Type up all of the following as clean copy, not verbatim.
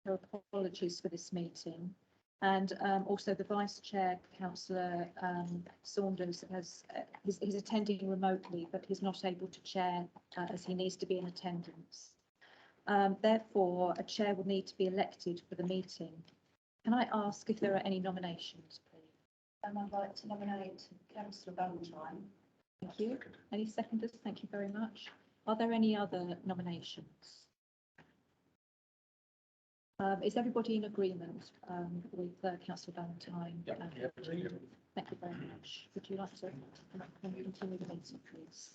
her apologies for this meeting. And also the Vice Chair, Councillor Saunders, he's attending remotely, but he's not able to chair as he needs to be in attendance. Therefore, a chair will need to be elected for the meeting. Can I ask if there are any nominations, please? I'd like to nominate Councillor Valentine. Thank you. Any seconders? Thank you very much. Are there any other nominations? Is everybody in agreement with Councillor Valentine? Yep. Thank you very much. Would you like to continue the meeting, please?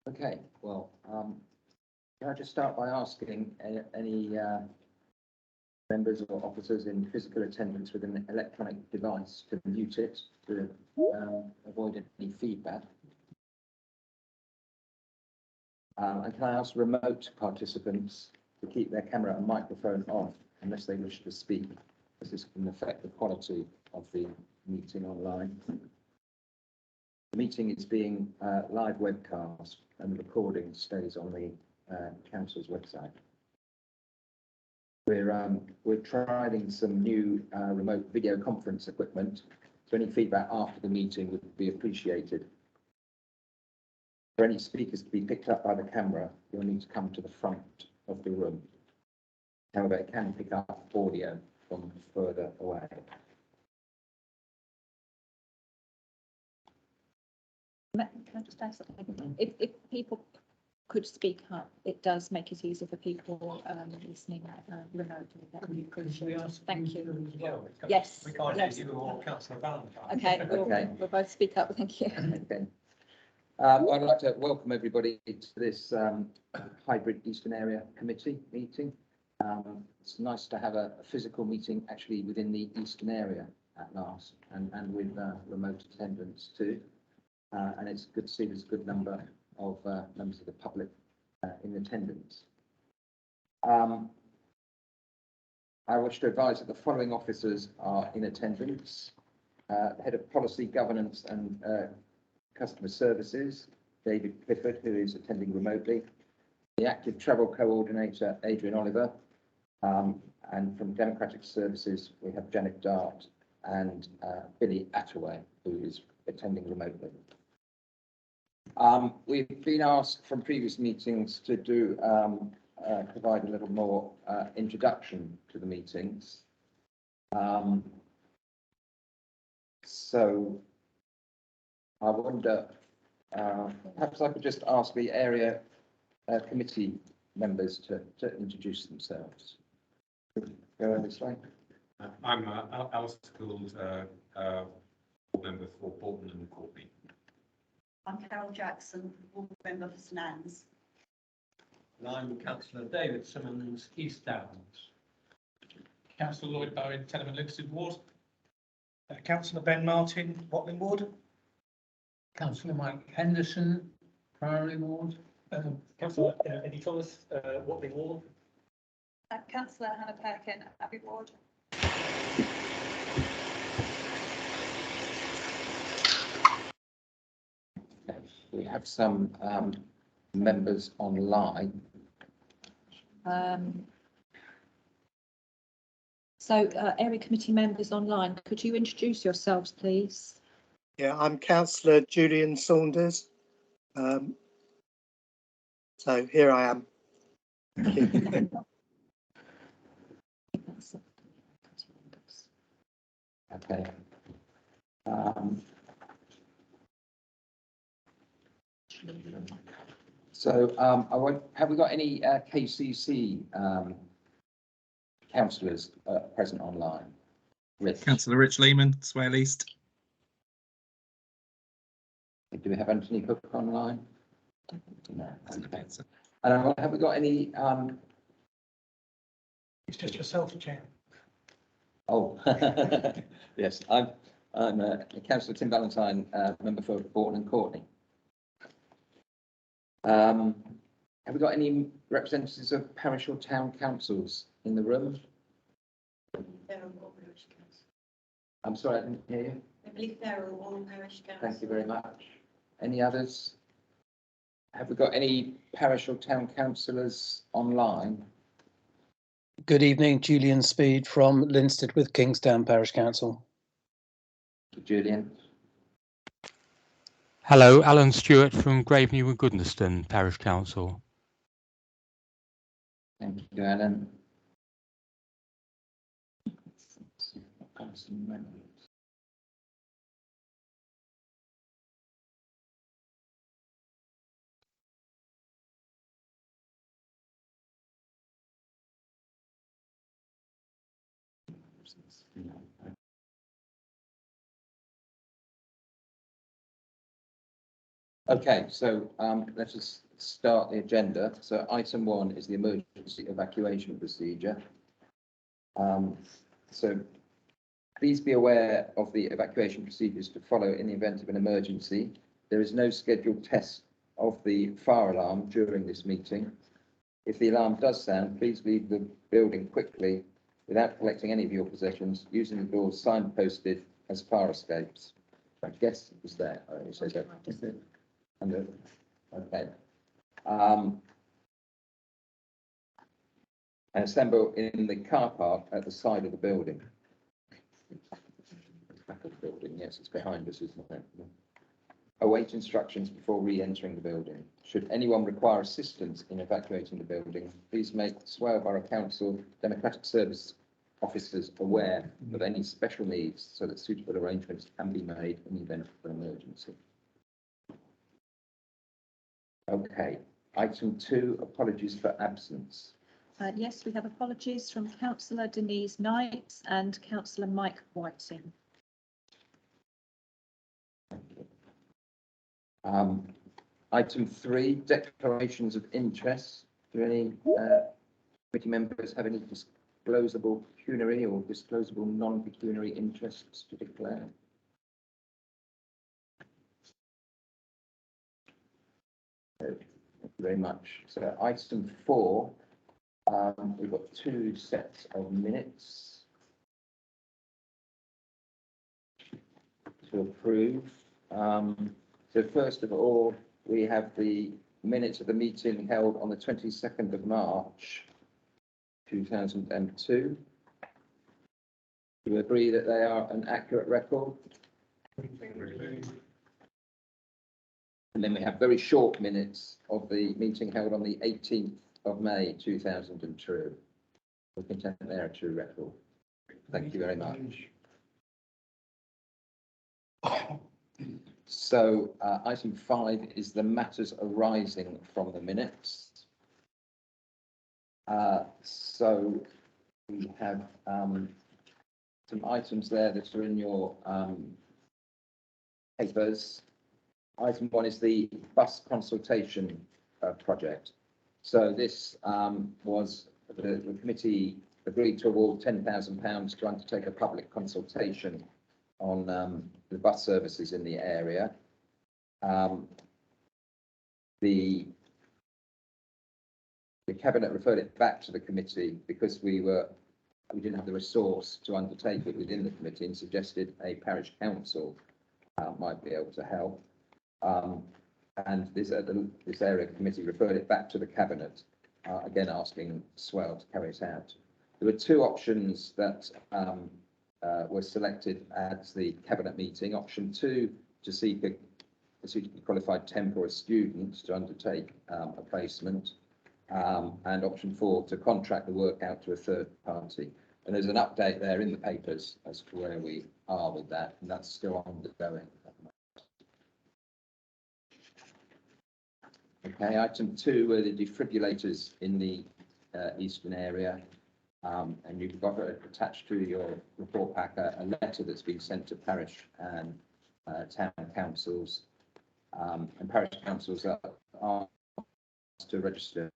Okay, well, can I just start by asking any members or officers in physical attendance with an electronic device to mute it to avoid any feedback? And can I ask remote participants to keep their camera and microphone off unless they wish to speak, as this can affect the quality of the meeting online. The meeting is being live webcast and the recording stays on the council's website. We're trialing some new remote video conference equipment, so any feedback after the meeting would be appreciated. For any speakers to be picked up by the camera, you'll need to come to the front of the room. However, it can pick up audio from further away. Can I just ask something? If people could speak up, it does make it easier for people listening remotely. That would be appreciated. Thank you. Well, Yes. We can't Yes. hear you or Councillor Valentine. Okay, Okay. we'll both speak up. Thank you. Okay. I'd like to welcome everybody to this hybrid Eastern Area Committee meeting. It's nice to have a physical meeting actually within the Eastern Area at last, and with remote attendance too. And it's good to see there's a good number of members of the public in attendance. I wish to advise that the following officers are in attendance. Head of Policy, Governance and Customer Services, David Clifford, who is attending remotely. The Active Travel Coordinator, Adrian Oliver. And from Democratic Services, we have Janet Dart and Billy Attaway, who is attending remotely. We've been asked from previous meetings to do provide a little more introduction to the meetings. So I wonder, perhaps I could just ask the area committee members to introduce themselves. Go this way. I'm Alistair Gould, board member for Bolton and Courtney. I'm Carol Jackson, board member for St Anne's. And I'm Councillor David Simmons, East Downs. Councillor Lloyd Bowen, Tenement Linstead Ward. Councillor Ben Martin, Watling Ward. Councillor Mike Henderson, Priory Ward. Councillor Eddie Thomas, Watling Ward. Councillor Hannah Perkin, Abbey Ward. We have some members online. So area committee members online, could you introduce yourselves, please? Yeah, I'm Councillor Julian Saunders. So here I am. Okay. So have we got any KCC councillors present online? Rich, Councillor Rich Lehman, Swale East. do we have Anthony Hook online? No. Hasn't Okay. been, so- And have we got any? It's just yourself, Chair. Oh, yes, I'm Councillor Tim Valentine, member for Bourton and Courtney. Have we got any representatives of parish or town councils in the room? They're all parish council. I'm sorry, I didn't hear you. I believe they're all parish council. Thank you very much. Any others? Have we got any parish or town councillors online? Good evening, Julian Speed from Linstead with Kingstown Parish Council. Julian? Hello, Alan Stewart from Gravenue and Goodnestone Parish Council. Thank you, Alan. Okay, so let us start the agenda. So item 1 is the emergency evacuation procedure. So please be aware of the evacuation procedures to follow in the event of an emergency. There is no scheduled test of the fire alarm during this meeting. If the alarm does sound, please leave the building quickly without collecting any of your possessions, using the doors signposted as fire escapes. I guess it was there. I only say that. Okay. And assemble in the car park at the side of the building. Back of the building, yes, it's behind us, isn't it? Await instructions before re-entering the building. Should anyone require assistance in evacuating the building, please make Swale Borough Council Democratic Service officers aware of any special needs so that suitable arrangements can be made in the event of an emergency. Okay, item 2, apologies for absence. Yes, we have apologies from Councillor Denise Knight and Councillor Mike Whiting. Item 3, declarations of interest. Do any committee members have any disclosable pecuniary or disclosable non-pecuniary interests to declare? Thank you very much. So item 4, we've got 2 sets of minutes to approve. So first of all, we have the minutes of the meeting held on the 22nd of March 2002. Do you agree that they are an accurate record? And then we have very short minutes of the meeting held on the 18th of May 2002. We content they're a true record. Thank you very much. So item 5 is the matters arising from the minutes. So we have some items there that are in your papers. Item 1 is the bus consultation project. So this was the committee agreed to award £10,000 to undertake a public consultation on the bus services in the area. The cabinet referred it back to the committee because we didn't have the resource to undertake it within the committee, and suggested a parish council might be able to help. And this area committee referred it back to the cabinet, again asking Swale to carry it out. There were 2 options that were selected at the cabinet meeting. Option 2, to seek a suitably qualified temporary student to undertake a placement, and option 4, to contract the work out to a third party. And there's an update there in the papers as to where we are with that, and that's still ongoing. Okay, item 2 were the defibrillators in the eastern area. And you've got attached to your report pack a letter that's been sent to parish and town councils. And parish councils are asked to register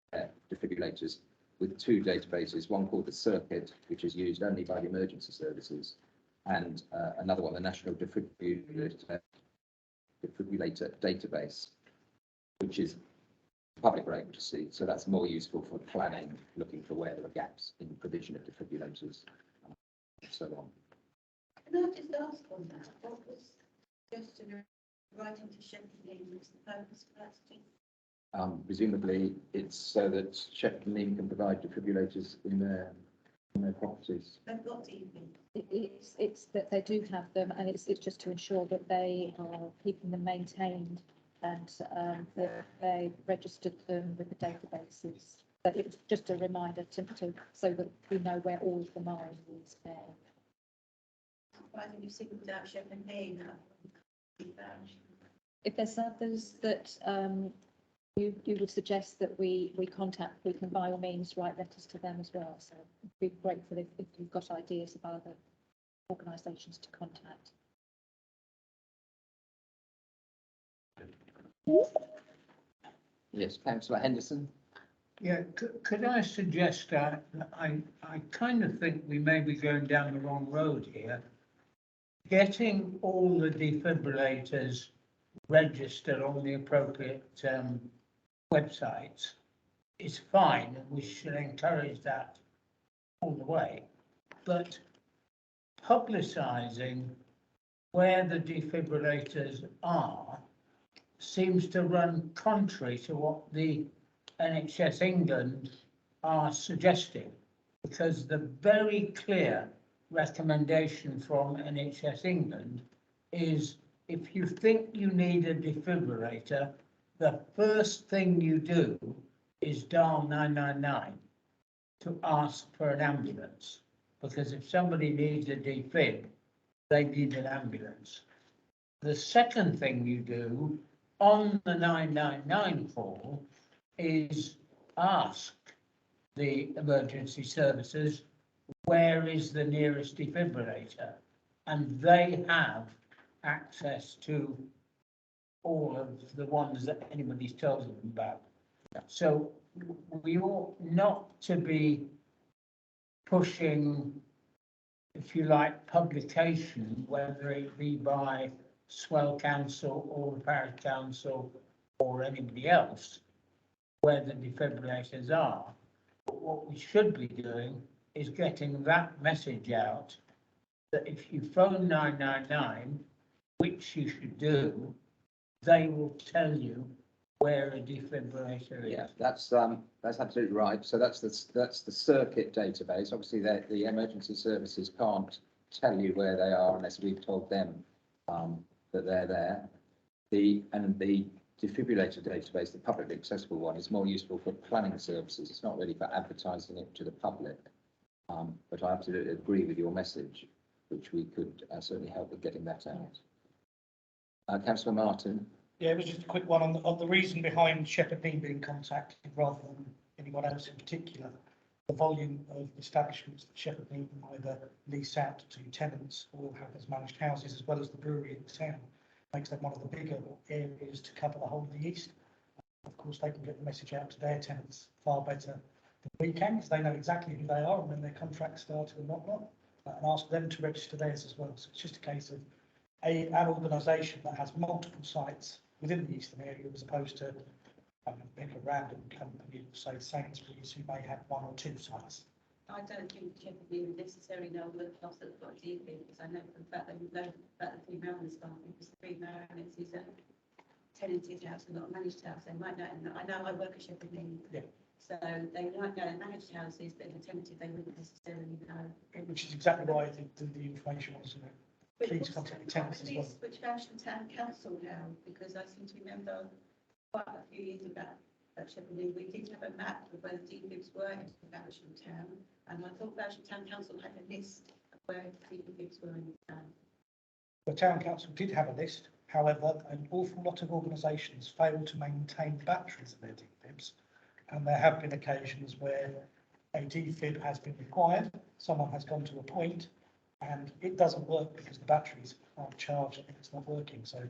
defibrillators with 2 databases, one called the Circuit, which is used only by the emergency services, and another one, the National Defibrillator Database, which is public registry. So that's more useful for planning, looking for where there are gaps in provision of defibrillators, and so on. Can I just ask on that, what was just writing to Shepherd Neame, what's the purpose for that? Presumably, it's so that Shepherd Neame can provide defibrillators in their properties. They've got DV. It's that they do have them, and it's just to ensure that they are keeping them maintained and that they registered them with the databases. But it's just a reminder to so that we know where all of them are in the spare. Why didn't you single out Shepherd Neame? If there's others that you would suggest that we contact, we can by all means write letters to them as well. So we'd be grateful if you've got ideas of other organisations to contact. Yes, Councillor Henderson. Yeah, could I suggest that I kind of think we may be going down the wrong road here. Getting all the defibrillators registered on the appropriate websites is fine, and we should encourage that all the way. But publicising where the defibrillators are seems to run contrary to what the NHS England are suggesting, because the very clear recommendation from NHS England is if you think you need a defibrillator, the first thing you do is dial 999 to ask for an ambulance, because if somebody needs a defib, they need an ambulance. The second thing you do on the 999 call is ask the emergency services, where is the nearest defibrillator? And they have access to all of the ones that anybody's told them about. So we ought not to be pushing, if you like, publication, whether it be by Swell Council or the Parish Council or anybody else, where the defibrillators are. But what we should be doing is getting that message out that if you phone 999, which you should do, they will tell you where a defibrillator is. Yeah, that's absolutely right. So that's the Circuit database. Obviously, the emergency services can't tell you where they are unless we've told them that they're there. The defibrillator database, the publicly accessible one, is more useful for planning services. It's not really for advertising it to the public. But I absolutely agree with your message, which we could certainly help with getting that out. Councillor Martin. Yeah, it was just a quick one on the reason behind Shepherd Neame being contacted rather than anyone else in particular. The volume of establishments that Shepherd Neame either lease out to tenants or have as managed houses, as well as the brewery in the town, makes them one of the bigger areas to cover the whole of the east. Of course, they can get the message out to their tenants far better than we can, because they know exactly who they are and when their contracts started and whatnot, and ask them to register theirs as well. So it's just a case of an organisation that has multiple sites within the eastern area, as opposed to pick a random company, say Sainsbury's, who may have 1 or 2 sites. I don't think Shepherd Neame necessarily know the cost that got DV, because I know for the fact that we know about the 3 Mariners staff, because the 3 Mariners is a tenanted house and not a managed house. They might know, and I know I work at Shepherd Neame. Yeah. So they might know managed houses, but if they're tenanted, they wouldn't necessarily know. Which is exactly why the information was, please contact the tenants as well. Which Bowsham Town Council now, because I seem to remember quite a few years ago at Shepherd Neame, we did have a map of where the DFIBs were in Bowsham Town, and I thought Bowsham Town Council had a list of where the DFIBs were in the town. The town council did have a list, However, an awful lot of organisations fail to maintain the batteries of their defibs, and there have been occasions where a defib has been required, someone has gone to a point, and it doesn't work because the batteries aren't charged and it's not working. So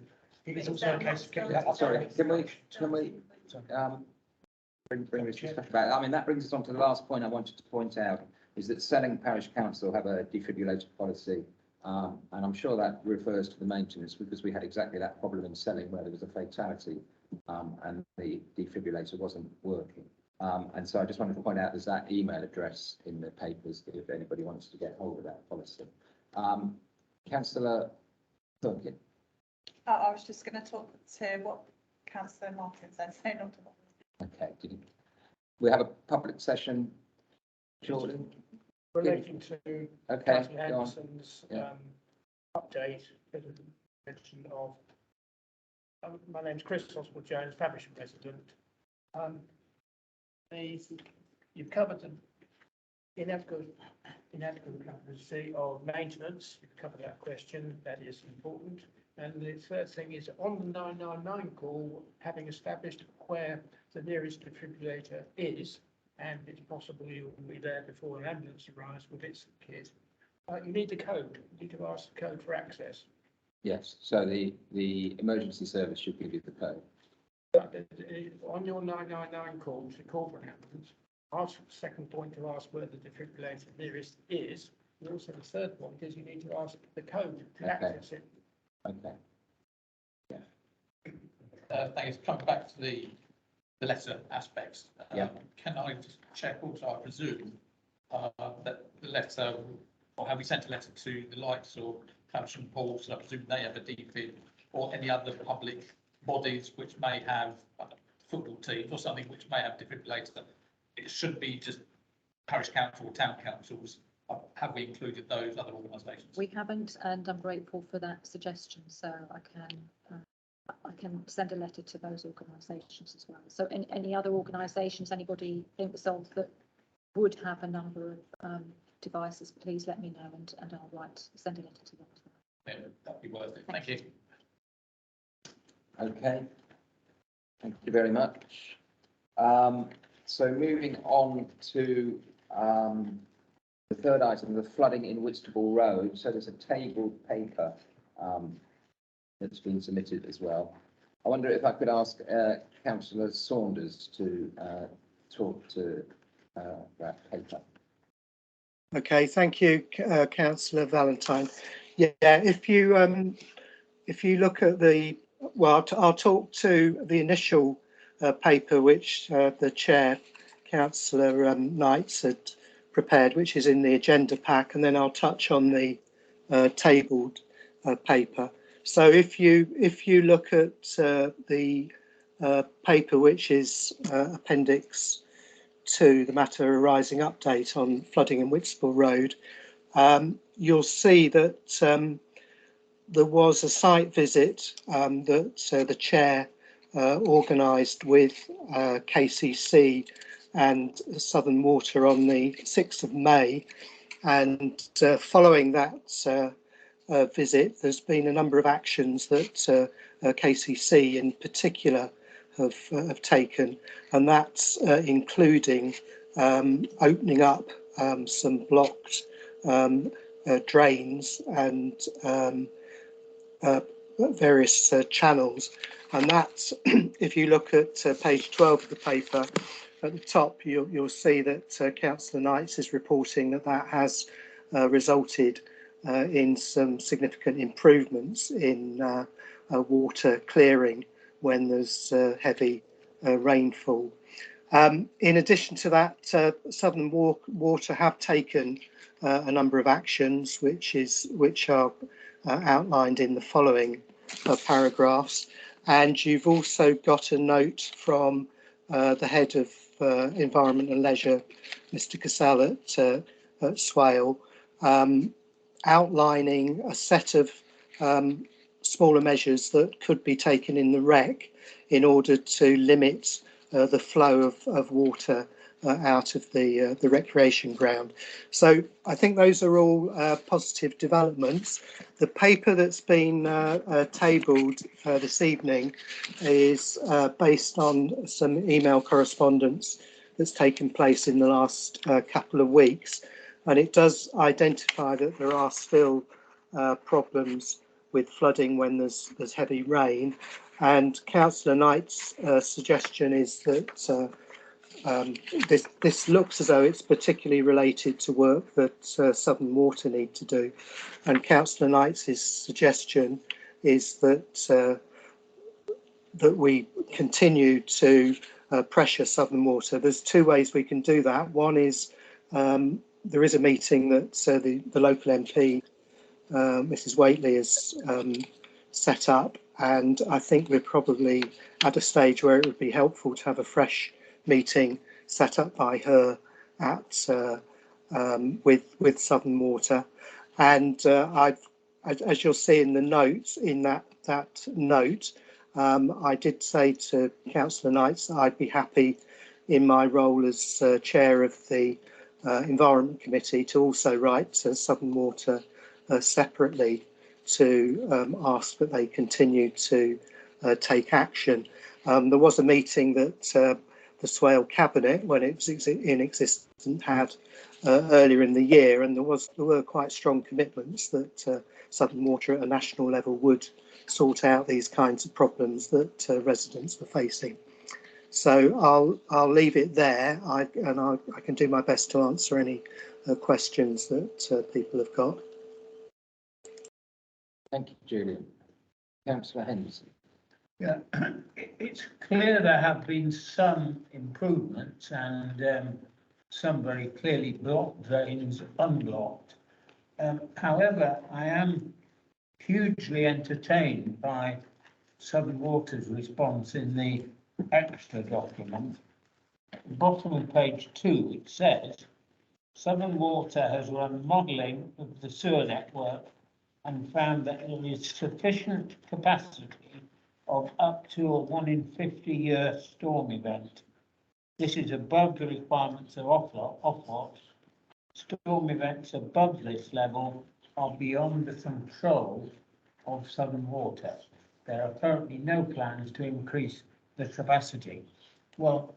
it is also a case of getting that. Sorry, can we bring this discussion back? I mean, that brings us on to the last point I wanted to point out, is that Selling Parish Council have a defibrillator policy. And I'm sure that refers to the maintenance, because we had exactly that problem in Selling where there was a fatality and the defibrillator wasn't working. And so I just wanted to point out there's that email address in the papers if anybody wants to get hold of that policy. Councillor Thornton. I was just going to talk to what Councillor Martin said, so not to what. Okay, we have a public session, Jordan? Relating to Okay, Councillor go on. Henderson's Yeah. update, there's a mention of, my name's Chris Oswald Jones, Faversham resident. You've covered the inadequacy of maintenance, you've covered that question, that is important. And the third thing is on the 999 call, having established where the nearest defibrillator is, and it's possible you will be there before an ambulance arrives with its kit. You need the code. You need to ask the code for access. Yes, so the emergency service should give you the code. But on your 999 call to call for an ambulance, ask the second point to ask where the defibrillator nearest is. And also the third point is you need to ask the code to access it. Okay. Thanks. Coming back to the letter aspects, Yeah. can I just check also, I presume, that the letter, or have we sent a letter to the likes of Faversham Pools, so I presume they have a DFIB, or any other public bodies which may have football teams or something which may have defibrillators? It should be just parish council or town councils. Have we included those other organisations? We haven't, and I'm grateful for that suggestion, so I can send a letter to those organisations as well. So any other organisations anybody thinks of that would have a number of devices, please let me know, and I'll send a letter to them as well. Yeah, that'd be worth it. Thank you. Okay. Thank you very much. So moving on to the third item, the flooding in Whitstable Road. So there's a tabled paper that's been submitted as well. I wonder if I could ask Councillor Saunders to talk to that paper. Okay, thank you, Councillor Valentine. Yeah, if you look at I'll talk to the initial paper which the chair, Councillor Knights, had prepared, which is in the agenda pack, and then I'll touch on the tabled paper. So if you look at the paper which is Appendix 2, the matter arising update on flooding in Whitstable Road, you'll see that there was a site visit that the chair organised with KCC and Southern Water on the 6th of May, and following that visit, there's been a number of actions that KCC in particular have taken, and that's including opening up some blocked drains and various channels. And that's, if you look at page 12 of the paper, at the top you'll see that Councillor Knights is reporting that has resulted in some significant improvements in water clearing when there's heavy rainfall. In addition to that, Southern Water have taken a number of actions which are outlined in the following paragraphs, and you've also got a note from the head of Environment and Leisure, Mr. Cassell at Swale, outlining a set of smaller measures that could be taken in the REC in order to limit the flow of water out of the recreation ground. So I think those are all positive developments. The paper that's been tabled this evening is based on some email correspondence that's taken place in the last couple of weeks, and it does identify that there are still problems with flooding when there's heavy rain. And Councillor Knight's suggestion is that this looks as though it's particularly related to work that Southern Water need to do. And Councillor Knight's suggestion is that that we continue to pressure Southern Water. There's two ways we can do that. One is there is a meeting that the local MP, Mrs. Whately, has set up, and I think we're probably at a stage where it would be helpful to have a fresh meeting set up by her at with Southern Water. And as you'll see in the notes, in that note, I did say to Councillor Knights that I'd be happy in my role as chair of the Environment Committee to also write to Southern Water separately to ask that they continue to take action. There was a meeting that the Swale Cabinet, when it was in existence, had earlier in the year, and there were quite strong commitments that Southern Water at a national level would sort out these kinds of problems that residents were facing. So I'll leave it there, I can do my best to answer any questions that people have got. Thank you, Julian. Councillor Henderson. Yeah, it's clear there have been some improvements and some very clearly blocked drains unblocked. However, I am hugely entertained by Southern Water's response in the extra document. At the bottom of page 2, it says, Southern Water has run modelling of the sewer network and found that there is sufficient capacity of up to a 1 in 50 year storm event. This is above the requirements of Ofwat. Storm events above this level are beyond the control of Southern Water. There are currently no plans to increase the capacity. Well,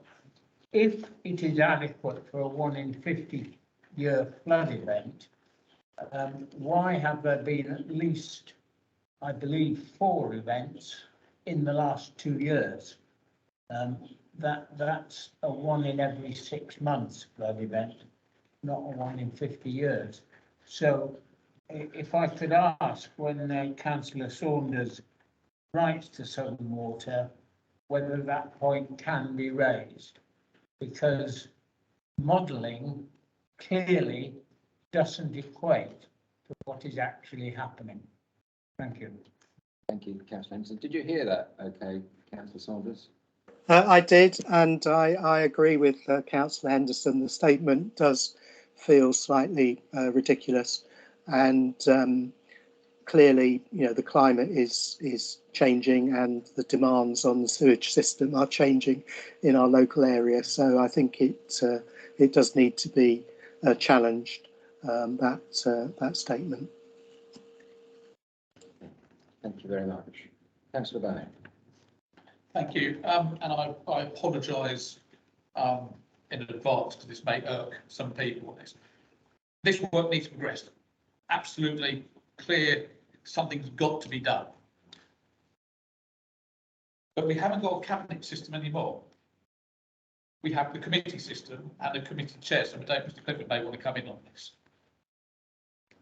if it is adequate for a 1 in 50 year flood event, why have there been at least, I believe, 4 events in the last 2 years? That's a 1 in every 6 months flood event, not a 1 in 50 years. So if I could ask, when Councillor Saunders writes to Southern Water, whether that point can be raised, because modelling clearly doesn't equate to what is actually happening. Thank you. Thank you, Councillor Henderson. Did you hear that? Okay, Councillor Saunders. I did, and I agree with Councillor Henderson. The statement does feel slightly ridiculous, and clearly, you know, the climate is changing, and the demands on the sewage system are changing in our local area. So I think it does need to be challenged, that statement. Thank you very much. Councillor Bowen. Thank you. And I apologise in advance because this may irk some people. This work needs to progress. Absolutely clear, something's got to be done. But we haven't got a cabinet system anymore. We have the committee system and the committee chair. So Mr. Clifford may want to come in on this.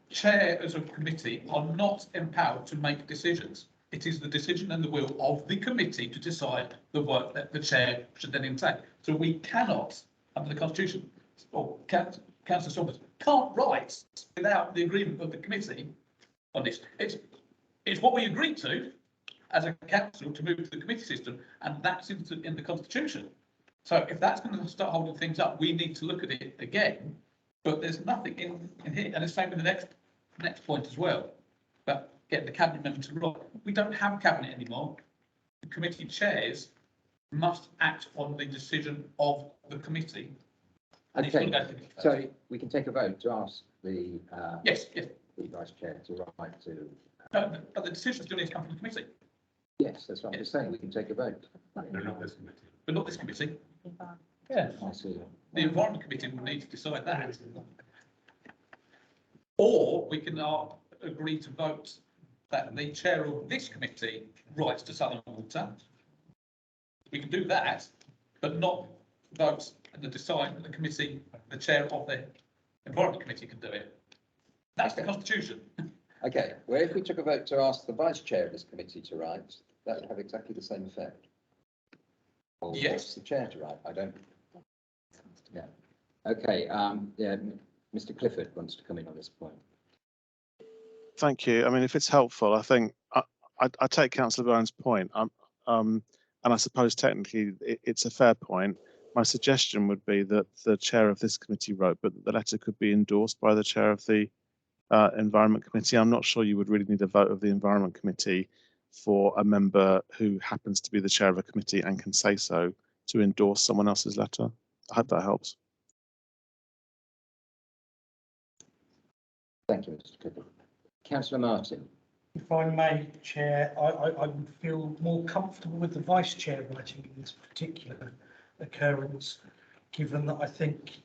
Chair as a committee are not empowered to make decisions. It is the decision and the will of the committee to decide the work that the chair should then intake. So we cannot, under the Constitution, or Councillor Saunders, can't write without the agreement of the committee on this. It's what we agreed to as a council to move to the committee system, and that's in the Constitution. So if that's going to start holding things up, we need to look at it again. But there's nothing in here, and the same with the next point as well. But get the cabinet member to roll. We don't have a cabinet anymore. The committee chairs must act on the decision of the committee And it's got to Okay, go to committee first. so we can take a vote to ask the, Yes, yes. the vice chair to write to, No, but the decision still needs to come from the committee, yes, that's what I'm just saying, we can take a vote. But not this committee. but not this committee. Yes. I see. The Environment Committee will need to decide that. Or we can agree to vote that the chair of this committee writes to Southern Water. We can do that, but not vote and decide that the committee, the chair of the Environment Committee can do it. That's the constitution. Okay, well, if we took a vote to ask the vice chair of this committee to write, that would have exactly the same effect. Or Yes. ask the chair to write, I don't. Yeah, okay, yeah, Mr. Clifford wants to come in on this point. Thank you. I mean, if it's helpful, I think I take Councillor Bowen's point. And I suppose technically it's a fair point. My suggestion would be that the chair of this committee wrote, but the letter could be endorsed by the chair of the Environment Committee. I'm not sure you would really need a vote of the Environment Committee for a member who happens to be the chair of a committee and can say so to endorse someone else's letter. I hope that helps. Thank you, Mr. Clifford. Councillor Martin. If I may, Chair, I would feel more comfortable with the Vice Chair writing in this particular occurrence, given that I think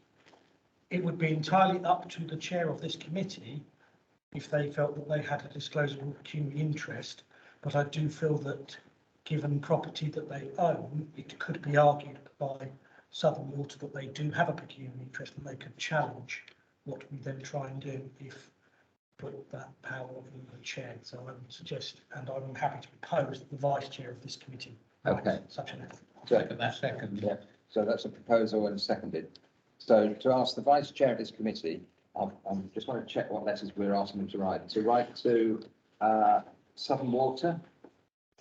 it would be entirely up to the Chair of this committee if they felt that they had a disclosable pecuniary interest. But I do feel that given property that they own, it could be argued by Southern Water that they do have a pecuniary interest and they could challenge what we then try and do if put that power of the chair. So I would suggest, and I'm happy to propose that the vice chair of this committee writes Okay. such an letter. So, Second. yeah, so that's a proposal and seconded. So to ask the vice chair of this committee, I just want to check what letters we're asking them to write. To write to Southern Water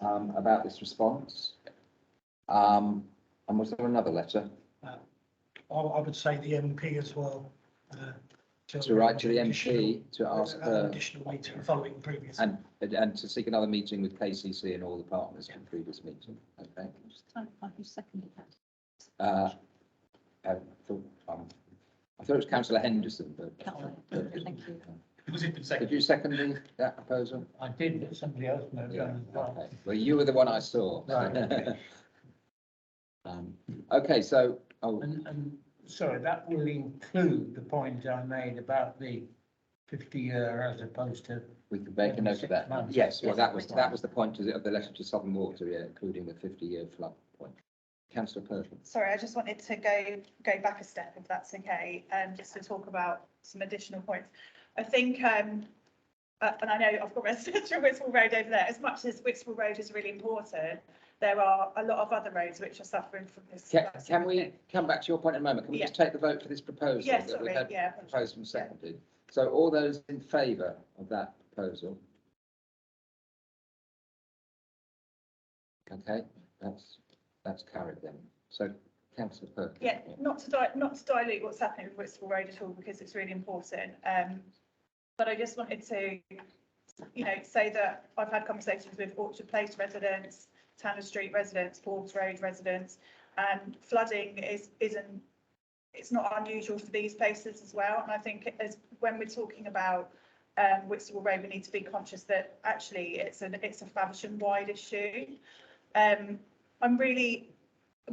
about this response. And was there another letter? I would say the MP as well. To write to the MP to ask an her additional meeting following the previous. and to seek another meeting with KCC and all the partners in the previous meeting. Okay. Just clarify who seconded that. I thought it was Councillor Henderson, but. Thank you. Because it's been seconded. Did you second that proposal? I did, but somebody else may have Yeah, done as well. okay. Well, you were the one I saw. Right. Okay, so, And sorry, that will include the point I made about the 50-year as opposed to. we can make a note of 6 that. months. Yes, well, that was the point of the letter to Southern Water, yeah, including the 50-year flood point. Councillor Perkins. Sorry, I just wanted to go back a step, if that's okay, just to talk about some additional points. I think, and I know I've got residents from Whitstable Road over there, as much as Whitstable Road is really important, there are a lot of other roads which are suffering from this. Can we come back to your point in a moment? Can we just take the vote for this proposal Yes, that we sorry, had yeah. proposed and seconded? So all those in favour of that proposal? Okay, that's carried then. So Councillor Perkins. Yeah, not to dilute what's happening with Whitstable Road at all, because it's really important. But I just wanted to, say that I've had conversations with Orchard Place residents, Tanner Street residents, Forbes Road residents, and flooding it's not unusual for these places as well. And I think when we're talking about Whitstable Road, we need to be conscious that actually it's a Faversham-wide issue. I'm really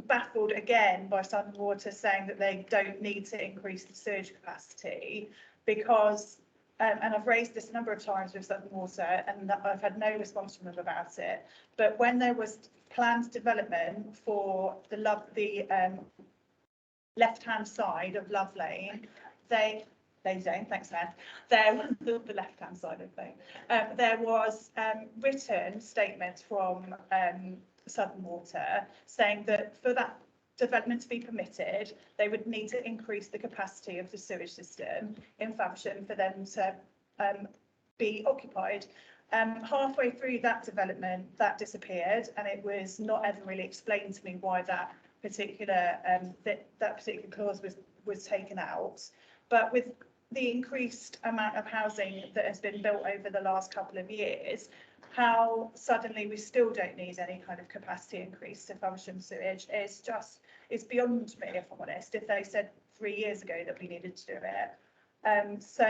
baffled again by Southern Water saying that they don't need to increase the sewage capacity because, and I've raised this a number of times with Southern Water and I've had no response from them about it, but when there was planned development for the left-hand side of Love Lane, thanks, Ned. The left-hand side of Lane. There was written statement from Southern Water saying that for that development to be permitted, they would need to increase the capacity of the sewage system in Faversham for them to be occupied. Halfway through that development, that disappeared, and it was not ever really explained to me why that particular that particular clause was taken out. But with the increased amount of housing that has been built over the last couple of years, how suddenly we still don't need any kind of capacity increase to Faversham sewage it's beyond me, if I'm honest. If they said 3 years ago that we needed to do it. So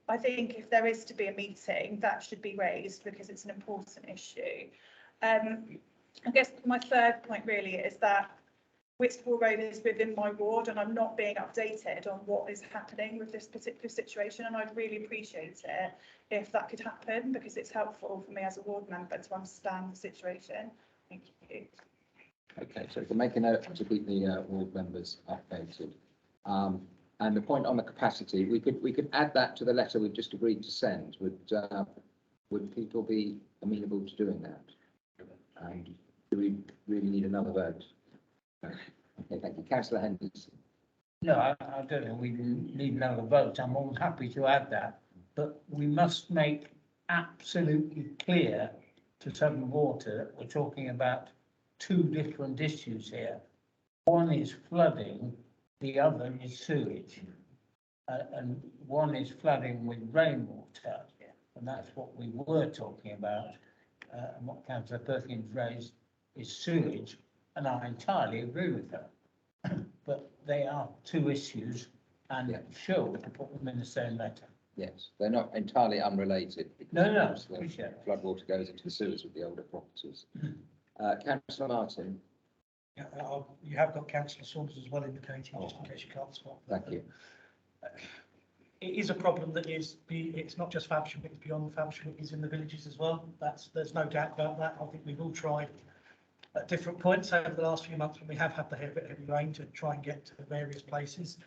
I think if there is to be a meeting, that should be raised because it's an important issue. I guess my third point really is that Whitstable Road is within my ward and I'm not being updated on what is happening with this particular situation, and I'd really appreciate it if that could happen because it's helpful for me as a ward member to understand the situation. Thank you. Okay, so we can make a note to keep the ward members updated. And the point on the capacity, we could add that to the letter we've just agreed to send. Would people be amenable to doing that? And do we really need another vote? Okay, thank you. Councillor Henderson. No, I don't think we need another vote. I'm all happy to add that, but we must make absolutely clear to Southern Water that we're talking about two different issues here. One is flooding, the other is sewage. And one is flooding with rainwater, and that's what we were talking about. And what Councillor Perkins raised is sewage, and I entirely agree with her. But they are two issues, and sure, we can put them in the same letter. Yes, they're not entirely unrelated. No, The floodwater goes into the sewers with the older properties. Councillor Martin. Yeah, you have got Councillor Saunders as well indicating, just in case you can't spot. Thank you. It is a problem that it's not just Faversham, it's beyond Faversham, it is in the villages as well. There's no doubt about that. I think we've all tried at different points over the last few months when we have had the heavy rain to try and get to the various places.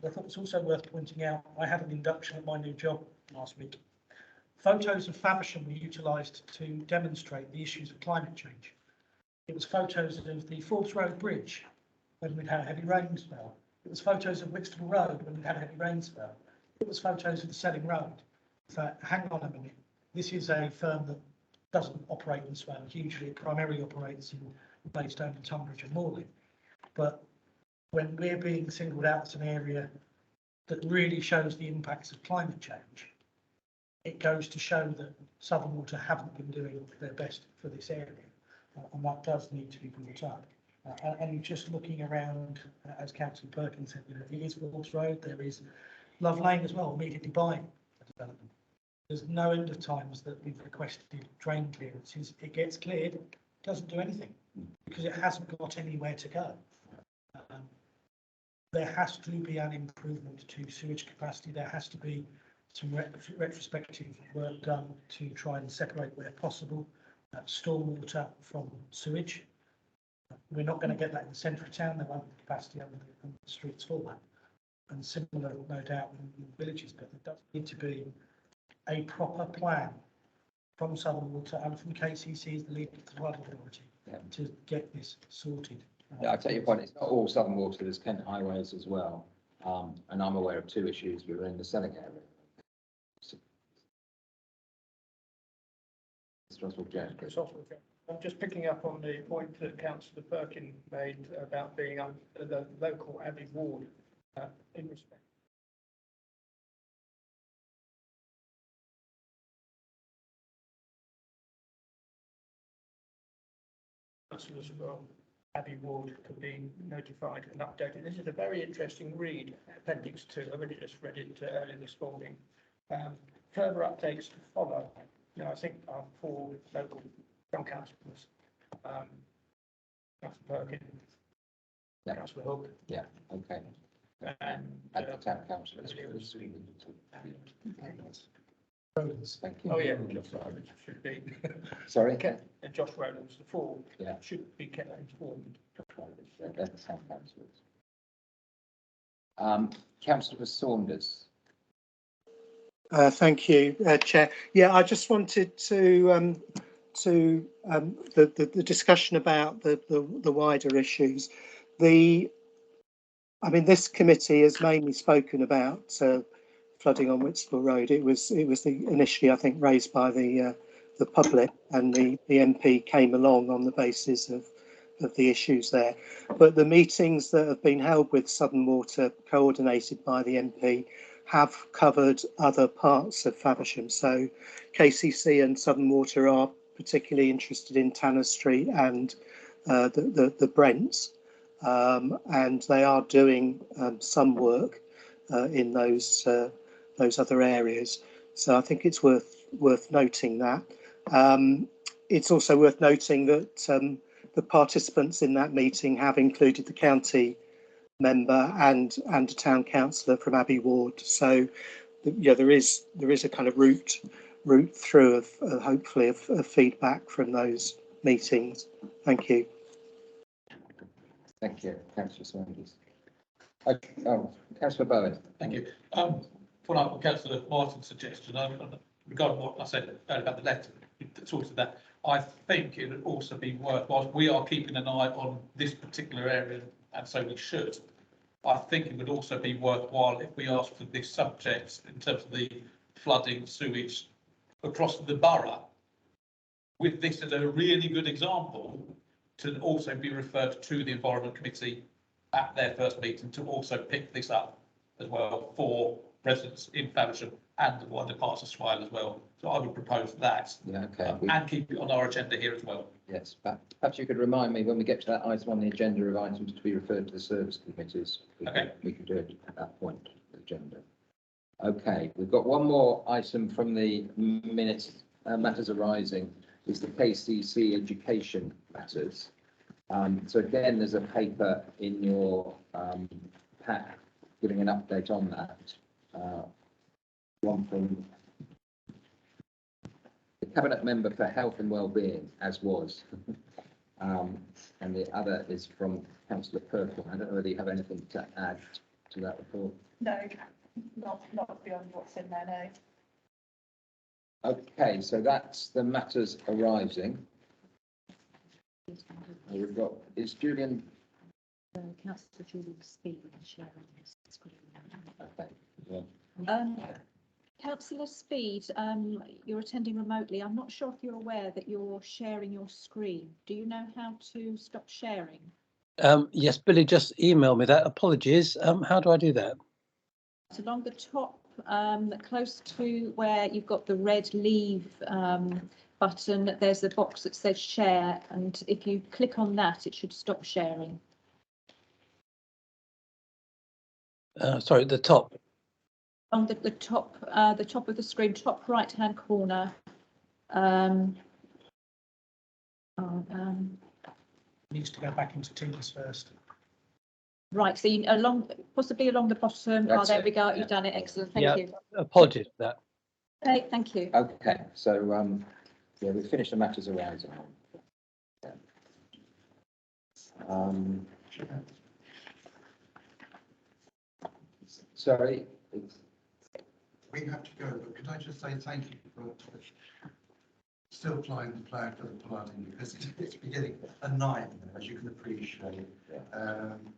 But I thought it's also worth pointing out, I had an induction at my new job last week. Photos of Faversham were utilised to demonstrate the issues of climate change. It was photos of the Forbes Road Bridge when we'd had a heavy rain spell. It was photos of Whitstable Road when we'd had a heavy rain spell. It was photos of the Selling Road. So hang on a minute. This is a firm that doesn't operate in Swale. Usually it primarily operates in Maidstone and Tunbridge and Morley. But when we're being singled out as an area that really shows the impacts of climate change, it goes to show that Southern Water haven't been doing their best for this area. And that does need to be brought up. And just looking around, as Councillor Perkins said, it is Forbes Road, there is Love Lane as well, immediately by the development. There's no end of times that we've requested drain clearances. It gets cleared, doesn't do anything because it hasn't got anywhere to go. There has to be an improvement to sewage capacity. There has to be some retrospective work done to try and separate where possible stormwater from sewage. We're not going to get that in the centre of town. There won't be capacity on the streets for that. And similar, no doubt, in villages, but there does need to be a proper plan from Southern Water and from KCC as the lead flood authority to get this sorted. Yeah, I take your point. It's not all Southern Water. There's Kent Highways as well, and I'm aware of two issues. We were in the Selling area. I'm just picking up on the point that Councillor Perkins made about being the local Abbey ward in respect. Councillors from Abbey ward could be notified and updated. This is a very interesting read, Appendix 2. I really just read it earlier this morning. Further updates to follow. I think our four local town councillors, Councillor Perkins, Councillor Hook. Yeah, okay. And at the town council. Thank you. Oh yeah, should be. Sorry? And Josh Rowlands, the four should be kept informed. That's the town councillors. Councillor Saunders. Thank you, Chair. Yeah, I just wanted to the discussion about the wider issues. I mean, this committee has mainly spoken about flooding on Whitstable Road. It was initially, I think, raised by the public, and the MP came along on the basis of the issues there. But the meetings that have been held with Southern Water, coordinated by the MP, have covered other parts of Faversham. So KCC and Southern Water are particularly interested in Tanner Street and the Brents. and they are doing some work in those other areas. So I think it's worth noting that. It's also worth noting that the participants in that meeting have included the county member and a town councillor from Abbey Ward. So yeah, there is a kind of route through of hopefully of feedback from those meetings. Thank you. Thank you, Councillor Sanders. Oh, Councillor Bowen. Thank you. Following up on Councillor Martin's suggestion, regarding what I said earlier about the letter, sort of that, I think it would also be worthwhile. We are keeping an eye on this particular area, and so we should. I think it would also be worthwhile if we asked for this subject in terms of the flooding, sewage across the borough, with this as a really good example, to also be referred to the Environment Committee at their first meeting to also pick this up as well for residents in Faversham and the wider parts of Swale as well. So I would propose that. Yeah, okay. And keep it on our agenda here as well. Yes, perhaps you could remind me when we get to that item on the agenda of items to be referred to the service committees. We could do it at that point, the agenda. Okay, we've got one more item from the minutes, matters arising, is the KCC education matters. So again, there's a paper in your pack giving an update on that. One from the Cabinet Member for Health and Wellbeing, as was, and the other is from Councillor Purple. I don't know whether you have anything to add to that report. No, not beyond what's in there, no. Okay, so that's the matters arising. We've got, is Julian? Councillor Julian Speed sharing his screen. Okay, yeah. Councillor Speed, you're attending remotely. I'm not sure if you're aware that you're sharing your screen. Do you know how to stop sharing? Yes, Billy just emailed me that. Apologies. How do I do that? It's along the top, close to where you've got the red leave button, there's a box that says share, and if you click on that, it should stop sharing. Sorry, at the top. On the top of the screen, top right-hand corner. Needs to go back into Teams first. Right, so you possibly along the bottom. That's there it. we go. Yeah. You've done it. Excellent. Thank you. Apologies for that. Okay, thank you. Okay, so yeah, we've finished the matters arising. Sorry. We have to go, but could I just say thank you for still flying the flag for the party, because it's beginning a nightmare, as you can appreciate.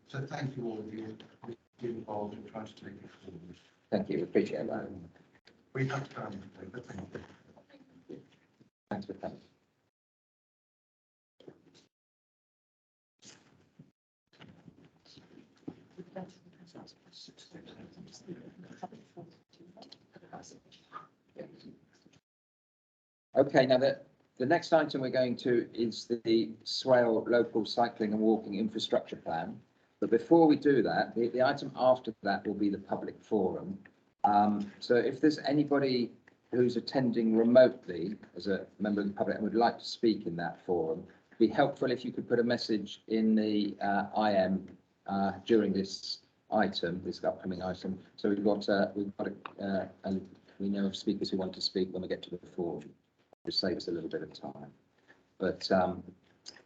So thank you all of you for being involved in trying to take it forward. Thank you, we appreciate that. We have to go, but thank you. Thanks for coming. Okay, now the next item we're going to is the Swale Local Cycling and Walking Infrastructure Plan. But before we do that, the item after that will be the public forum. So if there's anybody who's attending remotely as a member of the public and would like to speak in that forum, it'd be helpful if you could put a message in the IM during this item, this upcoming item. So we know of speakers who want to speak when we get to the forum. Just save us a little bit of time. But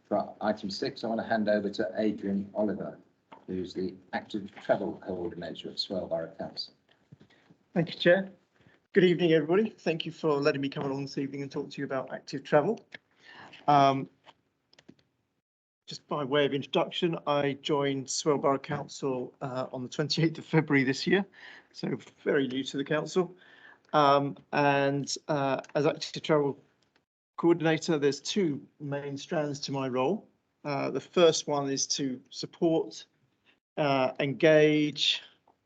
for item 6, I want to hand over to Adrian Oliver, who's the Active Travel Coordinator at Swale Borough Council. Thank you, Chair. Good evening, everybody. Thank you for letting me come along this evening and talk to you about active travel. Just by way of introduction, I joined Swale Borough Council on the 28th of February this year, so very new to the council. As active travel coordinator, there's two main strands to my role. The first one is to support, engage,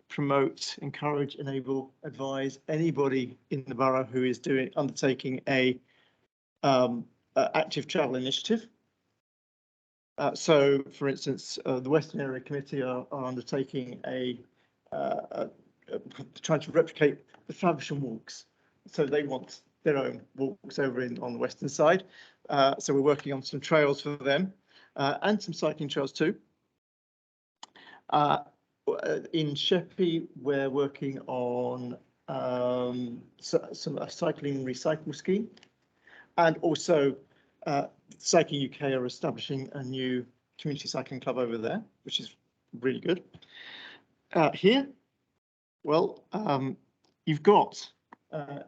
promote, encourage, enable, advise anybody in the borough who is undertaking a active travel initiative. So, for instance, the Western Area Committee are undertaking trying to replicate the Faversham walks. So they want their own walks over on the western side. So we're working on some trails for them and some cycling trails too. In Sheppey, we're working on some cycling recycle scheme, and also Cycling UK are establishing a new community cycling club over there, which is really good. Here, well, you've got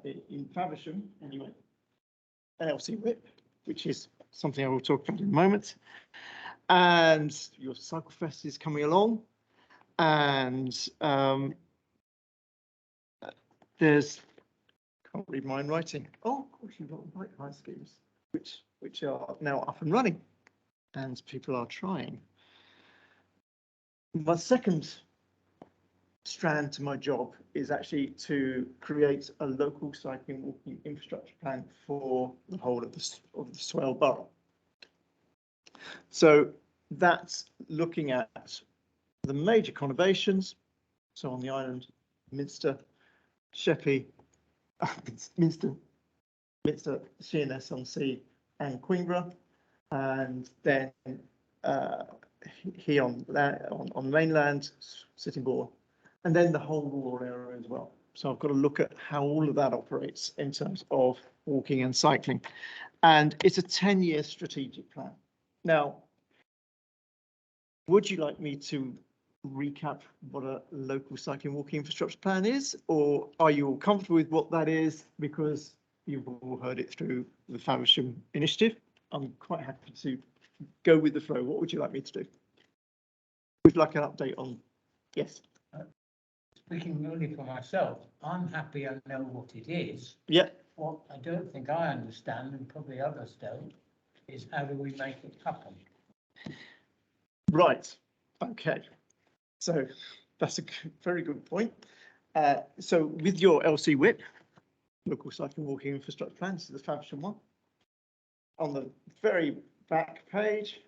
in Faversham anyway an LC Whip, which is something I will talk about in a moment, and your Cycle Fest is coming along, and there's, can't read my own writing. Oh, of course, you've got the bike hire schemes, which are now up and running, and people are trying. My second strand to my job is actually to create a local cycling walking infrastructure plan for the whole of the Swale Borough. So that's looking at the major conurbations, so on the island, Minster, Sheppey, Minster, Sheerness-on-Sea and Queenborough, and then here on mainland, Sittingbourne, and then the whole rural area as well. So I've got to look at how all of that operates in terms of walking and cycling. And it's a 10-year strategic plan. Now, would you like me to recap what a local cycling walking infrastructure plan is, or are you all comfortable with what that is because you've all heard it through the Faversham initiative? I'm quite happy to go with the flow. What would you like me to do? Would you like an update on? Yes. Speaking only for myself, I'm happy I know what it is. Yeah. What I don't think I understand, and probably others don't, is how do we make it happen? Right. Okay. So that's a very good point. So with your LC WIP, local cycling walking infrastructure plan, this is the Faversham one. On the very back page,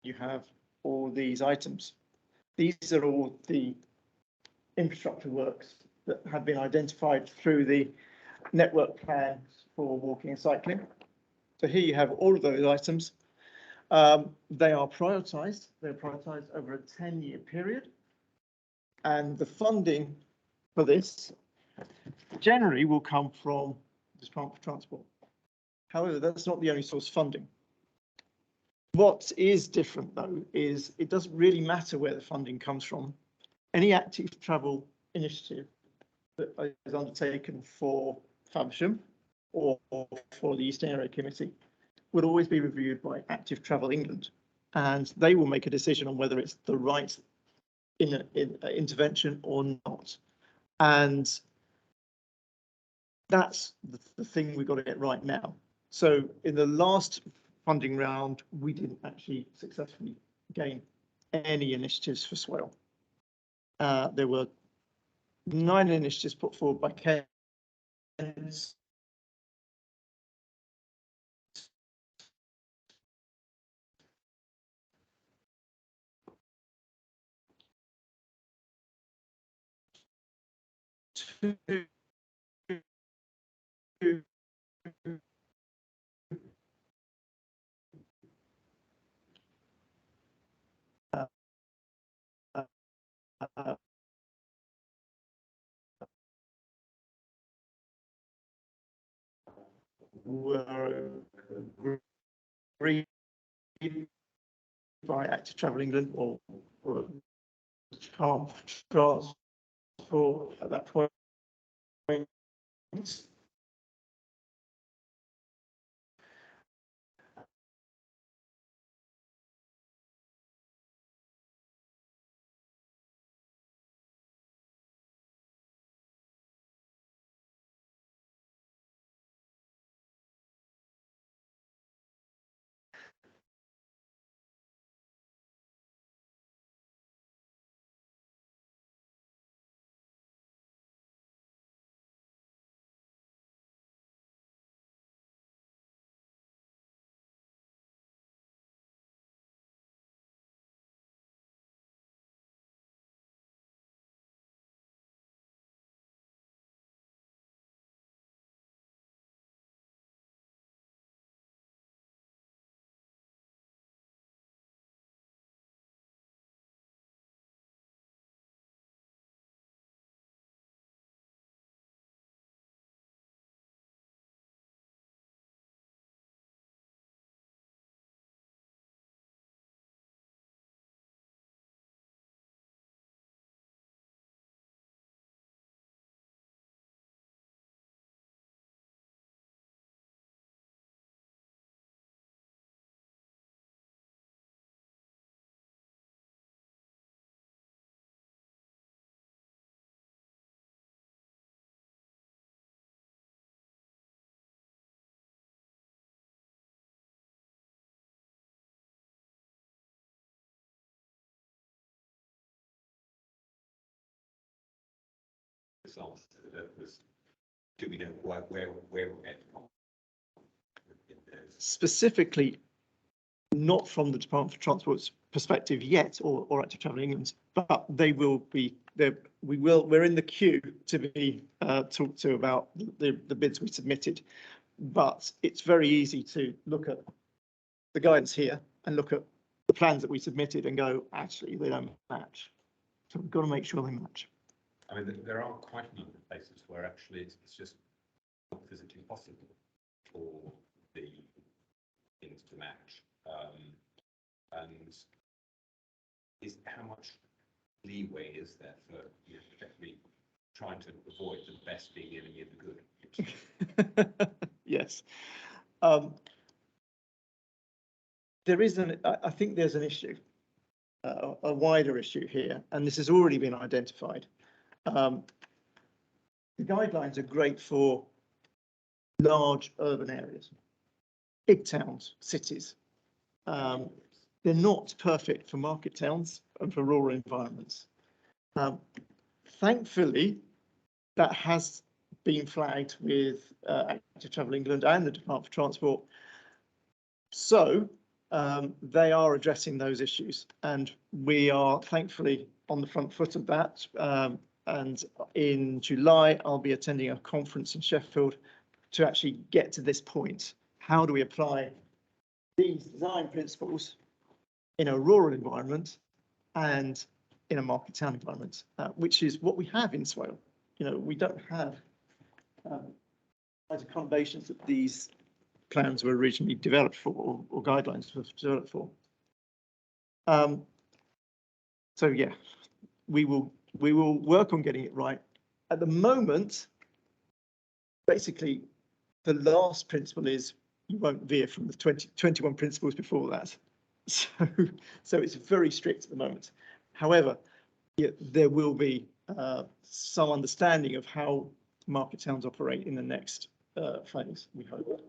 you have all these items. These are all the infrastructure works that have been identified through the network plans for walking and cycling. So here you have all of those items. They are prioritised. They're prioritised over a 10-year period. And the funding for this generally will come from the Department for Transport. However, that's not the only source of funding. What is different, though, is it doesn't really matter where the funding comes from. Any active travel initiative that is undertaken for Faversham or for the Eastern Area Committee would always be reviewed by Active Travel England, and they will make a decision on whether it's the right intervention or not. And that's the thing we've got to get right now. So in the last funding round, we didn't actually successfully gain any initiatives for Swale. There were 9 initiatives put forward by Kent. Were agreed by Active Travel England or Transport at that point. example that was, do we know where we're at? Specifically, not from the Department for Transport's perspective yet, or Active Travel England, but they will be there. We're in the queue to be talked to about the bids we submitted, but it's very easy to look at the guidance here and look at the plans that we submitted and go, actually, they don't match. So we've got to make sure they match. I mean, there are quite a number of places where actually it's just not physically possible for the things to match. And is how much leeway is there for effectively trying to avoid the best being the enemy of the good? Yes. There is I think there's an issue, a wider issue here, and this has already been identified. The guidelines are great for large urban areas, big towns, cities. They're not perfect for market towns and for rural environments. Thankfully, that has been flagged with Active Travel England and the Department for Transport. So they are addressing those issues, and we are thankfully on the front foot of that. And in July, I'll be attending a conference in Sheffield to actually get to this point. How do we apply these design principles in a rural environment and in a market town environment, which is what we have in Swale. We don't have as accommodations that these plans were originally developed for, or guidelines were developed for. So yeah, we will work on getting it right. At the moment, basically, the last principle is you won't veer from the 21 principles before that. So it's very strict at the moment. However, yeah, there will be some understanding of how market towns operate in the next phase, we hope.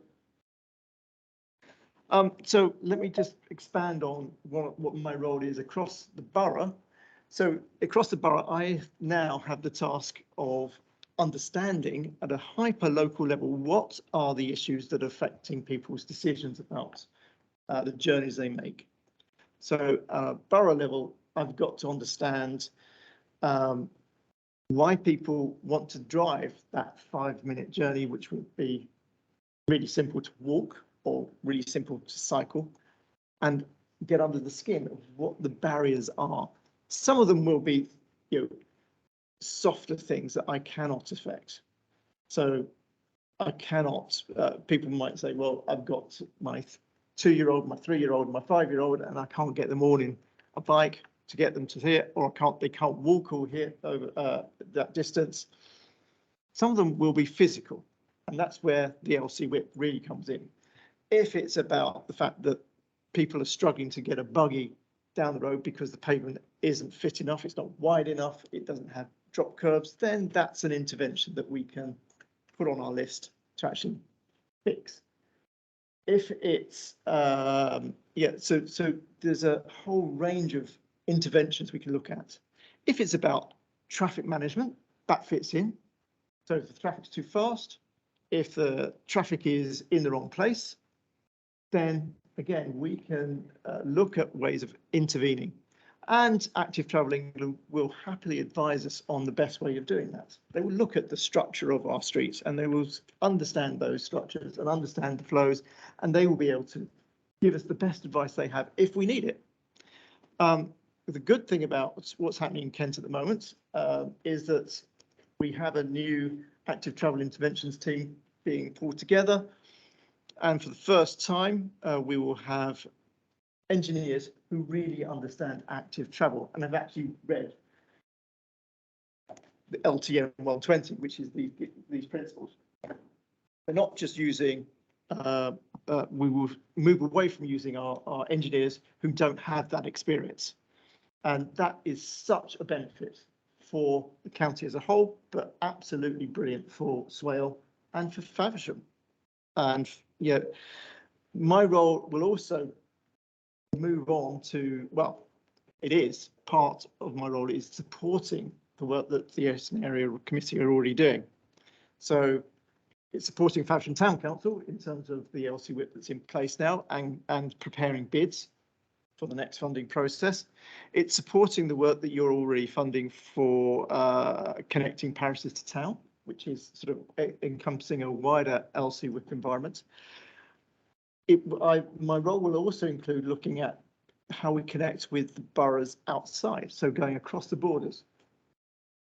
So let me just expand on what my role is across the borough. So across the borough, I now have the task of understanding at a hyper-local level what are the issues that are affecting people's decisions about the journeys they make. So borough level, I've got to understand why people want to drive that 5-minute journey, which would be really simple to walk or really simple to cycle, and get under the skin of what the barriers are. Some of them will be, softer things that I cannot affect. So I cannot, people might say, well, I've got my 2-year-old, my 3-year-old, my 5-year-old, and I can't get them all in a bike to get them to here, or they can't walk all here over that distance. Some of them will be physical, and that's where the LC whip really comes in. If it's about the fact that people are struggling to get a buggy down the road because the pavement isn't fit enough, it's not wide enough, it doesn't have drop curbs, then that's an intervention that we can put on our list to actually fix. If it's, so there's a whole range of interventions we can look at. If it's about traffic management, that fits in. So if the traffic's too fast, if the traffic is in the wrong place, then again, we can look at ways of intervening. And Active Travel England will happily advise us on the best way of doing that. They will look at the structure of our streets and they will understand those structures and understand the flows, and they will be able to give us the best advice they have if we need it. The good thing about what's happening in Kent at the moment is that we have a new active travel interventions team being pulled together. And for the first time, we will have engineers who really understand active travel and have actually read the LTM 120, which is these principles. They're not just using, we will move away from using our engineers who don't have that experience. And that is such a benefit for the county as a whole, but absolutely brilliant for Swale and for Faversham. And my role will also move on to, well, it is part of my role is supporting the work that the Eastern Area Committee are already doing. So it's supporting Faversham Town Council in terms of the LC whip that's in place now and preparing bids for the next funding process. It's supporting the work that you're already funding for connecting parishes to town, which is sort of encompassing a wider LC whip environment. My role will also include looking at how we connect with the boroughs outside, so going across the borders.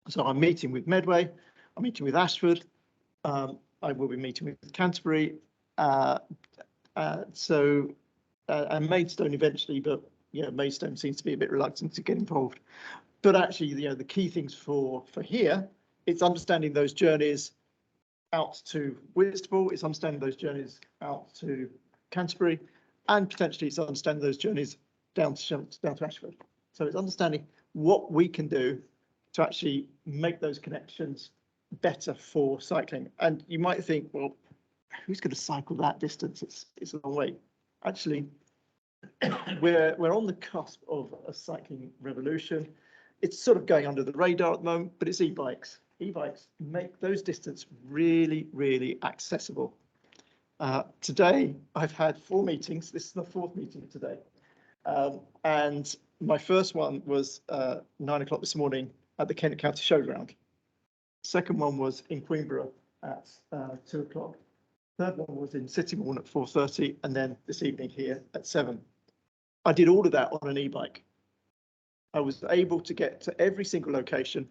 So I'm meeting with Medway, I'm meeting with Ashford, I will be meeting with Canterbury, and Maidstone eventually, but Maidstone seems to be a bit reluctant to get involved. But actually, the key things for here, it's understanding those journeys out to Whitstable, it's understanding those journeys out to Canterbury, and potentially it's understanding those journeys down to Ashford. So it's understanding what we can do to actually make those connections better for cycling. And you might think, well, who's going to cycle that distance? It's a long way. Actually, we're on the cusp of a cycling revolution. It's sort of going under the radar at the moment, but it's e-bikes. E-bikes make those distances really, really accessible. Today, I've had 4 meetings. This is the 4th meeting today. And my first one was 9 o'clock this morning at the Kent County Showground. Second one was in Queenborough at 2 o'clock. Third one was in Sittingbourne at 4:30, and then this evening here at 7. I did all of that on an e-bike. I was able to get to every single location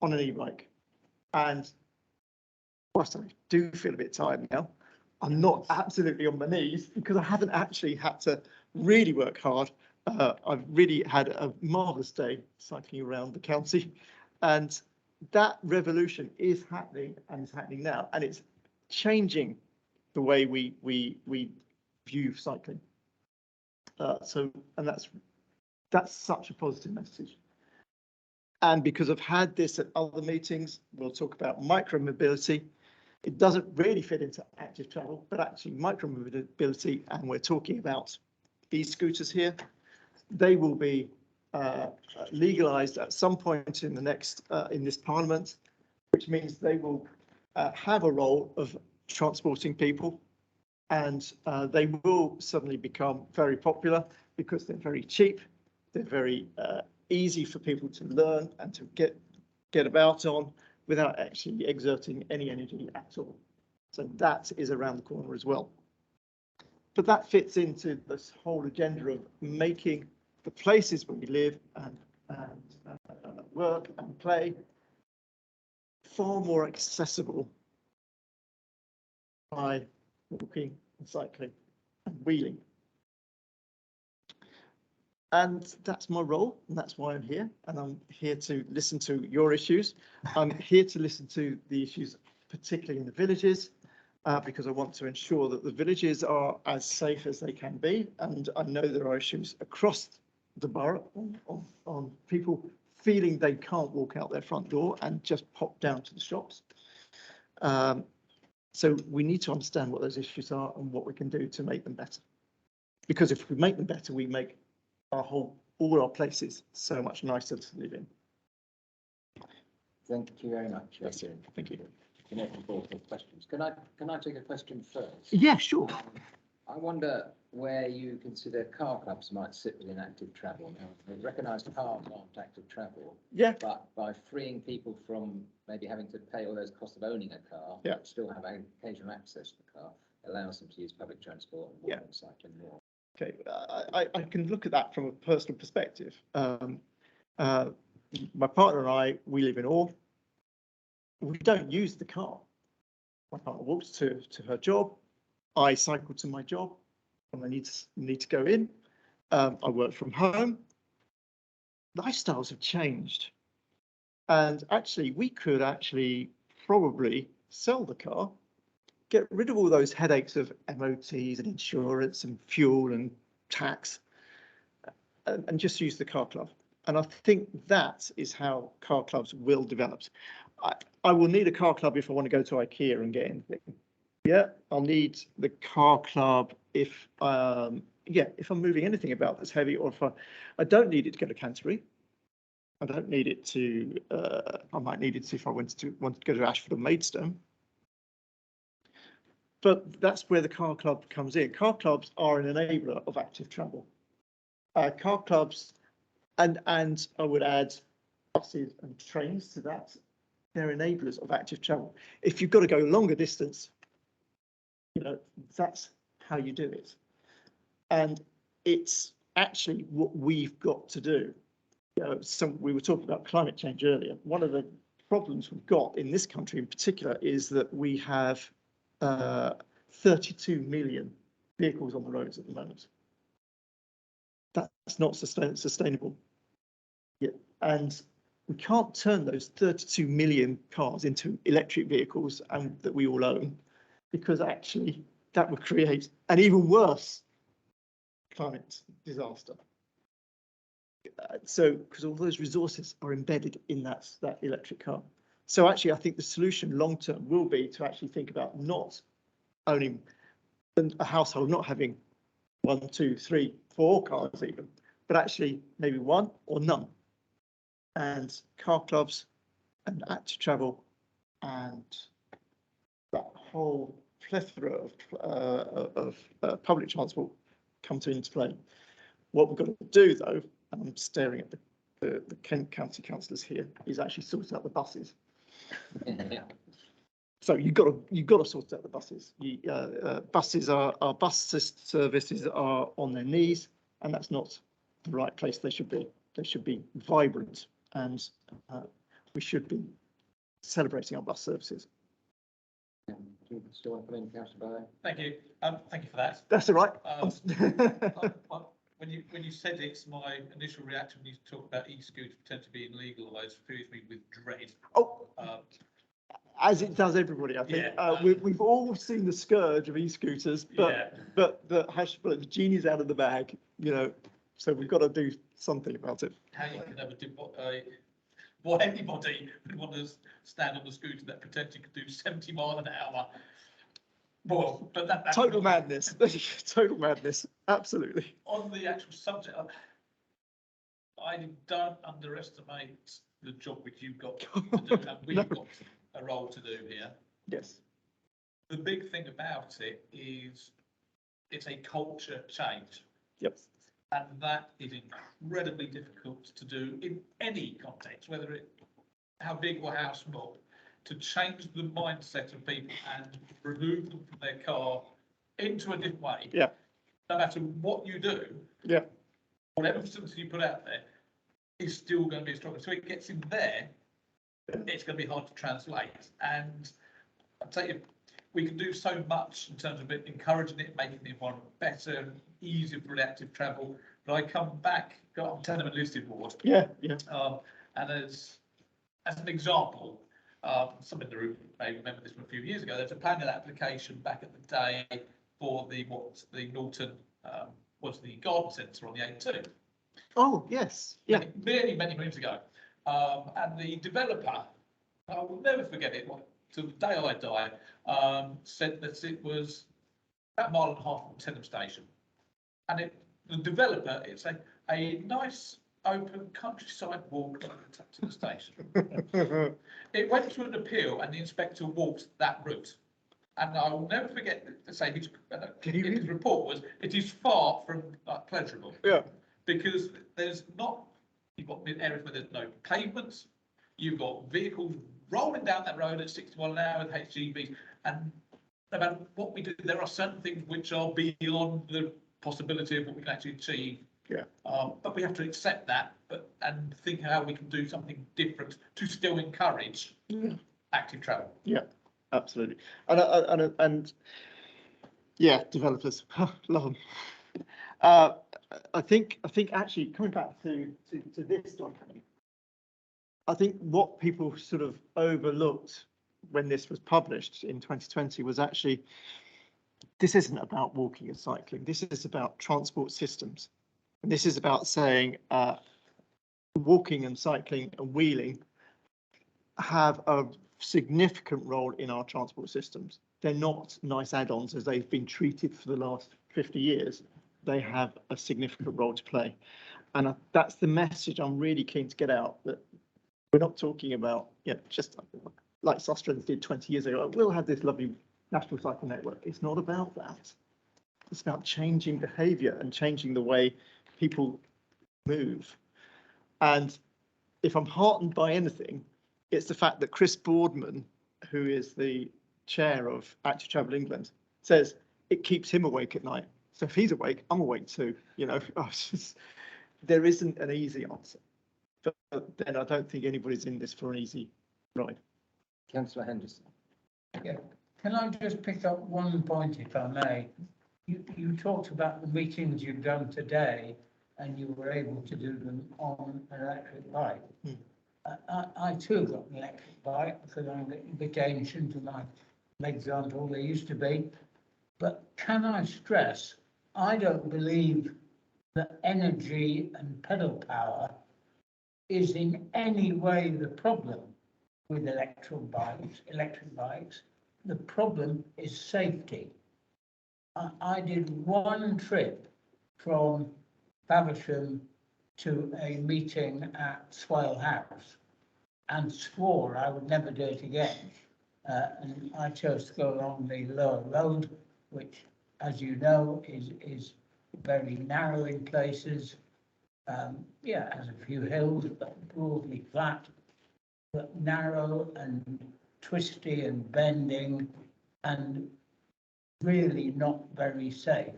on an e-bike. And whilst I do feel a bit tired now, I'm not absolutely on my knees because I haven't actually had to really work hard. I've really had a marvellous day cycling around the county, and that revolution is happening and is happening now, and it's changing the way we view cycling. And that's such a positive message. And because I've had this at other meetings, we'll talk about micro-mobility. It doesn't really fit into active travel, but actually micro-mobility, and we're talking about e-scooters here. They will be legalised at some point in the next in this Parliament, which means they will have a role of transporting people, and they will suddenly become very popular because they're very cheap, they're very easy for people to learn and to get about on without actually exerting any energy at all. So that is around the corner as well. But that fits into this whole agenda of making the places where we live and work and play far more accessible by walking and cycling and wheeling. And that's my role, and that's why I'm here. And I'm here to listen to your issues. I'm here to listen to the issues, particularly in the villages, because I want to ensure that the villages are as safe as they can be. And I know there are issues across the borough on people feeling they can't walk out their front door and just pop down to the shops. So we need to understand what those issues are and what we can do to make them better. Because if we make them better, we make all our places so much nicer to live in. Thank you very much. That's it. Thank you. Questions. Can I take a question first? Yeah, sure. I wonder where you consider car clubs might sit within active travel. Now, they've recognised cars aren't active travel. Yeah. But by freeing people from maybe having to pay all those costs of owning a car, yeah, but still have occasional access to the car, allows them to use public transport and walk and cycling more. Okay, I can look at that from a personal perspective. My partner and I, we live in Orr. We don't use the car. My partner walks to her job. I cycle to my job when I need to go in. I work from home. Lifestyles have changed, and actually, we could probably sell the car, get rid of all those headaches of MOTs and insurance and fuel and tax, and just use the car club. And I think that is how car clubs will develop. I will need a car club if I want to go to IKEA and get anything. Yeah, I'll need the car club if if I'm moving anything about that's heavy, or if I don't need it to go to Canterbury. I don't need it to, I might need it if I want to go to Ashford or Maidstone. But that's where the car club comes in. Car clubs are an enabler of active travel. Car clubs, and I would add buses and trains to that. They're enablers of active travel. If you've got to go longer distance, you know, that's how you do it. And it's actually what we've got to do. You know, we were talking about climate change earlier. One of the problems we've got in this country in particular is that we have 32 million vehicles on the roads at the moment. That's not sustainable. Yeah. And we can't turn those 32 million cars into electric vehicles and that we all own, because actually that would create an even worse climate disaster. So, because all those resources are embedded in that electric car. So actually, I think the solution long term will be to actually think about not owning a household, not having 1, 2, 3, 4 cars even, but actually maybe one or none. And car clubs and active travel and that whole plethora of public transport come into play. What we've got to do, though, and I'm staring at the Kent County councillors here, is actually sort out the buses. So you've got to sort out the buses. Our bus services are on their knees, and that's not the right place they should be. They should be vibrant, and we should be celebrating our bus services. Still want to come in, Councillor Barrow? Thank you. Thank you for that. That's all right. When you said it's, my initial reaction when you talk about e-scooters potentially being legalised fills me with dread. Oh, as it does everybody, I think. Yeah, we've all seen the scourge of e-scooters, but the genie's out of the bag, you know. So we've got to do something about it. How you can never do what anybody would want to stand on the scooter that potentially could do 70 miles an hour. Well, but that's total madness. Total madness. Absolutely. On the actual subject, I don't underestimate the job which you've got to do, and we've got a role to do here. Yes. The big thing about it is it's a culture change. Yep. And that is incredibly difficult to do in any context, whether it how big or how small, to change the mindset of people and remove them from their car into a different way. Yeah. No matter what you do, yeah, whatever facility you put out there is still going to be a struggle. So it gets in there, it's going to be hard to translate. And I'll tell you, we can do so much in terms of it, encouraging it, making the environment better, easier for active travel. But I come back, got tenement listed ward. Yeah. And as an example, some in the room may remember this from a few years ago. There's a planning application back at the day for the Norton was the garden centre on the A2. Oh yes, yeah. Many moons ago, and the developer, I will never forget it. To the day I die, said that it was about 1.5 miles from Tenham Station, and the developer, it's a nice open countryside walk to the station. It went to an appeal, and the inspector walked that route. And I will never forget to say his report was, it is far from pleasurable. Yeah. Because there's not, you've got areas where there's no pavements, you've got vehicles rolling down that road at 60 miles an hour with HGVs, and no matter what we do, there are certain things which are beyond the possibility of what we can actually achieve. Yeah. But we have to accept that, and think how we can do something different to still encourage active travel. Yeah, absolutely. And yeah, developers love them. I think actually coming back to this document, I think what people sort of overlooked when this was published in 2020 was actually, this isn't about walking and cycling. This is about transport systems. And this is about saying walking and cycling and wheeling have a significant role in our transport systems. They're not nice add-ons as they've been treated for the last 50 years. They have a significant role to play. And that's the message I'm really keen to get out, that we're not talking about, just like Sustrans did 20 years ago. We'll have this lovely national cycle network. It's not about that. It's about changing behaviour and changing the way people move. And if I'm heartened by anything, it's the fact that Chris Boardman, who is the chair of Active Travel England, says it keeps him awake at night. So if he's awake, I'm awake too. There isn't an easy answer. But then I don't think anybody's in this for an easy ride. Councillor Henderson. Yeah. Can I just pick up one point, if I may? You talked about the meetings you've done today, and you were able to do them on an electric bike. I too got an electric bike because I'm a bit ancient and my legs aren't all they used to be. But can I stress, I don't believe that energy and pedal power is in any way the problem with electric bikes. The problem is safety. I did one trip from Faversham to a meeting at Swale House and swore I would never do it again. And I chose to go along the lower road, which, as you know, is very narrow in places. Has a few hills, but broadly flat, but narrow and twisty and bending and really not very safe.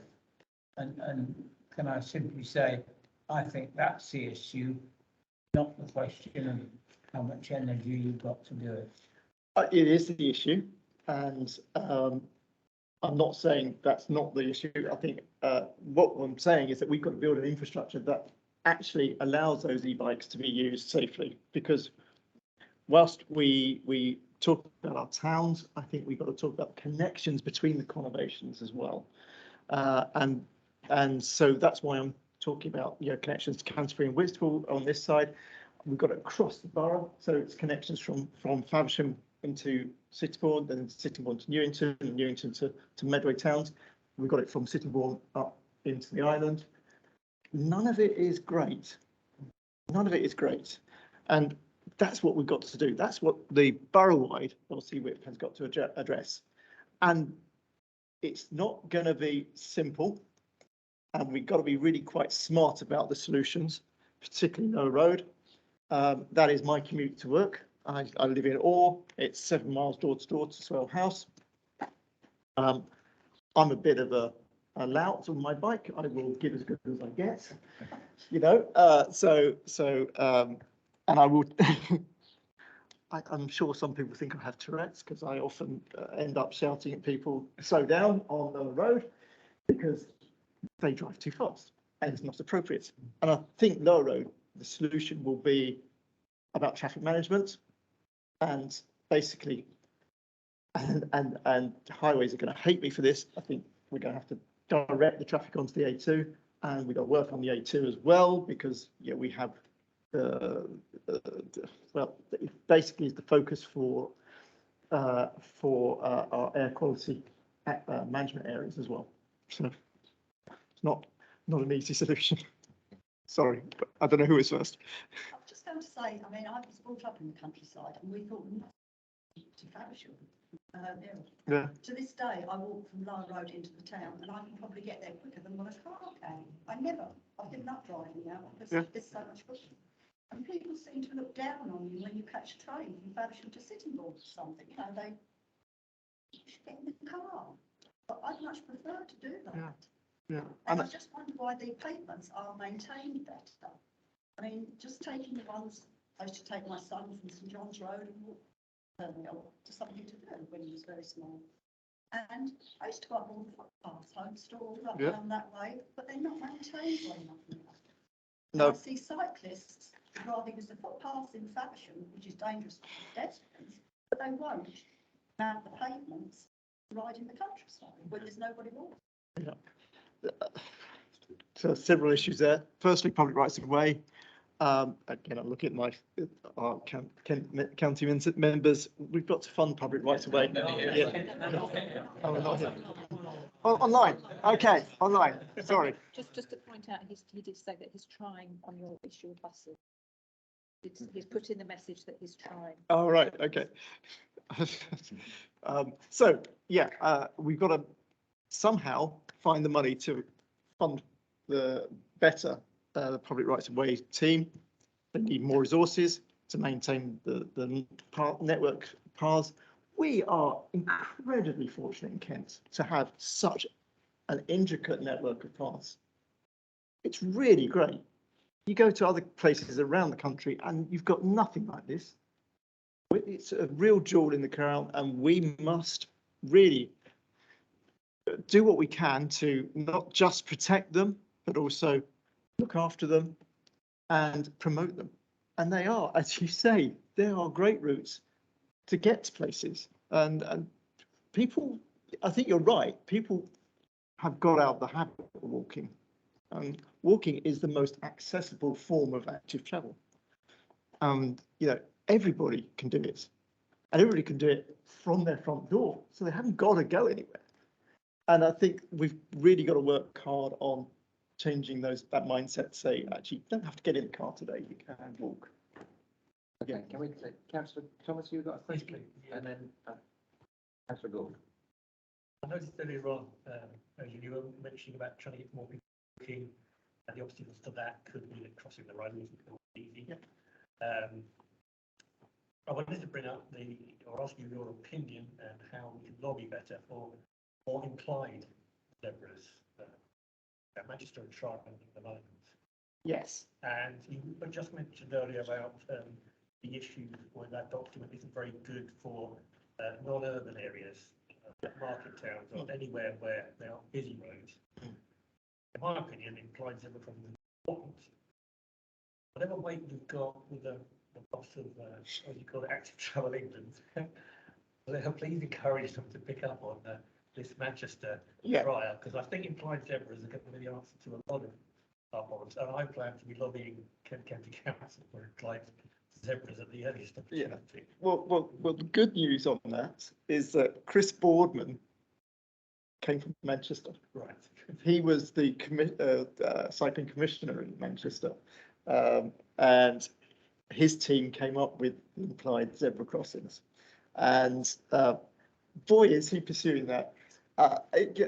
And can I simply say, I think that's the issue, not the question of how much energy you've got to do it. It is the issue, and I'm not saying that's not the issue. I think what I'm saying is that we've got to build an infrastructure that actually allows those e-bikes to be used safely, because whilst we talk about our towns, I think we've got to talk about connections between the conurbations as well. And so that's why I'm talking about connections to Canterbury and Whitstable on this side. We've got it across the borough, so it's connections from Faversham into Sittingbourne, then Sittingbourne to Newington, and Newington to Medway Towns. We've got it from Sittingbourne up into the island. None of it is great. None of it is great. And that's what we've got to do. That's what the borough-wide LC Whip has got to address. And it's not going to be simple. And we've got to be really quite smart about the solutions, particularly no road. That is my commute to work. I live in Orr. It's 7 miles door to door to Swale House. I'm a bit of a lout on my bike. I will give as good as I get, and I would. I'm sure some people think I have Tourette's because I often end up shouting at people, slow down on the road, because they drive too fast and it's not appropriate. And I think lower road, the solution will be about traffic management, and basically, and highways are going to hate me for this. I think we're going to have to direct the traffic onto the A2, and we've got to work on the A2 as well, because we have it basically is the focus for our air quality management areas as well. So it's not an easy solution. Sorry, but I don't know who is first. I was just going to say, I mean, I was brought up in the countryside, and we thought to Faversham. Yeah. To this day, I walk from Lower Road into the town, and I can probably get there quicker than my car can. I've given up driving now because there's so much quicker. And people seem to look down on you when you catch a train from Faversham to Sittingbourne or something. You should get in the car. But I'd much prefer to do that. Yeah. And I just wonder why the pavements are maintained better. I mean, just taking the ones, I used to take my son from St John's Road and walk to something to do when he was very small. And I used to go up all the footpaths, home store, up down that way, but they're not maintained well enough. No. I see cyclists rather use the footpaths in Faversham, which is dangerous for pedestrians, but they won't mount the pavements right in the countryside when there's nobody walking. Yeah. So several issues there. Firstly, public rights of way. Again, I'm looking at our county members. We've got to fund public rights of way. Online, okay, online, sorry. Just to point out, he did say that he's trying on your issue of buses. He's put in the message that he's trying. Oh, right, okay. So, yeah, we've got to somehow find the money to fund the better the public rights of way team. They need more resources to maintain the network paths. We are incredibly fortunate in Kent to have such an intricate network of paths. It's really great. You go to other places around the country and you've got nothing like this. It's a real jewel in the crown, and we must really do what we can to not just protect them, but also look after them and promote them. And they are, as you say, they are great routes to get to places. And people, I think you're right, people have got out of the habit of walking. And walking is the most accessible form of active travel. You know, everybody can do it. And everybody can do it from their front door. So they haven't got to go anywhere. And I think we've really got to work hard on changing that mindset, say, actually, you don't have to get in the car today, you can walk. Okay, can we take Councillor Thomas, you've got a question? And then Councillor Gould. I noticed earlier on, you were mentioning about trying to get more people walking, and the obstacles to that could be that crossing the road isn't easy. Yeah. I wanted to bring up or ask you your opinion and how we can lobby better for more implied zebras at Manchester and Shire at the moment. Yes. And you just mentioned earlier about the issues where that document isn't very good for non-urban areas, market towns, or anywhere where there are busy roads. In my opinion, implied zebra crossing is important. Whatever weight you've got with the boss of, what you call it, Active Travel England, please encourage them to pick up on this Manchester trial, because I think implied zebras are going to be the answer to a lot of our problems. And I plan to be lobbying Kent County Council for implied zebras at the earliest opportunity. Yeah. Well, the good news on that is that Chris Boardman came from Manchester. Right. He was the cycling commissioner in Manchester, and his team came up with implied zebra crossings. And boy, is he pursuing that.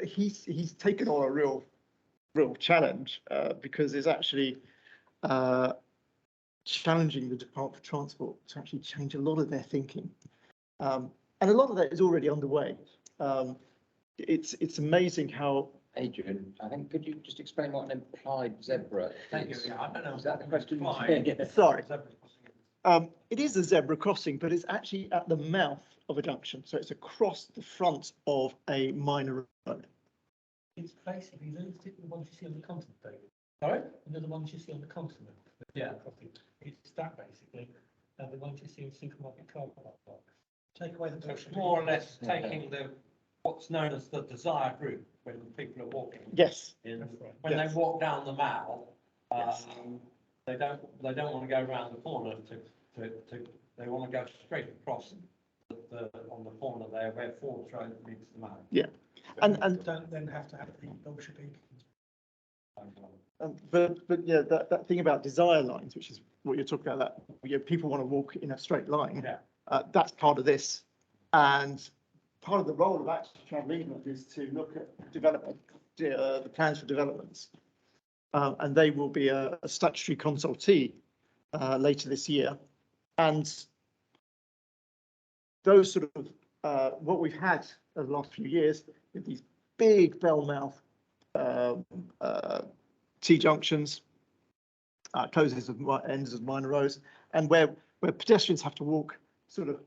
He's taken on a real challenge because it's actually challenging the Department for Transport to actually change a lot of their thinking. And a lot of that is already underway. It's amazing how. Adrian, I think, could you just explain what an implied zebra is? Thank you. Yeah, I don't know. Is that the question? Sorry. It is a zebra crossing, but it's actually at the mouth of a junction. So it's across the front of a minor road. It's basically the ones you see on the continent, David. Sorry? They're the ones you see on the continent. Yeah. It's that basically, and the ones you see in supermarket car parks. Take away the. So it's more or less taking what's known as the desired route when people are walking. Yes. When they walk down the Mall, they don't want to go around the corner they want to go straight across on the corner there where Forbes Road meets the Mall. Yeah. And don't then have to have the Bolshevik. But yeah, that thing about desire lines, which is what you're talking about, that people want to walk in a straight line. Yeah. That's part of this, and part of the role of Active Travel England is to look at development, the plans for developments, and they will be a statutory consultee later this year, and those sort of what we've had over the last few years with these big bell mouth T-junctions, closes of ends of minor roads, and where pedestrians have to walk sort of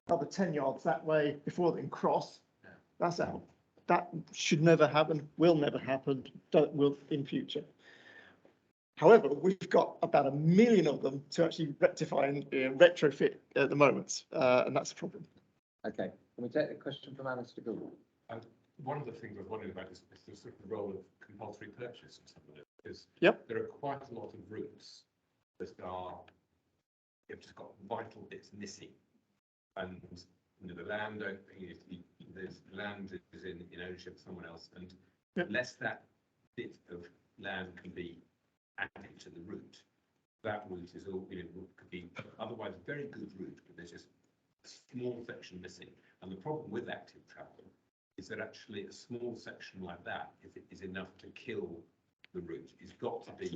another 10 yards that way before they can cross. That's out. That should never happen, will never happen, will in future. However, we've got about 1 million of them to actually rectify and retrofit at the moment, and that's a problem. Okay, can we take the question from Alistair Gould? One of the things I was wondering about is the sort of role of compulsory purchase and some of it, because there are quite a lot of routes that have just got vital bits missing, and the land, there's land is in ownership of someone else, and Yep. unless that bit of land can be added to the route, that route is all, could be otherwise a very good route, but there's just a small section missing. And the problem with active travel is that actually a small section like that, if it is enough to kill the route, it's got to be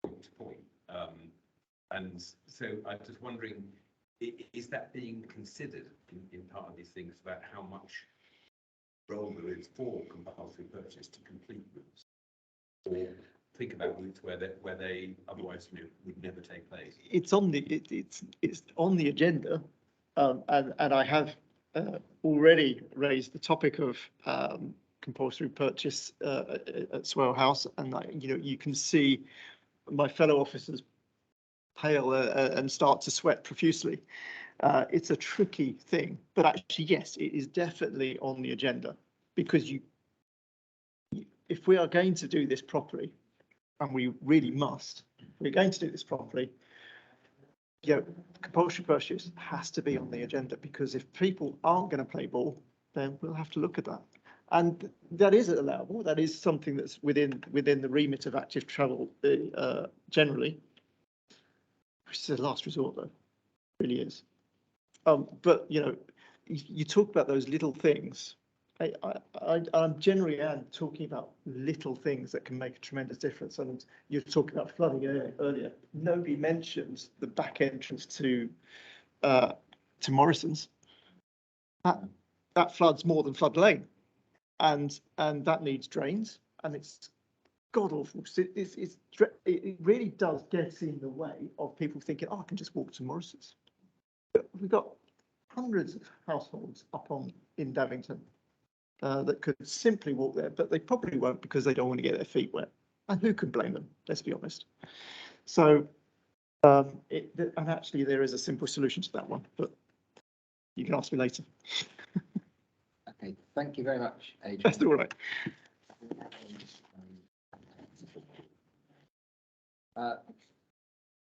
point to point. And so I'm just wondering, is that being considered in part of these things about how much role there is for compulsory purchase to complete routes? Or think about routes where they otherwise would never take place? It's on the, it's on the agenda. And I have already raised the topic of compulsory purchase at Swale House. And, you can see my fellow officers pale and start to sweat profusely. It's a tricky thing, but actually, yes, it is definitely on the agenda, because if we are going to do this properly, and we really must, we're going to do this properly, compulsory purchase has to be on the agenda, because if people aren't going to play ball, then we'll have to look at that. And that is allowable. That is something that's within the remit of active travel generally. Which is a last resort, though, it really is. But you talk about those little things. I'm generally talking about little things that can make a tremendous difference. And you're talking about flooding earlier. Nobody mentions the back entrance to Morrison's. That floods more than Flood Lane, and that needs drains, and it's god awful. It really does get in the way of people thinking, I can just walk to Morrison's. We've got hundreds of households in Davington that could simply walk there, but they probably won't, because they don't want to get their feet wet. And who can blame them? Let's be honest. So, and actually there is a simple solution to that one, but you can ask me later. Okay, thank you very much, Adrian. That's all right.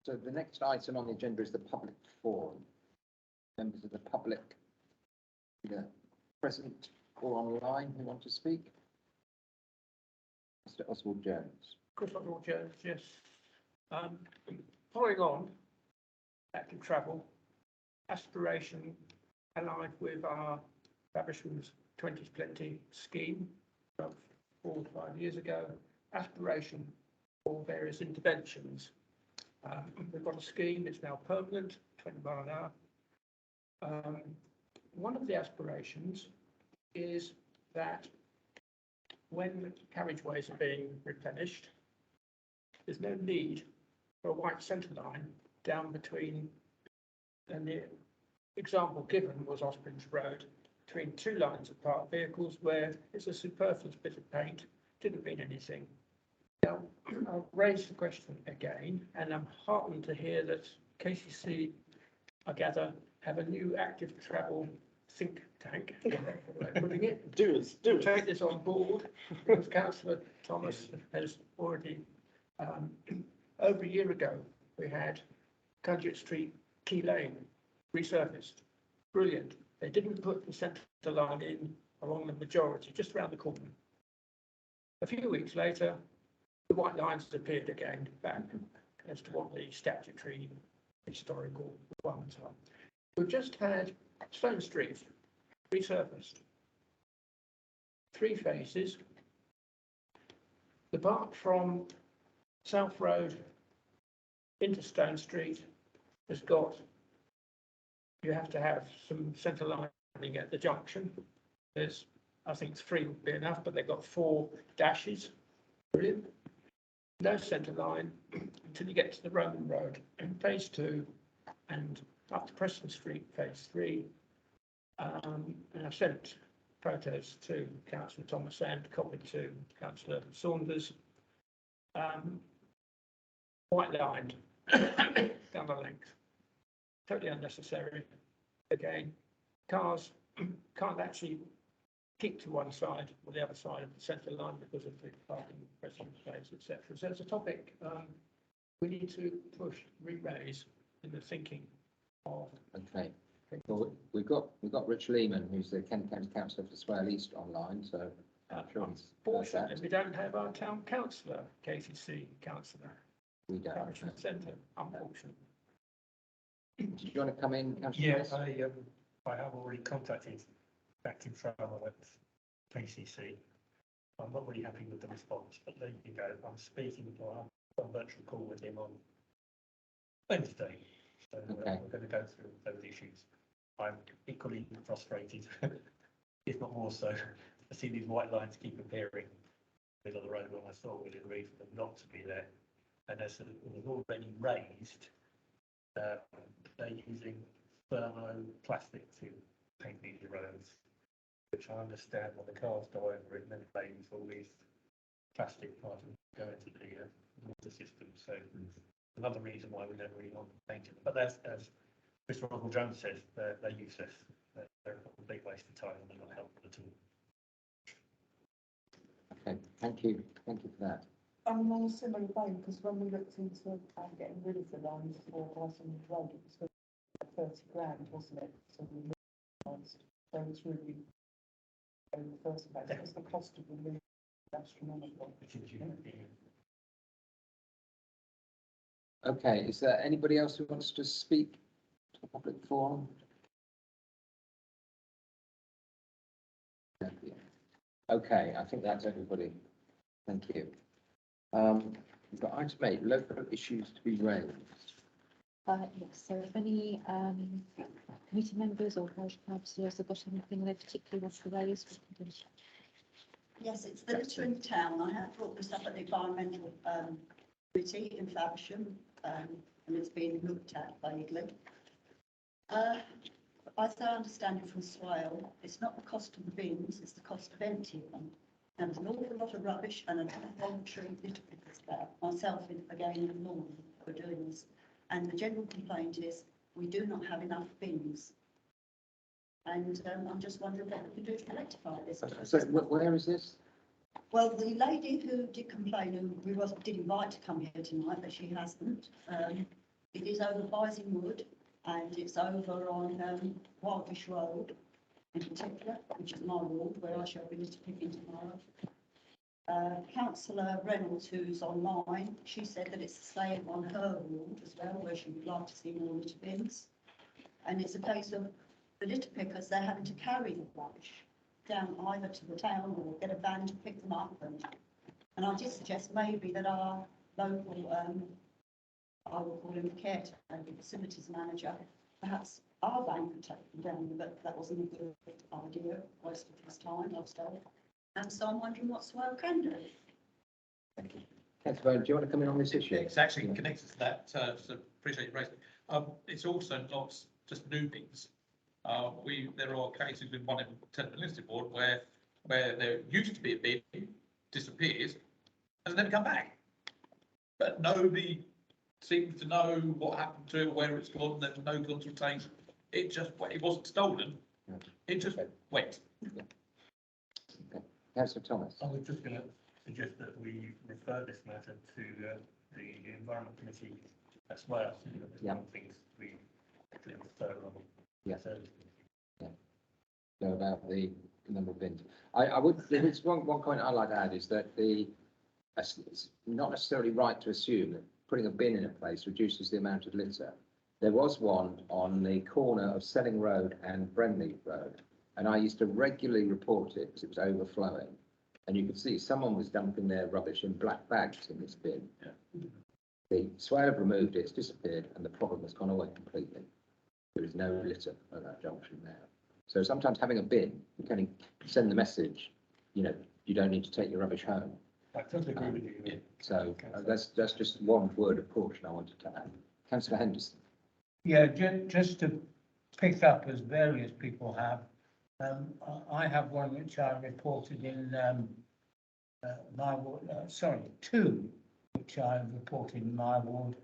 So the next item on the agenda is the public forum. Members of the public, either present or online, who want to speak? Mr. Oswald Jones. Chris Oswald Jones, yes. Following on, active travel, aspiration aligned with our establishment's 20's Plenty scheme of 4 or 5 years ago, aspiration for various interventions. We've got a scheme, it's now permanent, 20 mile an hour. One of the aspirations is that when carriageways are being replenished, there's no need for a white centre line down between, and the example given was Osprey's Road, between 2 lines of parked vehicles where it's a superfluous bit of paint, didn't mean anything. Now, I'll raise the question again, and I'm heartened to hear that KCC, I gather, have a new active travel think tank, putting it. Take this on board, because Councillor Thomas has already, over a year ago, we had Conduit Street, Key Lane, resurfaced. Brilliant. They didn't put the centre line in along the majority, just around the corner. A few weeks later, the white lines appeared again, back as to what the statutory historical requirements are. We've just had Stone Street resurfaced. 3 phases. The part from South Road into Stone Street has got, you have to have some centre lining at the junction. There's, I think 3 would be enough, but they've got 4 dashes. Brilliant. No centre line until you get to the Roman Road in phase 2 and up to Preston Street, phase 3. And I've sent photos to Councillor Thomas and copied to Councillor Saunders. White lined down the length. Totally unnecessary. Again, cars can't actually keep to one side or the other side of the centre line because of the parking precedent space, etc. So it's a topic we need to push, re-raise in the thinking of. Okay, Well, we've got Rich Lehman, who's the Kent County Councillor for Swale East online, so I'm sure he's heard that. Unfortunately, we don't have our town councillor, KCC councillor, We don't. Parish Centre, unfortunately. Do you want to come in, Councillor? Yes, I have already contacted Active Travel at PCC. I'm not really happy with the response, but there you go. I'm speaking on a virtual call with him on Wednesday. So Okay. we're going to go through those issues. I'm equally frustrated, if not more so. I see these white lines keep appearing in the middle of the road when I thought we'd agreed for them not to be there. And as it was already raised, they're using thermoplastic to paint these roads, which I understand when the cars go over it, then claims all these plastic particles go into the water system. So another reason why we never really want to paint it. But as Mr. Uncle Jones says, they're useless. They're a complete waste of time and they're not helpful at all. Okay, thank you for that. I'm on a similar vein, because when we looked into getting rid of the lines for Dyson Road, it was for 30 grand, wasn't it? So we realised, so it's really in the first place, because the cost of removing astronomical. Okay, is there anybody else who wants to speak to the public forum? Okay, I think that's everybody. Thank you. We've got item 8, local issues to be raised. Yes, so if any committee members or parish councillors have got anything they particularly want to raise, we can do. Yes, it's the litter in town. I have brought this up at the environmental committee in Faversham, and it's been looked at vaguely. As I understand it from Swale, it's not the cost of the bins, it's the cost of emptying them. And there's an awful lot of rubbish and a voluntary litter pickers there. Myself, again, in the morning, we're doing this. And the general complaint is we do not have enough bins. And I'm just wondering what we can do to rectify this. So where is this? Well, the lady who did complain, who we did invite to come here tonight, but she hasn't. It is over Bising Wood, and it's over on Wildfish Road in particular, which is my ward, where I shall be litter picking tomorrow. Councillor Reynolds, who's online, she said that it's the same on her ward as well, where she would like to see more litter bins. And it's a case of the litter pickers, they're having to carry the rubbish down either to the town or get a van to pick them up. And I did suggest maybe that our local, I will call him the caretaker, the facilities manager, perhaps our van could take them down, but that wasn't a good idea, waste of his time, I was told. And so I'm wondering what Swale can do. Thank you. Councillor Bowen, do you want to come in on this issue? It's actually connected to that, so appreciate you raising it. It's also not just new bins. There are cases with one in Tenton Listed Board where there used to be a bin, disappears, and never come back. But nobody seems to know what happened to it, where it's gone. There was no consultation. It wasn't stolen. It just went. Councillor Thomas. I was just going to suggest that we refer this matter to the Environment Committee as well. Yeah. Things we actually refer on. Yeah. Yeah. So about the number of bins. There's one point I'd like to add is that it's not necessarily right to assume that putting a bin in a place reduces the amount of litter. There was one on the corner of Selling Road and Brenley Road, and I used to regularly report it because it was overflowing. And you could see someone was dumping their rubbish in black bags in this bin. Yeah. The Swale have removed it, it's disappeared, and the problem has gone away completely. There is no litter at that junction now. So sometimes having a bin, you can send the message, you don't need to take your rubbish home. I totally agree with you. Yeah. So that's just one word of caution I wanted to add. Councillor Henderson. Yeah, just to pick up as various people have, I have one which I reported in my ward, two which I reported in my ward.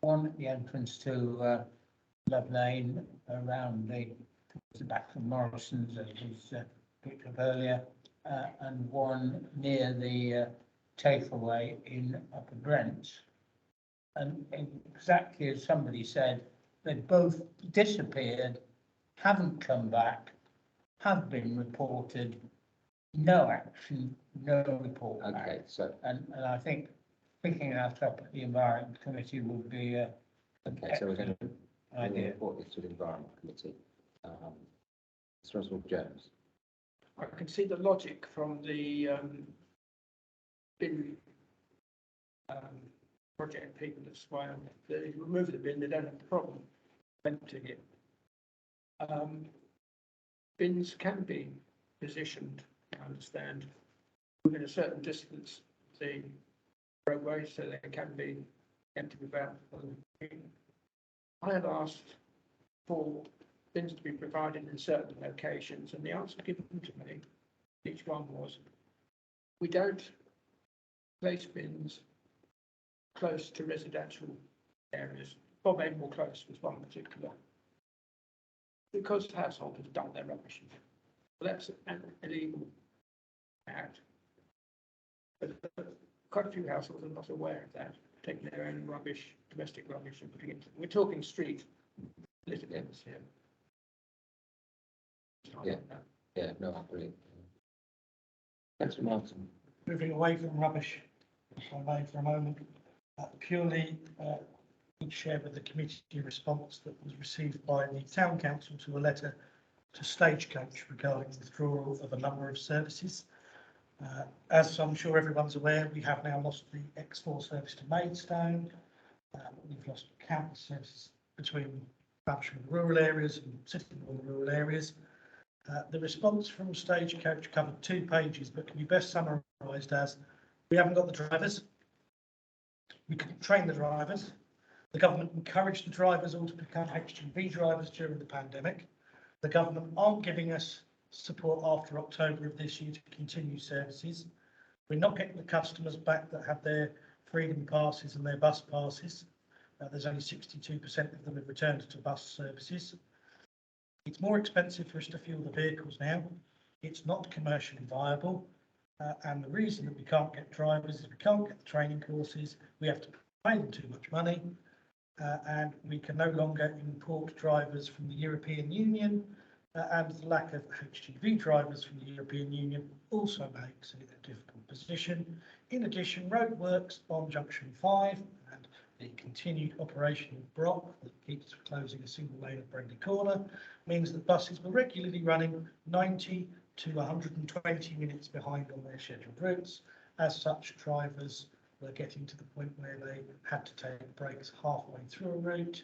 One at the entrance to Love Lane around the back from Morrison's, as was picked up earlier, and one near the takeaway in Upper Brent. And exactly as somebody said, they both disappeared haven't come back, have been reported, no action, no report back. Okay, so, And I think picking that up at the Environment Committee would be a okay, so we're going to idea. report this to the Environment Committee. Mr. Oswald Jones. I can see the logic from the bin project people at Swale. They remove the bin, they don't have a problem emptying it. Bins can be positioned, I understand, within a certain distance of the roadway, so they can be emptied without. I had asked for bins to be provided in certain locations, and the answer given to me, each one was, we don't place bins close to residential areas. Bob Engle Close was one particular, because householders dump their rubbish. Well, that's an illegal act. But quite a few households are not aware of that, taking their own rubbish, domestic rubbish, and putting it. We're talking street litter bins here. Yeah, no, I agree. Councillor Martin. Moving away from rubbish, if I may, for a moment, purely would share with the committee response that was received by the Town Council to a letter to Stagecoach regarding withdrawal of a number of services. As I'm sure everyone's aware, we have now lost the X4 service to Maidstone. We've lost countless services between Babsham and rural areas and Sittingbourne and rural areas. The response from Stagecoach covered 2 pages, but can be best summarised as: we haven't got the drivers, we couldn't train the drivers, the government encouraged the drivers all to become HGV drivers during the pandemic, the government aren't giving us support after October of this year to continue services, we're not getting the customers back that have their freedom passes and their bus passes. There's only 62% of them have returned to bus services. It's more expensive for us to fuel the vehicles now. It's not commercially viable. And the reason that we can't get drivers is we can't get the training courses. We have to pay them too much money. And we can no longer import drivers from the European Union. And the lack of HGV drivers from the European Union also makes it a difficult position. In addition, roadworks on Junction 5 and the continued operation of Brock that keeps closing a single lane at Brendley Corner means that buses were regularly running 90 to 120 minutes behind on their scheduled routes. As such, drivers were getting to the point where they had to take breaks halfway through a route.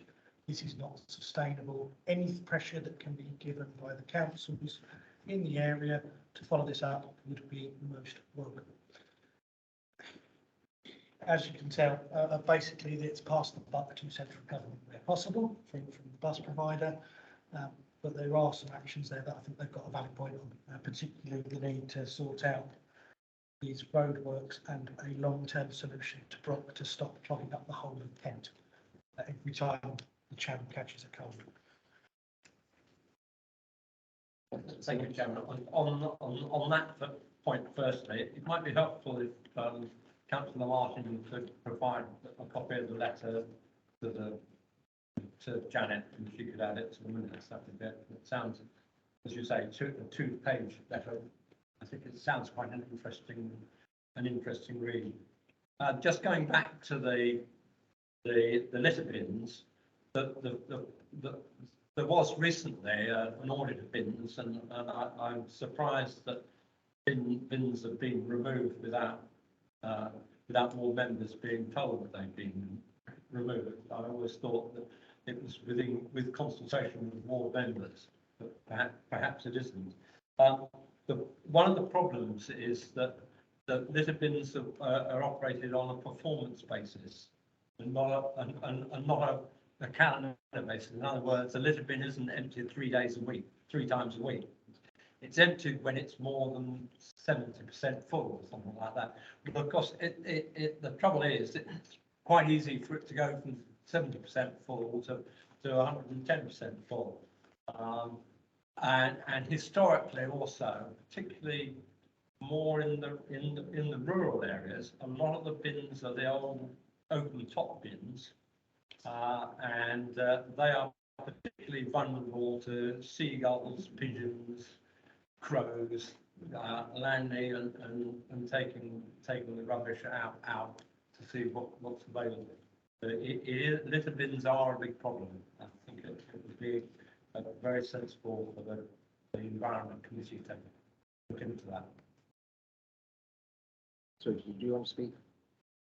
This is not sustainable. Any pressure that can be given by the councils in the area to follow this up would be most welcome. As you can tell, basically it's passed the buck to central government where possible from the bus provider, but there are some actions there that I think they've got a valid point on, particularly the need to sort out these roadworks and a long-term solution to Brock to stop clogging up the whole of Kent every time the channel catches a cold. Thank you, Chairman. On that point, firstly, it might be helpful if Councillor Martin could provide a copy of the letter to Janet, and she could add it to the minutes. That would be it. It sounds, as you say, a two-page letter. I think it sounds quite an interesting read. Just going back to the litter bins, there was recently an audit of bins, and I'm surprised that bins have been removed without more members being told that they've been removed. I always thought that it was with consultation with more members, but perhaps it isn't. One of the problems is that the litter bins are operated on a performance basis and not a calendar basis. In other words, a litter bin isn't emptied 3 times a week. It's emptied when it's more than 70% full or something like that. But of course, the trouble is it's quite easy for it to go from 70% full to 110% full. And historically also, particularly more in the rural areas, a lot of the bins are the old open top bins, and they are particularly vulnerable to seagulls, pigeons, crows, landing and taking the rubbish out to see what's available. Litter bins are a big problem. I think it would be very sensible for the Environment Committee to look into that. So do you want to speak,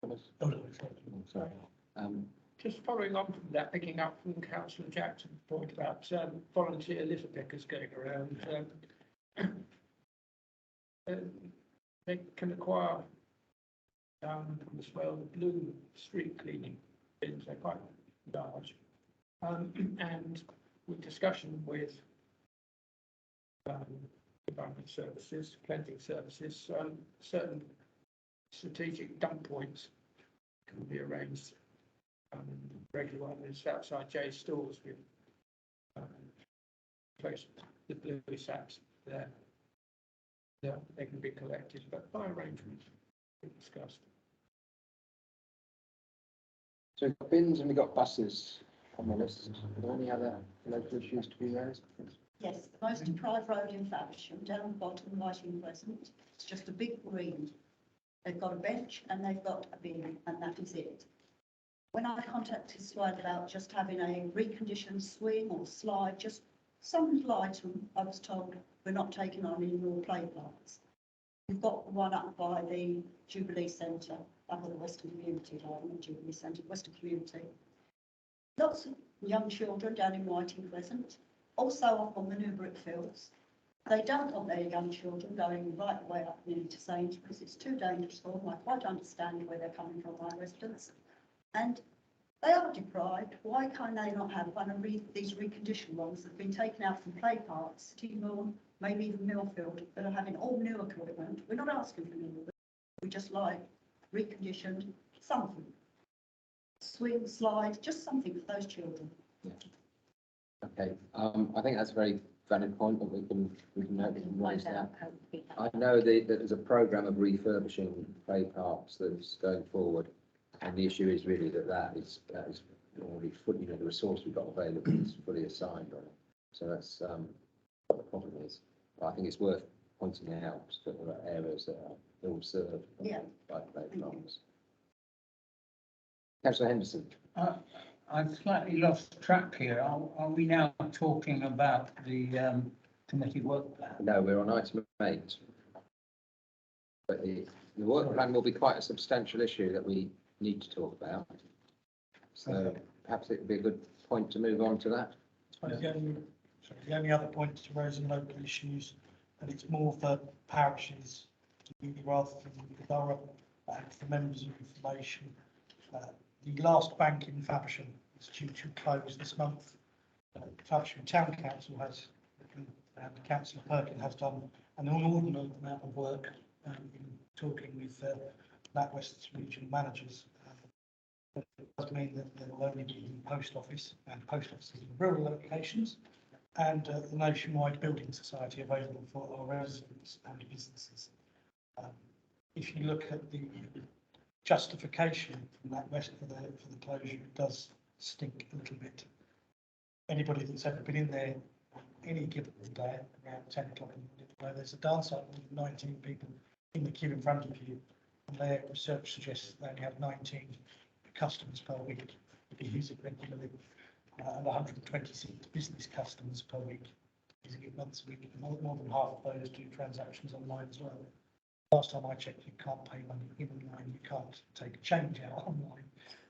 Thomas? Oh, no, sorry. Just following on from that, picking up from Councillor Jackson's point about volunteer litter pickers going around, they can acquire as well the blue street cleaning bins. They're quite large, and with discussion with environment services, cleansing services, certain strategic dump points can be arranged. Regular ones outside Jay's stores with place the blue sacks there. They can be collected, but by arrangement we discussed. So we've got bins and we've got buses on the list. Are there any other local issues to be raised? Yes, the most deprived road in Faversham, down the bottom, Whiting Crescent. It's just a big green. They've got a bench and they've got a bin, and that is it. When I contacted Swale about just having a reconditioned swing or slide, just some little item, I was told we're not taking on any more play parts. We've got one up by the Jubilee Centre, up at the Western Community Garden, not Jubilee Centre, Western Community. Lots of young children down in Whiting Crescent, also up on the new brickfields. They don't want their young children going right the way up nearly to Sainsbury's. It's too dangerous for them. I quite understand where they're coming from, my residents. And they are deprived. Why can't they not have one of these reconditioned ones that have been taken out from play parks, City Lawn, maybe even Millfield, that are having all new equipment? We're not asking for new equipment. We just like reconditioned something. Swing, slide, just something for those children. Yeah. Okay. I think that's a very valid point, but we can raise that. I know that there's a programme of refurbishing play parks that's going forward. And the issue is really that is already fully, the resource we've got available is fully assigned on it. So that's what the problem is. But I think it's worth pointing out that there are areas that are ill served by play parks. Councillor Henderson. I've slightly lost track here. Are we now talking about the committee work plan? No, we're on item 8. But the work plan will be quite a substantial issue that we need to talk about. So perhaps it would be a good point to move on to that. The only other point to raise in local issues, and it's more for parishes rather than the borough, and for members of information. The last bank in Faversham is due to close this month. Faversham Town Council has, and Councillor Perkin has done an inordinate amount of work in talking with NatWest's regional managers. But it does mean that there will only be post office and post offices in rural locations, and the Nationwide Building Society available for our residents and businesses. If you look at the justification from NatWest for the closure, it does stink a little bit. Anybody that's ever been in there any given day around 10 o'clock in the morning, there's a dance site with 19 people in the queue in front of you, and their research suggests they only have 19 customers per week if you use it regularly, and 126 business customers per week using it once a week. More than half of those do transactions online as well. Last time I checked, you can't pay money in online, you can't take a change out online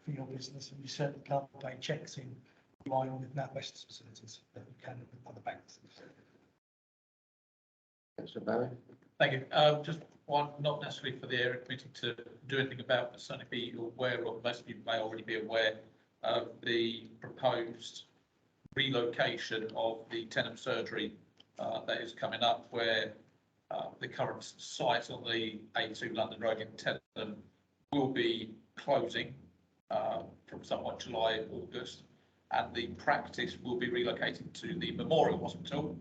for your business, and you certainly can't pay checks in online with NatWest's facilities that you can with other banks. Councillor Barry. Thank you. Just one, not necessarily for the area committee to do anything about, but certainly be aware, or most of you may already be aware, of the proposed relocation of the Tenham surgery that is coming up, where the current site on the A2 London Road in Tenham will be closing from somewhat July, August, and the practice will be relocating to the Memorial Hospital.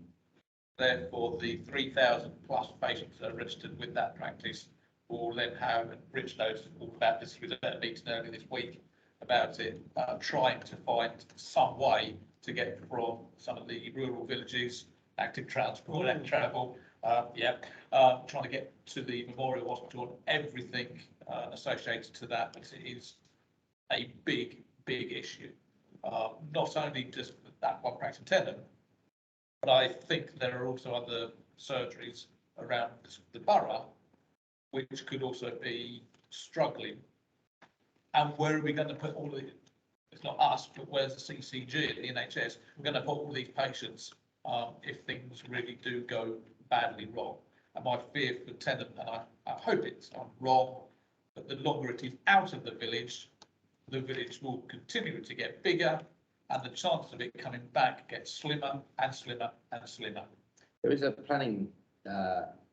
Therefore, the 3,000 plus patients that are registered with that practice will then have, and Rich knows all about this, he was at a meeting earlier this week about it, trying to find some way to get from some of the rural villages, active transport and travel, trying to get to the Memorial Hospital and everything associated to that, because it is a big issue. Not only just that one practice in Tenham, but I think there are also other surgeries around the borough which could also be struggling. And where are we going to put all the, it's not us, but where's the CCG and the NHS? We're going to put all these patients if things really do go badly wrong. And my fear for Tenham, and I hope it's not wrong, but the longer it is out of the village will continue to get bigger, and the chances of it coming back get slimmer and slimmer and slimmer. There is a planning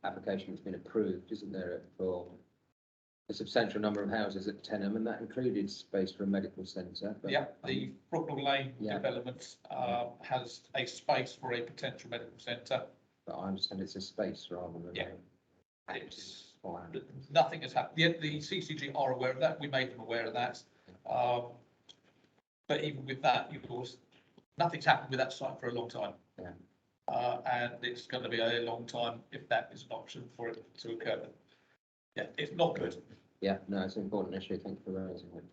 application that's been approved, isn't there, for a substantial number of houses at Tenham, and that included space for a medical centre. Yeah, the Brooknell Lane development has a space for a potential medical centre. But I understand it's a space rather than. It's nothing has happened. The CCG are aware of that. We made them aware of that. But even with that, of course, nothing's happened with that site for a long time. And it's going to be a long time if that is an option for it to occur. Yeah, it's not good. Yeah, no, it's an important issue. Thank you for raising it.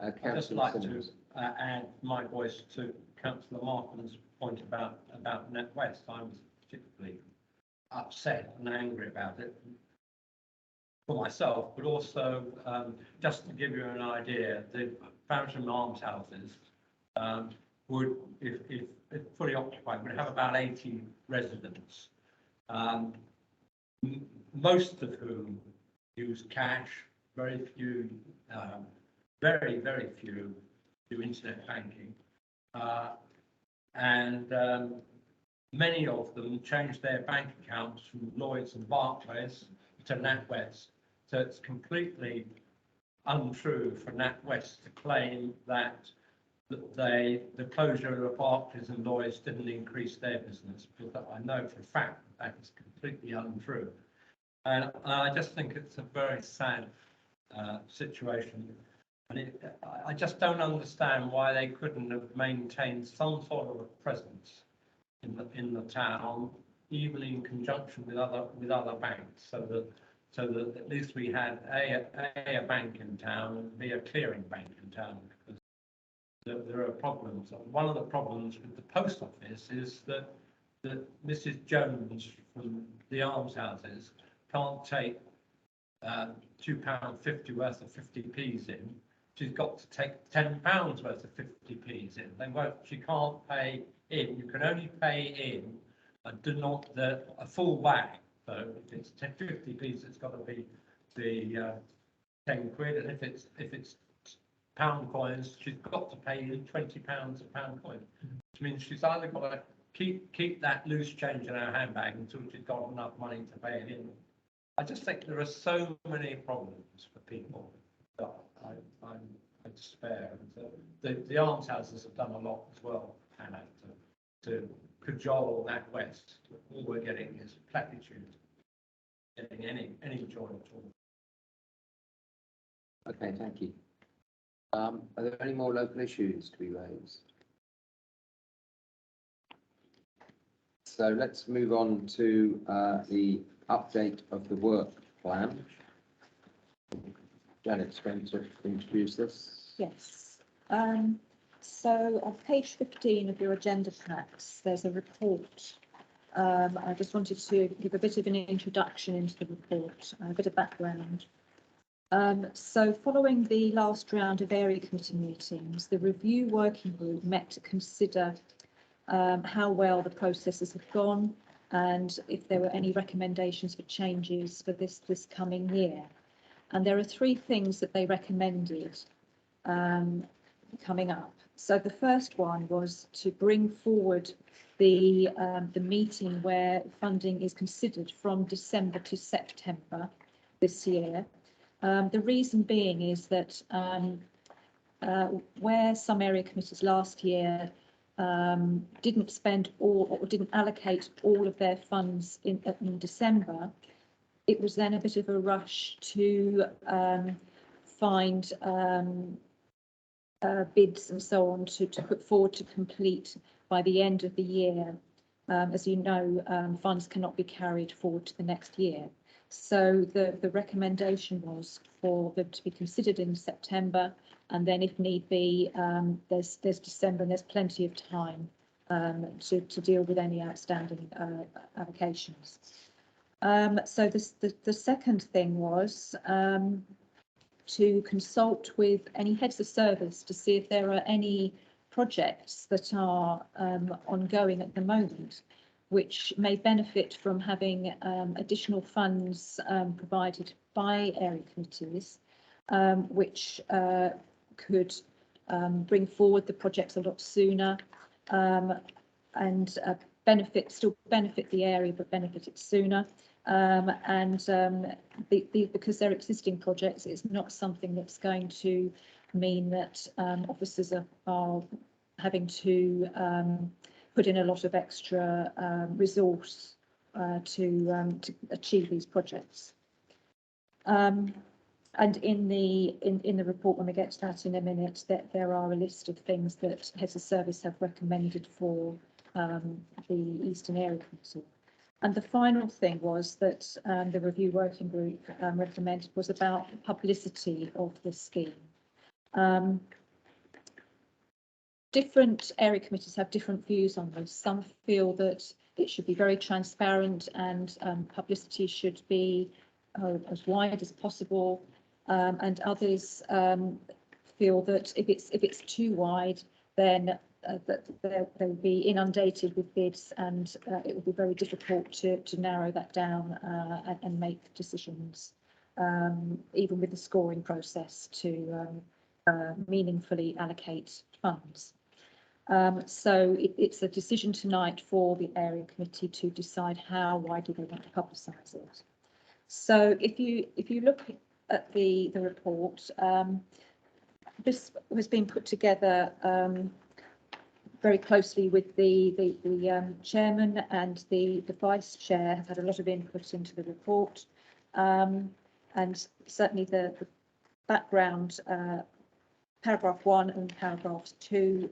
I'd just like to add my voice to Councillor Martin's point about NatWest. I was particularly upset and angry about it for myself, but also just to give you an idea, the Faversham Almshouses would, if fully occupied, would have about 80 residents, most of whom use cash, very few, very few do internet banking, and many of them change their bank accounts from Lloyds and Barclays to NatWest. So it's completely untrue for NatWest to claim that the closure of Barclays and Lloyds didn't increase their business, because I know for a fact that is completely untrue. And I just think it's a very sad situation. And I just don't understand why they couldn't have maintained some sort of a presence in the town, even in conjunction with other banks, so that at least we had a bank in town and B, a clearing bank in town, because there are problems. One of the problems with the post office is that Mrs. Jones from the Almshouses can't take £2.50 worth of 50p's in. She's got to take £10 worth of 50p's in. She can't pay in. You can only pay in and do not a full bag. So if it's 50p's, it's got to be the 10 quid, and if it's pound coins, she's got to pay in £20 a pound coin, which means she's either got to keep that loose change in her handbag until she's got enough money to pay it in. I just think there are so many problems for people that I despair. And the almshouses have done a lot as well, Hannah, to cajole NatWest. All we're getting is platitude, getting any joy at all. Okay, thank you. Are there any more local issues to be raised? So let's move on to the update of the work plan. Janet's going to introduce this. Yes. So on page 15 of your agenda packs, there's a report. I just wanted to give a bit of an introduction into the report, a bit of background. So following the last round of area committee meetings, the review working group met to consider how well the processes have gone and if there were any recommendations for changes for this coming year. And there are three things that they recommended coming up. So the first one was to bring forward the meeting where funding is considered from December to September this year. The reason being is that where some area committees last year didn't spend all or didn't allocate all of their funds in December, it was then a bit of a rush to find bids and so on to put forward to complete by the end of the year. As you know, funds cannot be carried forward to the next year. So the recommendation was for them to be considered in September, and then if need be, there's December and there's plenty of time to deal with any outstanding allocations. So the second thing was to consult with any heads of service to see if there are any projects that are ongoing at the moment which may benefit from having additional funds provided by area committees, which could bring forward the projects a lot sooner and still benefit the area, but benefit it sooner. Because they're existing projects, it's not something that's going to mean that officers are having to put in a lot of extra resource to achieve these projects. And in the report, when we get to that in a minute, that there are a list of things that heads of service have recommended for the Eastern Area Committee. And the final thing was that the review working group recommended was about the publicity of the scheme. Different area committees have different views on this. Some feel that it should be very transparent and publicity should be as wide as possible, and others feel that if it's too wide, then that they'll be inundated with bids, and it will be very difficult to narrow that down and make decisions, even with the scoring process, to meaningfully allocate funds. So it's a decision tonight for the area committee to decide how widely they want to publicise it. So if you look at the report, this has been put together very closely with the chairman, and the vice chair have had a lot of input into the report, and certainly the background, paragraph 1 and paragraph 2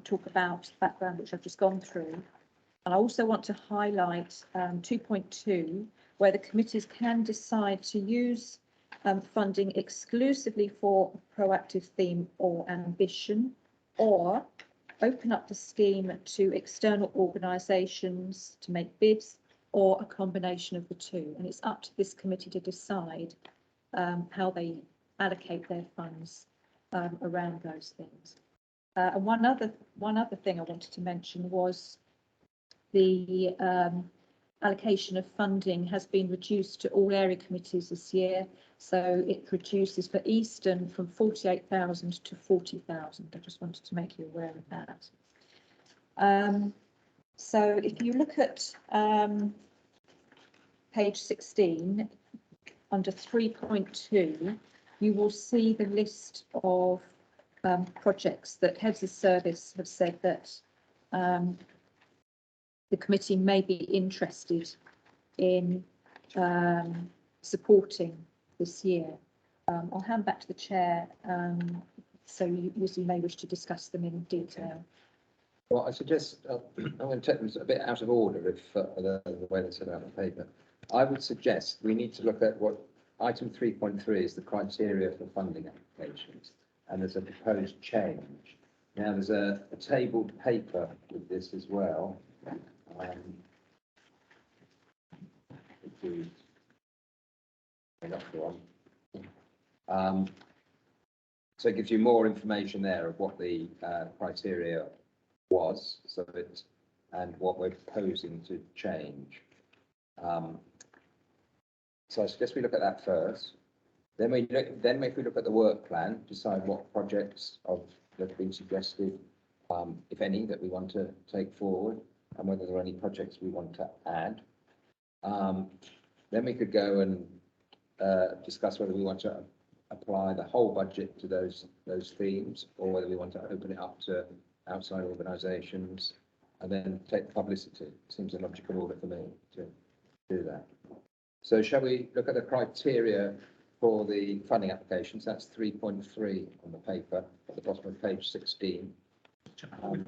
talk about background, which I've just gone through. And I also want to highlight 2.2, where the committees can decide to use funding exclusively for a proactive theme or ambition, or open up the scheme to external organisations to make bids, or a combination of the two. And it's up to this committee to decide how they allocate their funds around those things. And one other thing I wanted to mention was the allocation of funding has been reduced to all area committees this year. So it reduces for Eastern from 48,000 to 40,000. I just wanted to make you aware of that. So if you look at page 16, under 3.2, you will see the list of projects that heads of service have said that the committee may be interested in supporting this year. I'll hand back to the chair, so you may wish to discuss them in detail. Well, I suggest I'm going to take them a bit out of order if the way they're set out on paper. I would suggest we need to look at what item 3.3 is, the criteria for funding applications, and there's a proposed change. Now there's a tabled paper with this as well. So it gives you more information there of what the criteria was, and what we're proposing to change. So I suggest we look at that first. Then if we look at the work plan, decide what projects that have been suggested, if any, that we want to take forward, and whether there are any projects we want to add. Then we could go and discuss whether we want to apply the whole budget to those themes, or whether we want to open it up to outside organisations, and then take the publicity. Seems a logical order for me to do that. So shall we look at the criteria for the funding applications. That's 3.3 on the paper at the bottom of page 16. And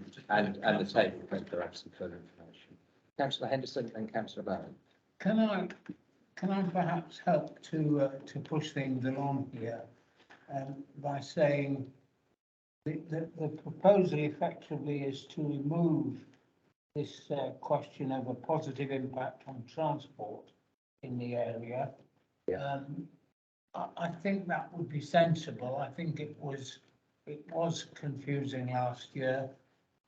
the table paper has some further information. Councillor Henderson and Councillor Bowen. Can I perhaps help to push things along here by saying the proposal effectively is to remove this question of a positive impact on transport in the area. Yeah. I think that would be sensible. I think it was confusing last year,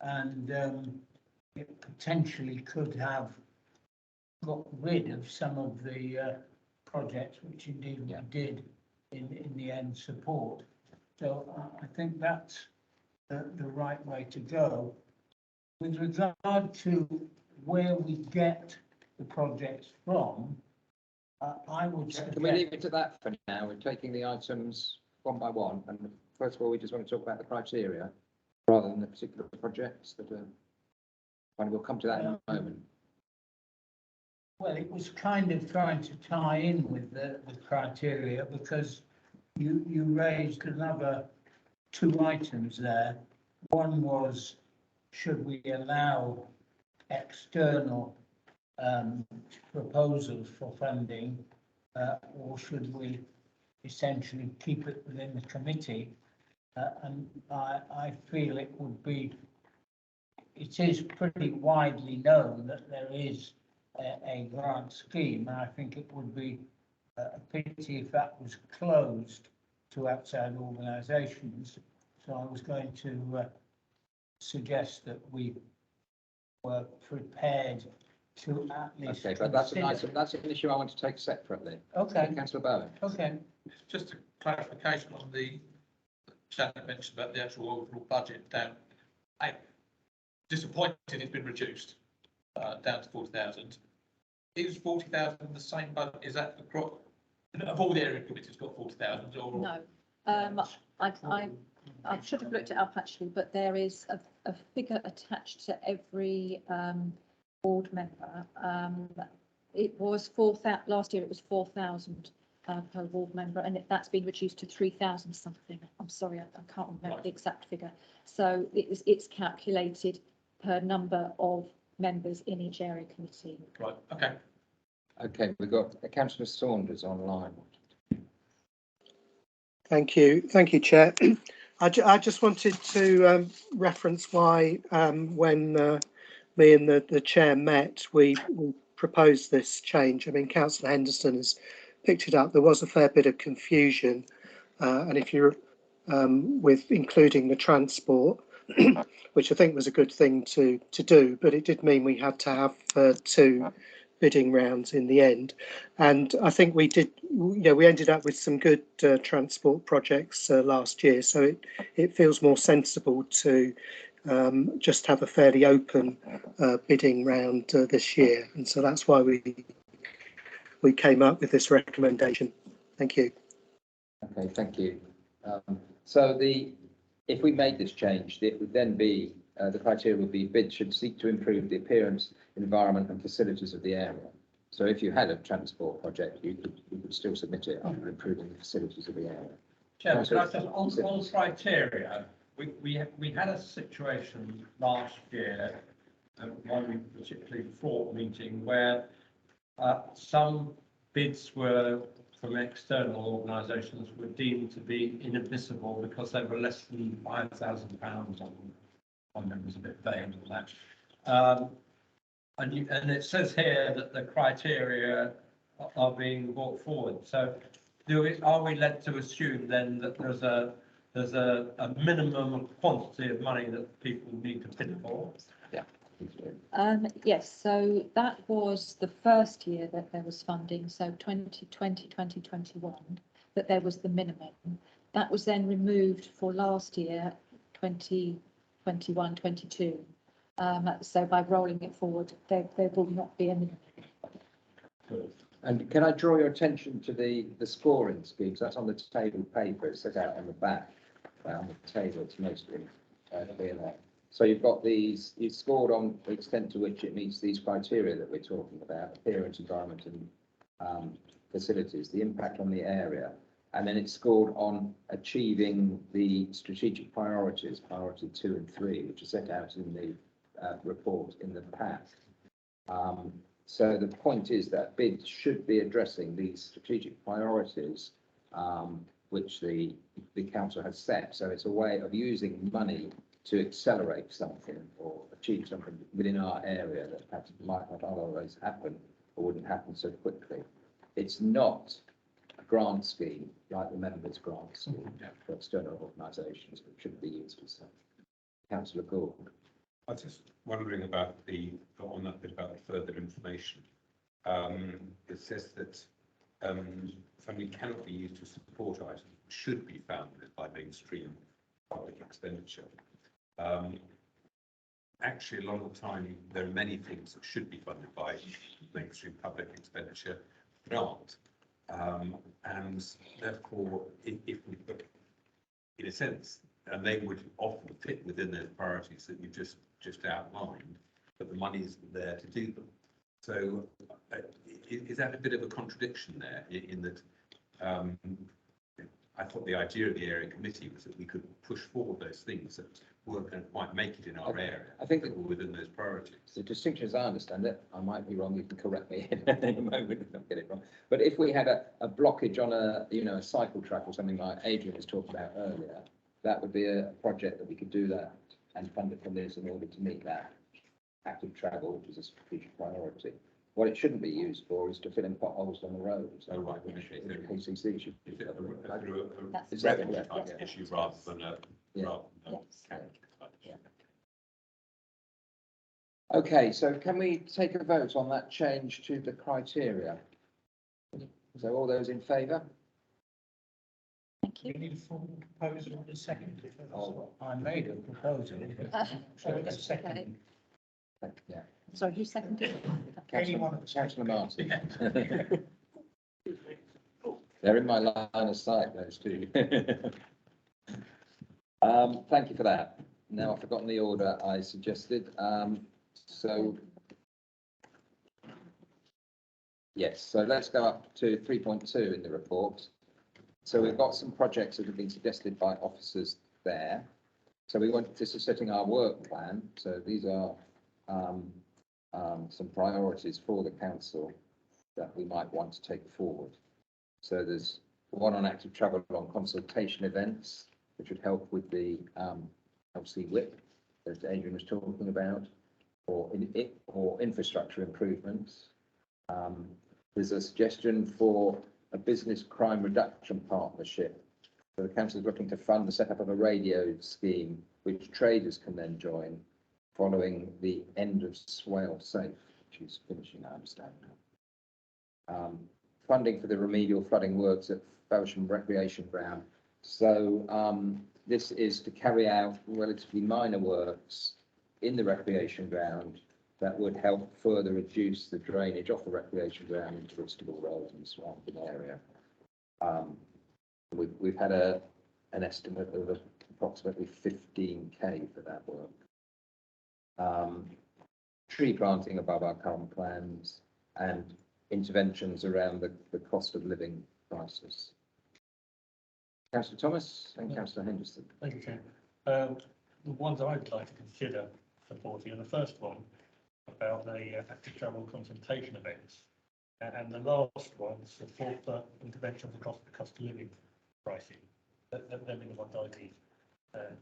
and it potentially could have got rid of some of the projects which indeed we did in the end support. So I think that's the right way to go. With regard to where we get the projects from, I would suggest... Can we leave it to that for now? We're taking the items one by one, and first of all, we just want to talk about the criteria rather than the particular projects that are. And we'll come to that in a moment. Well, it was kind of trying to tie in with the criteria, because you raised another two items there. One was, should we allow external proposals for funding, or should we essentially keep it within the committee? And I feel it is pretty widely known that there is a grant scheme, and I think it would be a pity if that was closed to outside organisations. So I was going to suggest that we were prepared to at least. Okay, but that's an issue I want to take separately. Okay. Councillor Bowen. Okay. Just a clarification on the Shannon mentioned about the actual overall budget down. I'm disappointed it's been reduced down to 40,000. Is 40,000 the same budget? Is that the crop? Of all the area committees got 40,000 or? No, I should have looked it up actually, but there is a figure attached to every board member. It was 4,000 last year. It was 4,000 per board member, and that's been reduced to 3,000 something. I'm sorry, I can't remember the exact figure. So it's calculated per number of members in each area committee. Right. Okay. Okay, we've got Councillor Saunders online. Thank you, Chair. I just wanted to reference why when me and the chair met, we proposed this change. I mean, Councillor Henderson has picked it up. There was a fair bit of confusion, and if you're with including the transport, which I think was a good thing to do, but it did mean we had to have two bidding rounds in the end, and I think we did. We ended up with some good transport projects last year, so it feels more sensible to just have a fairly open bidding round this year, and so that's why we came up with this recommendation. Thank you. Okay, thank you. If we made this change, it would then be the criteria would be bids should seek to improve the appearance, environment and facilities of the area. So if you had a transport project, you could still submit it under improving the facilities of the area. Chair, on criteria, we had a situation last year, one particularly fraught meeting, where some bids were from external organisations were deemed to be inadmissible because they were less than £5,000 on. I remember it was a bit vague on that. And it says here that the criteria are being brought forward. So are we led to assume then that there's a minimum quantity of money that people need to bid for? Yeah. Yes, so that was the first year that there was funding, so 2020, 2021, that there was the minimum. That was then removed for last year, 2021, 22. So by rolling it forward, there will not be a minimum. And can I draw your attention to the scoring schemes? That's on the table paper. It says out on the back. On the table, it's mostly clear there. So you've got these, you've scored on the extent to which it meets these criteria that we're talking about: appearance, environment and facilities, the impact on the area. And then it's scored on achieving the strategic priorities, priority 2 and 3, which are set out in the report in the pack. So the point is that bids should be addressing these strategic priorities, which the council has set. So it's a way of using money to accelerate something or achieve something within our area that perhaps might not otherwise happen or wouldn't happen so quickly. It's not a grant scheme like the members' grant scheme for external organisations, which should be used as such. Councillor Gould. I was just wondering about on that bit about the further information. It says that funding cannot be used to support items which should be funded by mainstream public expenditure. Actually, a lot of the time, there are many things that should be funded by mainstream public expenditure, not. And therefore, if we put, in a sense, and they would often fit within those priorities that you just outlined, but the money isn't there to do them. So is that a bit of a contradiction there in that I thought the idea of the area committee was that we could push forward those things that weren't going to quite make it in our area. I think that were within those priorities. The distinction, as I understand it, I might be wrong, you can correct me in a moment if I get it wrong. But if we had a blockage on a cycle track or something like Adrian was talking about earlier, that would be a project that we could do that and fund it from this in order to meet that active travel, which is a strategic priority. What it shouldn't be used for is to fill in potholes on the roads. Oh, right. KCC should be. Is that an issue rather than a? Okay, so can we take a vote on that change to the criteria? So all those in favour? Thank you. We need a formal proposal in a second. I made a proposal. So it's a second. Yeah. Sorry, who seconded? Councillor Martin. They're in my line of sight, those two. Thank you for that. Now I've forgotten the order I suggested. Yes, so let's go up to 3.2 in the report. So we've got some projects that have been suggested by officers there. So this is setting our work plan. So these are some priorities for the council that we might want to take forward. So there's one on active travel on consultation events, which would help with the LC WIP that Adrian was talking about, or infrastructure improvements. There's a suggestion for a business crime reduction partnership. So the council is looking to fund the setup of a radio scheme, which traders can then join following the end of Swale Safe, which is finishing, I understand. Funding for the remedial flooding works at Faversham Recreation Ground. So this is to carry out relatively minor works in the recreation ground that would help further reduce the drainage off the recreation ground into Whitstable Road and the surrounding area. We've had an estimate of approximately 15k for that work. Tree planting above our current plans and interventions around the cost of living crisis. Councillor Thomas and Councillor Henderson. Thank you, Chair. The ones I'd like to consider supporting are the first one about the active travel consultation events, and the last one, support for interventions across the cost of living pricing. They're the ones I'd be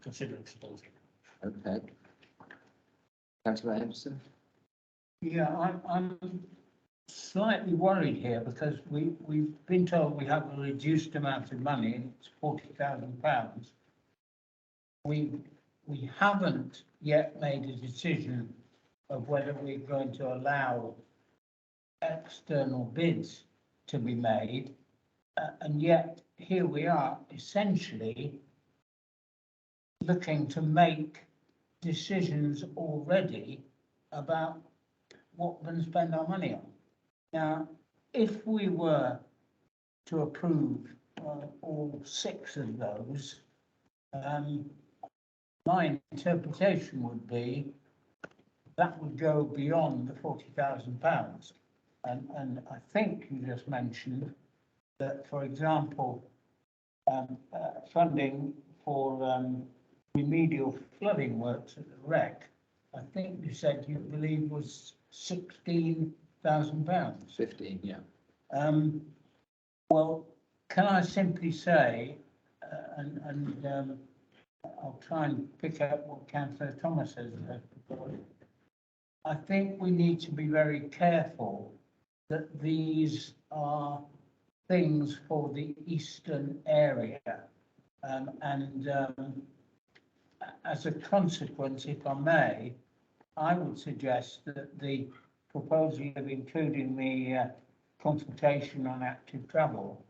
considering supporting. Okay. Councillor Henderson. Yeah, I'm slightly worried here because we've been told we have a reduced amount of money. It's £40,000. We haven't yet made a decision of whether we're going to allow external bids to be made, and yet here we are essentially looking to make decisions already about what we're going to spend our money on. Now, if we were to approve all 6 of those, my interpretation would be that would go beyond the £40,000. And I think you just mentioned that, for example, funding for remedial flooding works at the wreck. I think you said you believe was £16,000. 15, yeah. Well, can I simply say, I'll try and pick up what Councillor Thomas has proposed. I think we need to be very careful that these are things for the eastern area. As a consequence, if I may, I would suggest that the proposal of including the consultation on active travel,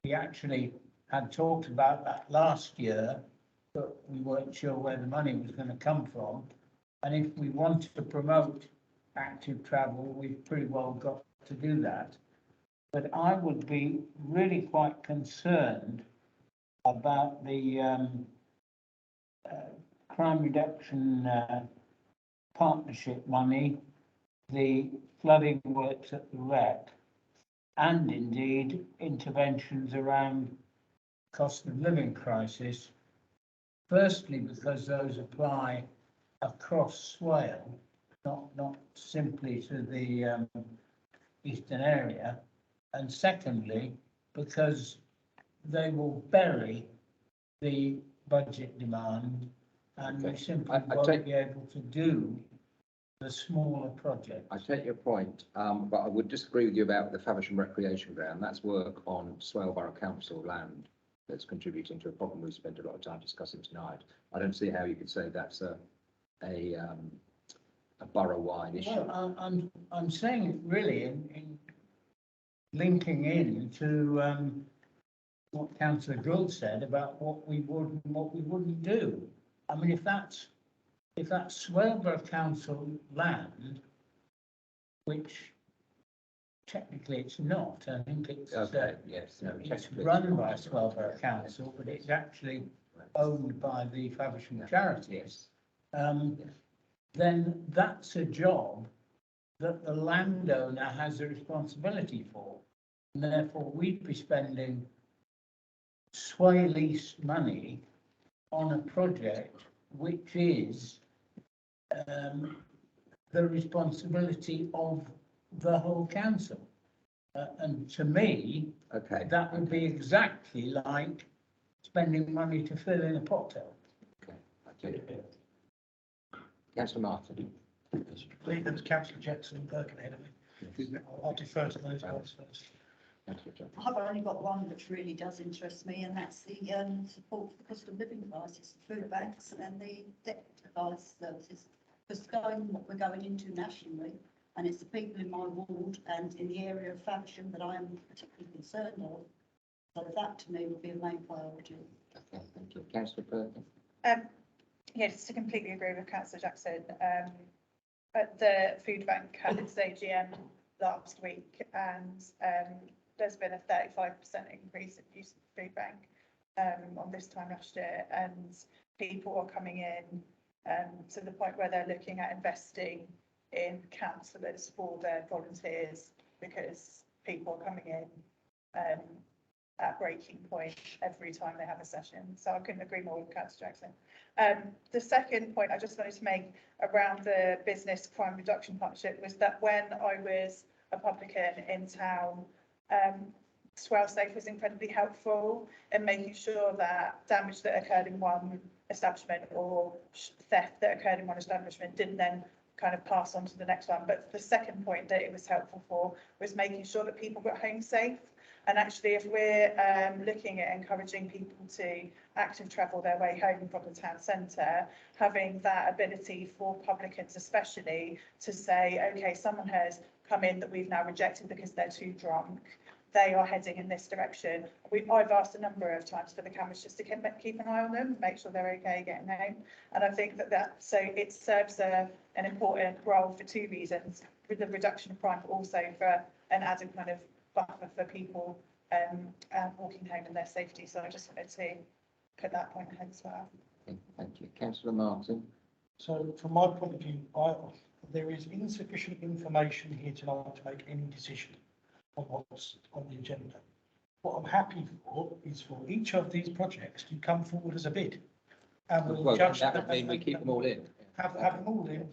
we actually had talked about that last year, but we weren't sure where the money was going to come from. And if we wanted to promote active travel, we've pretty well got to do that. But I would be really quite concerned about the crime reduction partnership money, the flooding works at the wreck, and indeed interventions around cost of living crisis. Firstly, because those apply across Swale, not simply to the eastern area. And secondly, because they will bury the budget demand and we simply won't be able to do the smaller projects. I take your point, but I would disagree with you about the Faversham Recreation Ground. That's work on Swale Borough Council land that's contributing to a problem we spent a lot of time discussing tonight. I don't see how you could say that's a borough-wide issue. Well, I'm saying it really in linking in to what Councillor Gould said about what we would and what we wouldn't do. I mean, if that's Swale Borough Council land, which technically it's not, I think it's yes, no, it's run by Swale Borough Council, but it's actually owned by the Faversham Charities. Then that's a job that the landowner has a responsibility for. And therefore, we'd be spending Swale East money on a project which is the responsibility of the whole council. And to me, that would be exactly like spending money to fill in a pothole. Councillor Martin. I believe there was Councillor Jackson and Burke ahead of me. I'll defer to those guys first. I've only got one which really does interest me, and that's the support for the cost of living crisis, food banks and the debt advice services. Because we're going into nationally, and it's the people in my ward and in the area of Faversham that I am particularly concerned of. So that to me would be a main priority. Okay, thank you. Councillor Burke. Yeah, just to completely agree with Councillor Jackson. The food bank had its AGM last week, and there's been a 35% increase in use of the food bank on this time last year, and people are coming in to the point where they're looking at investing in councillors for their volunteers, because people are coming in at breaking point every time they have a session. So I couldn't agree more with Councillor Jackson. The second point I just wanted to make around the business crime reduction partnership was that when I was a publican in town, Swale Safe was incredibly helpful in making sure that damage that occurred in one establishment or theft that occurred in one establishment didn't then kind of pass on to the next one. But the second point that it was helpful for was making sure that people got home safe. And actually, if we're looking at encouraging people to active travel their way home from the town centre, having that ability for publicans especially to say, okay, someone has come in that we've now rejected because they're too drunk, they are heading in this direction. I've asked a number of times for the cameras just to keep an eye on them, make sure they're okay getting home. And I think so it serves an important role for two reasons, with the reduction of crime, but also for an added kind of buffer for people walking home in their safety. So I just wanted to put that point ahead as well. Thank you. Councillor Martin. So from my point of view, there is insufficient information here tonight to make any decision on what's on the agenda. what I'm happy for is for each of these projects to come forward as a bid. And we'll Well, judge that them would mean we keep them all in. have them all in.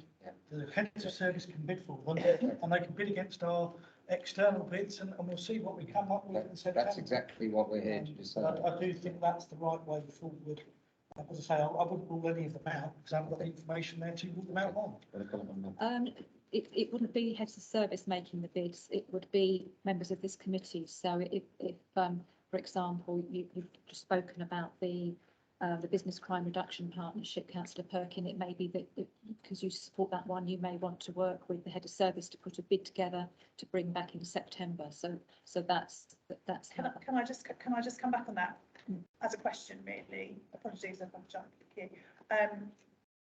The heads of service can bid for them, and they can bid against our external bids, and we'll see what we come up with in September. That's exactly what we're here to decide. I do think that's the right way forward. As I say, I wouldn't rule any of them out because I haven't got the information there to rule them out on. It wouldn't be heads of service making the bids, it would be members of this committee. So if for example, you've just spoken about the Business Crime Reduction Partnership, Councillor Perkin, it may be that because you support that one, you may want to work with the head of service to put a bid together to bring back in September. So that's Can I just come back on that as a question, really? Apologies if I've jumped here.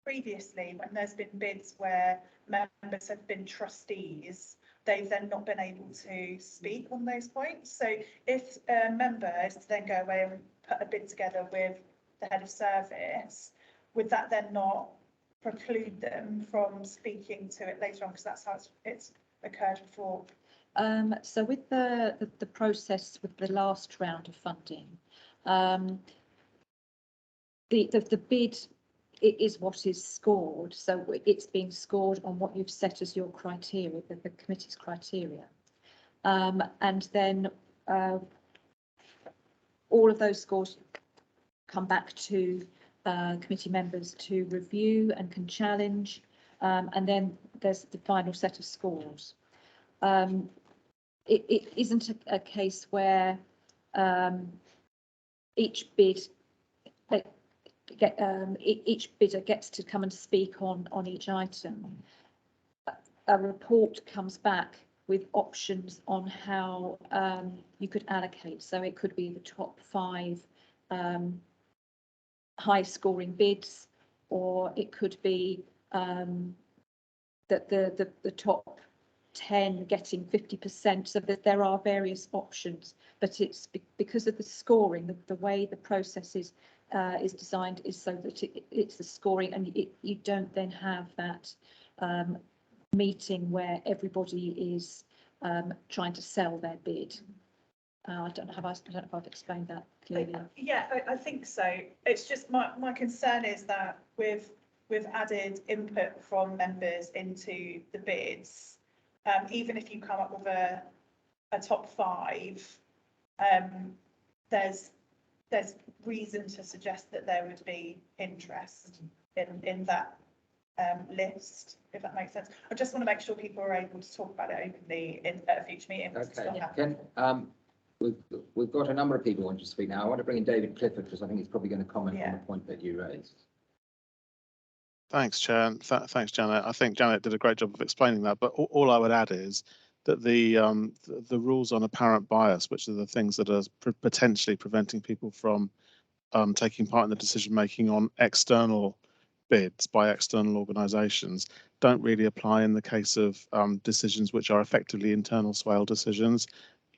Previously, when there's been bids where members have been trustees, they've then not been able to speak on those points. So if a member is to then go away and put a bid together with the head of service, would that then not preclude them from speaking to it later on? Because that's how it's occurred before. So with the process with the last round of funding, the bid, it is what is scored. So it's being scored on what you've set as your criteria, the committee's criteria. And then all of those scores come back to committee members to review and can challenge. And then there's the final set of scores. It isn't a case where each bid each bidder gets to come and speak on each item. A report comes back with options on how you could allocate. So it could be the top 5 high scoring bids, or it could be that the top 10 getting 50%, so that there are various options, but it's because of the scoring, the way the process is designed is so that it's the scoring, and you don't then have that meeting where everybody is trying to sell their bid. I don't know if I've explained that clearly. Yeah, I think so. It's just my concern is that with added input from members into the bids, even if you come up with a top 5, there's reason to suggest that there would be interest in that list, if that makes sense. I just want to make sure people are able to talk about it openly at a future meeting. Okay, we've got a number of people wanting to speak now. I want to bring in David Clifford because I think he's probably going to comment on the point that you raised. Thanks, Chair. And thanks, Janet. I think Janet did a great job of explaining that. But all I would add is that the rules on apparent bias, which are the things that are potentially preventing people from taking part in the decision making on external bids by external organisations, don't really apply in the case of decisions which are effectively internal swale decisions.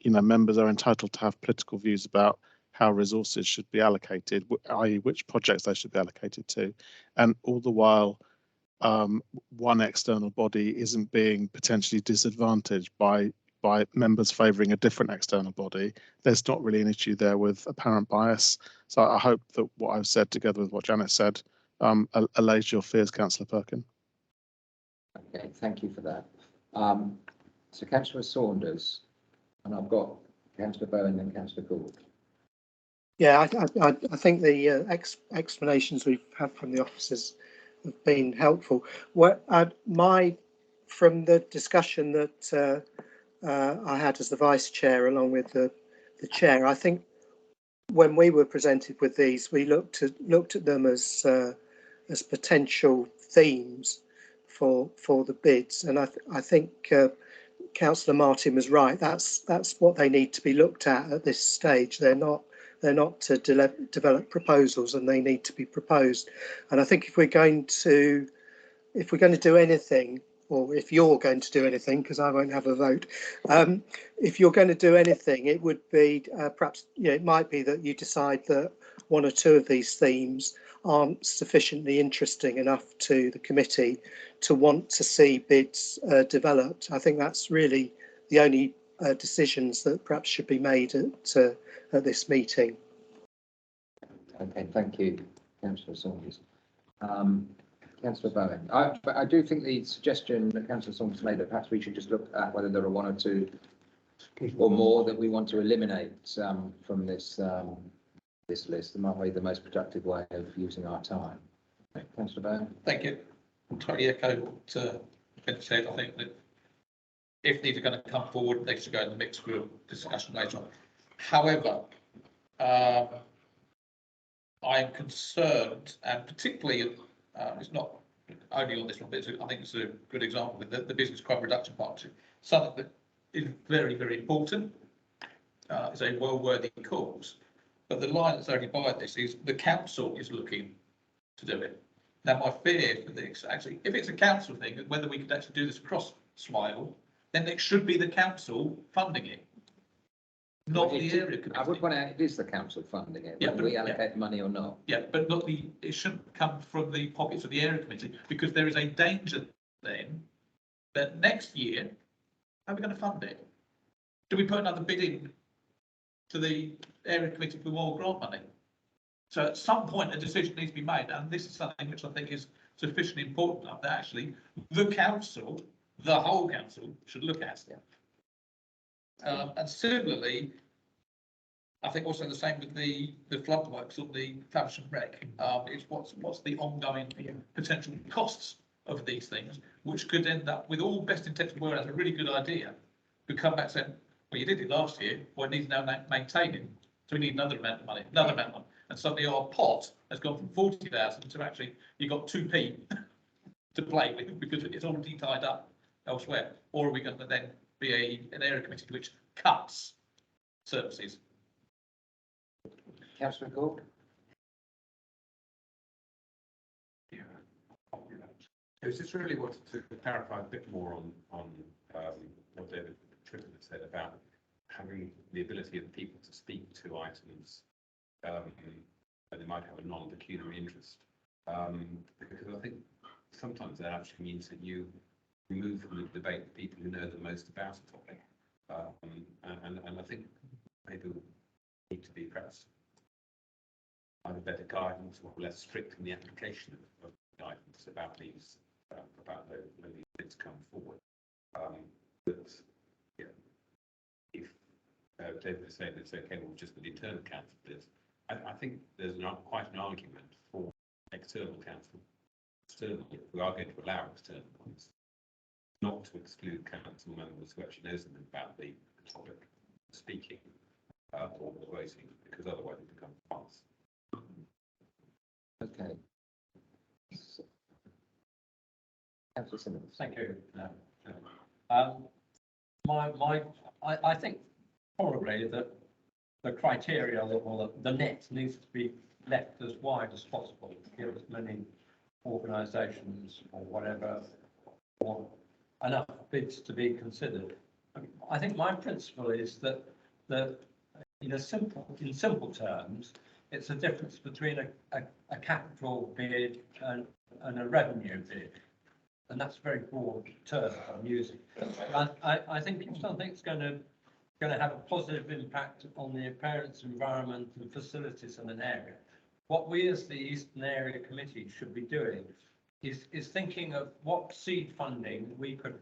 You know, members are entitled to have political views about how resources should be allocated, i.e. which projects they should be allocated to, and all the while one external body isn't being potentially disadvantaged by members favouring a different external body. There's not really an issue there with apparent bias. So I hope that what I've said, together with what Janet said, allays your fears, Councillor Perkin. Okay, thank you for that. So Councillor Saunders, and I've got Councillor Bowen and Councillor Gould. Yeah, I think the explanations we've had from the officers have been helpful. From the discussion that I had as the vice chair along with the chair, I think when we were presented with these, we looked at them as potential themes for the bids, and I think Councillor Martin was right. That's what they need to be looked at this stage. They're not to develop proposals, and they need to be proposed. And I think if we're going to do anything, or if you're going to do anything, because I won't have a vote, if you're going to do anything, it would be perhaps, it might be that you decide that 1 or 2 of these themes aren't sufficiently interesting enough to the committee to want to see bids developed. I think that's really the only decisions that perhaps should be made at this meeting. Okay, thank you, Councillor Saunders. Councillor Bowen, but I do think the suggestion that Councillor Saunders made that perhaps we should just look at whether there are one or two or more that we want to eliminate from this this list. That might be the most productive way of using our time. Councillor Bowen. Thank you. Totally echo what Ben said. I think that if these are going to come forward, they should go in the mix for discussion later on. However, I am concerned, and particularly, it's not only on this one, but I think it's a good example with the Business Crime Reduction Partnership. Something that is very, very important. It's a well-worthy cause. But the line that's only by this is the council is looking to do it. Now, my fear for this, actually, if it's a council thing, whether we could actually do this across Smile, then it should be the council funding it, not the area committee. I would point out it is the council funding it, Yeah, whether we allocate money or not. Yeah, but not it shouldn't come from the pockets of the area committee, because there is a danger then that next year, how are we going to fund it? Do we put another bid in to the area committee for more grant money? So at some point, a decision needs to be made, and this is something which I think is sufficiently important enough that actually the council, the whole council, should look at. And similarly, I think also the same with the floodworks or the Faversham wreck. It's what's the ongoing potential costs of these things, which could end up with all best intentions. Well, that's a really good idea. We come back saying, well, you did it last year. Well, it needs now maintaining. So we need another amount of money, another amount of money. And suddenly our pot has gone from 40,000 to actually you got 2p to play with because it's already tied up elsewhere. Or are we going to then be an area committee which cuts services? Councillor Gould. I was just really wanted to clarify a bit more on what David Trifford said about having the ability of people to speak to items and they might have a non-pecuniary interest. Because I think sometimes that actually means that you remove from the debate the people who know the most about a topic. And I think maybe we need to be perhaps either better guidance or less strict in the application of guidance about these, when these things come forward. But yeah, if David is saying it's okay, well, just the internal counsel is, I think there's quite an argument for external counsel. Externally, if we are going to allow external ones, not to exclude council members who actually know something about the topic, speaking or voting, because otherwise it becomes false. Okay. Councillor Simmons. Thank you. I think probably that the criteria or the net needs to be left as wide as possible to give as many organisations or whatever or enough bids to be considered. I think my principle is that in simple terms, it's a difference between a capital bid and a revenue bid. And that's a very broad term I'm using. I think if something's going to have a positive impact on the appearance, environment and facilities in an area, what we as the Eastern Area Committee should be doing is thinking of what seed funding we could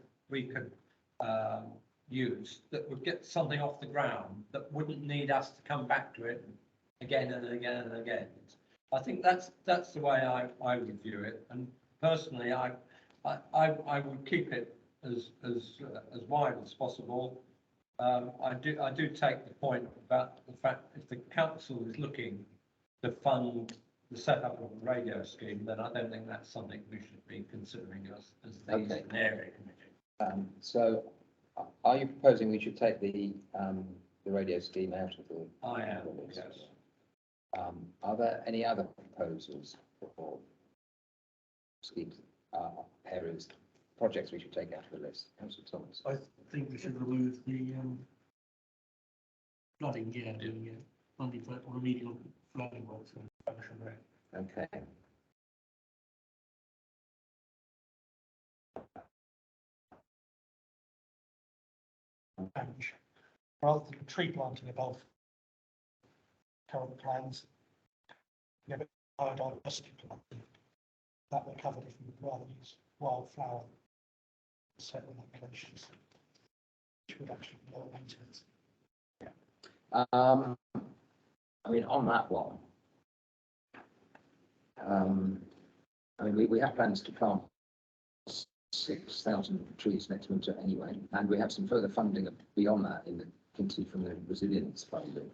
use that would get something off the ground that wouldn't need us to come back to it again and again and again. I think that's the way I would view it. And personally, I would keep it as wide as possible. I do take the point about the fact if the council is looking to fund the setup of a radio scheme, then I don't think that's something we should be considering as the Eastern Area Committee. So, are you proposing we should take the radio scheme out of the? I am. Yes. Are there any other proposals for schemes, areas, projects we should take out of the list? Councillor Thomas. I think we should remove the flooding, the funding for remedial flooding works in Faversham Wreck. Okay. rather than tree planting above current plans. We have a biodiversity planting that we're covered if we would rather use wildflower setting locations, which would actually be lower maintenance. I mean, on that one, I mean, we have plans to plant 6,000 trees next winter anyway, and we have some further funding beyond that in the continue from the resilience funding.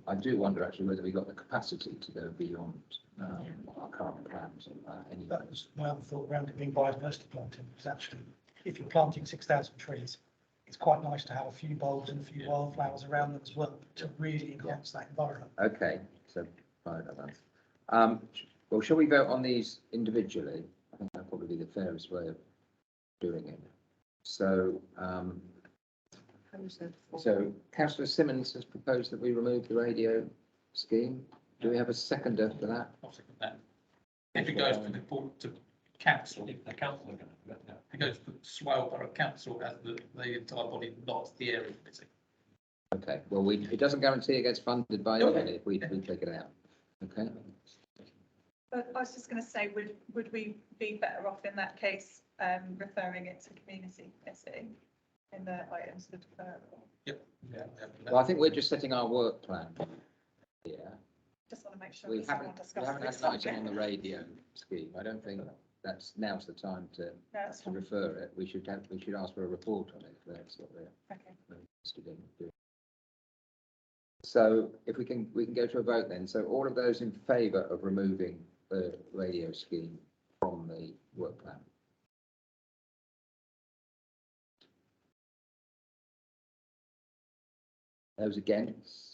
I do wonder actually whether we got the capacity to go beyond our current plans anyway. That was my other thought around it being biodiversity planting, because actually, if you're planting 6,000 trees, it's quite nice to have a few bulbs and a few wildflowers around them as well to really enhance that environment. Okay, so biodiversity. Well, shall we vote on these individually? I think that'd probably be the fairest way of doing it. So, Councillor Simmons has proposed that we remove the radio scheme. Do we have a seconder for that? I'll second that. If it goes to the board, to council, if the council are going to do it now. If it goes to Swale Borough Council as the entire body, not the area committee. Okay, well, it doesn't guarantee it gets funded by anybody if we take it out. Okay. But I was just going to say, would we be better off in that case referring it to community committee in the items of deferral? Yep. Yeah. Well, I think we're just setting our work plan. Yeah. Just want to make sure We that haven't someone discusses had an this. item on the radio scheme. I don't think now's the time to refer it. We should ask for a report on it. If that's what we're interested in doing. So if we can go to a vote then. So all of those in favour of removing the radio scheme from the work plan. Those against?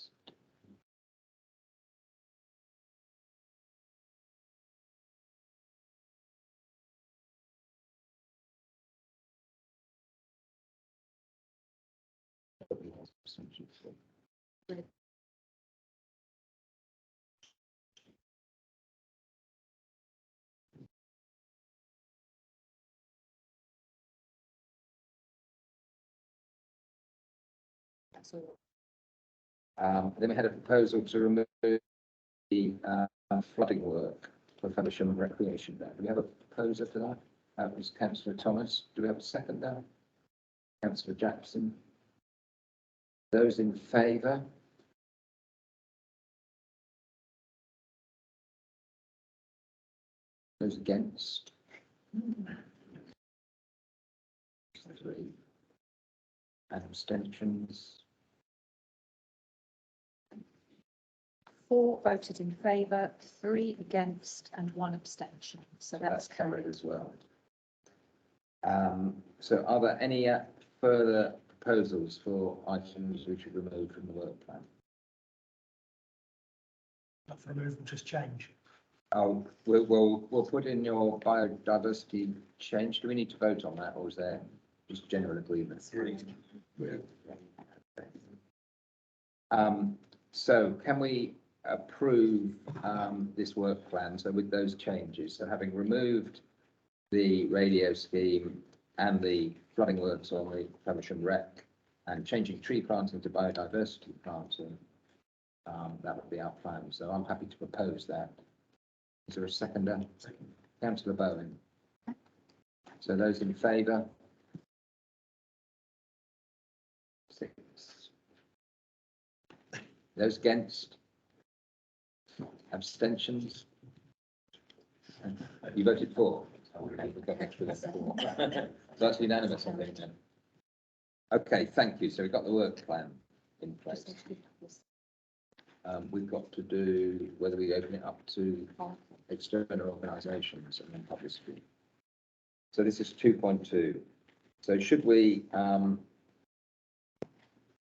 Then we had a proposal to remove the flooding work for Faversham Recreation Day. Do we have a proposer for that? That was Councillor Thomas. Do we have a second now? Councillor Jackson. Those in favour? Those against? 3. And abstentions? 4 voted in favour, 3 against and 1 abstention. So that's carried as well. So are there any further proposals for items we should remove from the work plan? Not for removal, just change. Oh, we'll put in your biodiversity change. Do we need to vote on that, or is there just general agreement? So can we approve this work plan? So with those changes, so having removed the radio scheme and the flooding works on the Faversham Rec and changing tree planting to biodiversity planting, that would be our plan. So I'm happy to propose that. Is there a seconder? Second. Councillor Bowen. So those in favour? 6. Those against? Abstentions? You voted for? Okay, we've got extra left for. So that's unanimous, I think, then. Okay, thank you. So we've got the work plan in place. We've got to do whether we open it up to external organisations and then publicity. So this is 2.2. So should we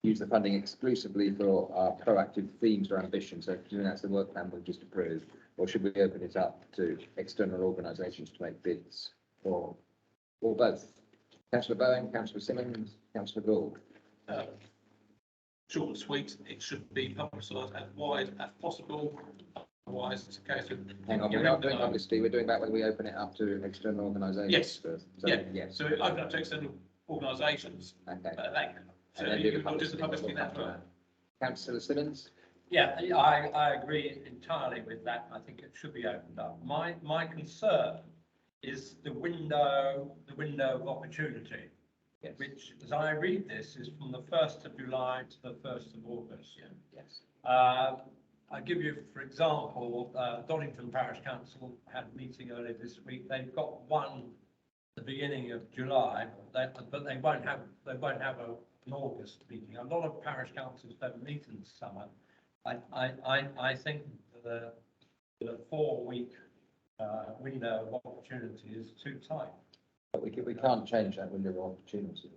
use the funding exclusively for our proactive themes or ambitions? So presuming that's the work plan we've just approved, or should we open it up to external organisations to make bids or both? Councillor Bowen, Councillor Simmons, Councillor Gould. Short and sweet, it should be publicised as wide as possible. Otherwise, it's a case of. Hang on, we're not doing publicity, we're doing that whether we open it up to external organisations Yes. first. So, Yeah, yes. so it open up to external organisations, Okay. but that So And then you do the will do the publicity. publicity that way. Councillor Simmons? Yeah, I agree entirely with that. I think it should be opened up. My concern is the window of opportunity, Yes. which, as I read this, is from the 1st of July to the 1st of August. Yes. I give you, for example, Donington Parish Council had a meeting earlier this week. They've got one at the beginning of July, but they won't have an August meeting. A lot of parish councils don't meet in the summer. I think the 4-week window of opportunity is too tight. But we can't change that window of opportunity.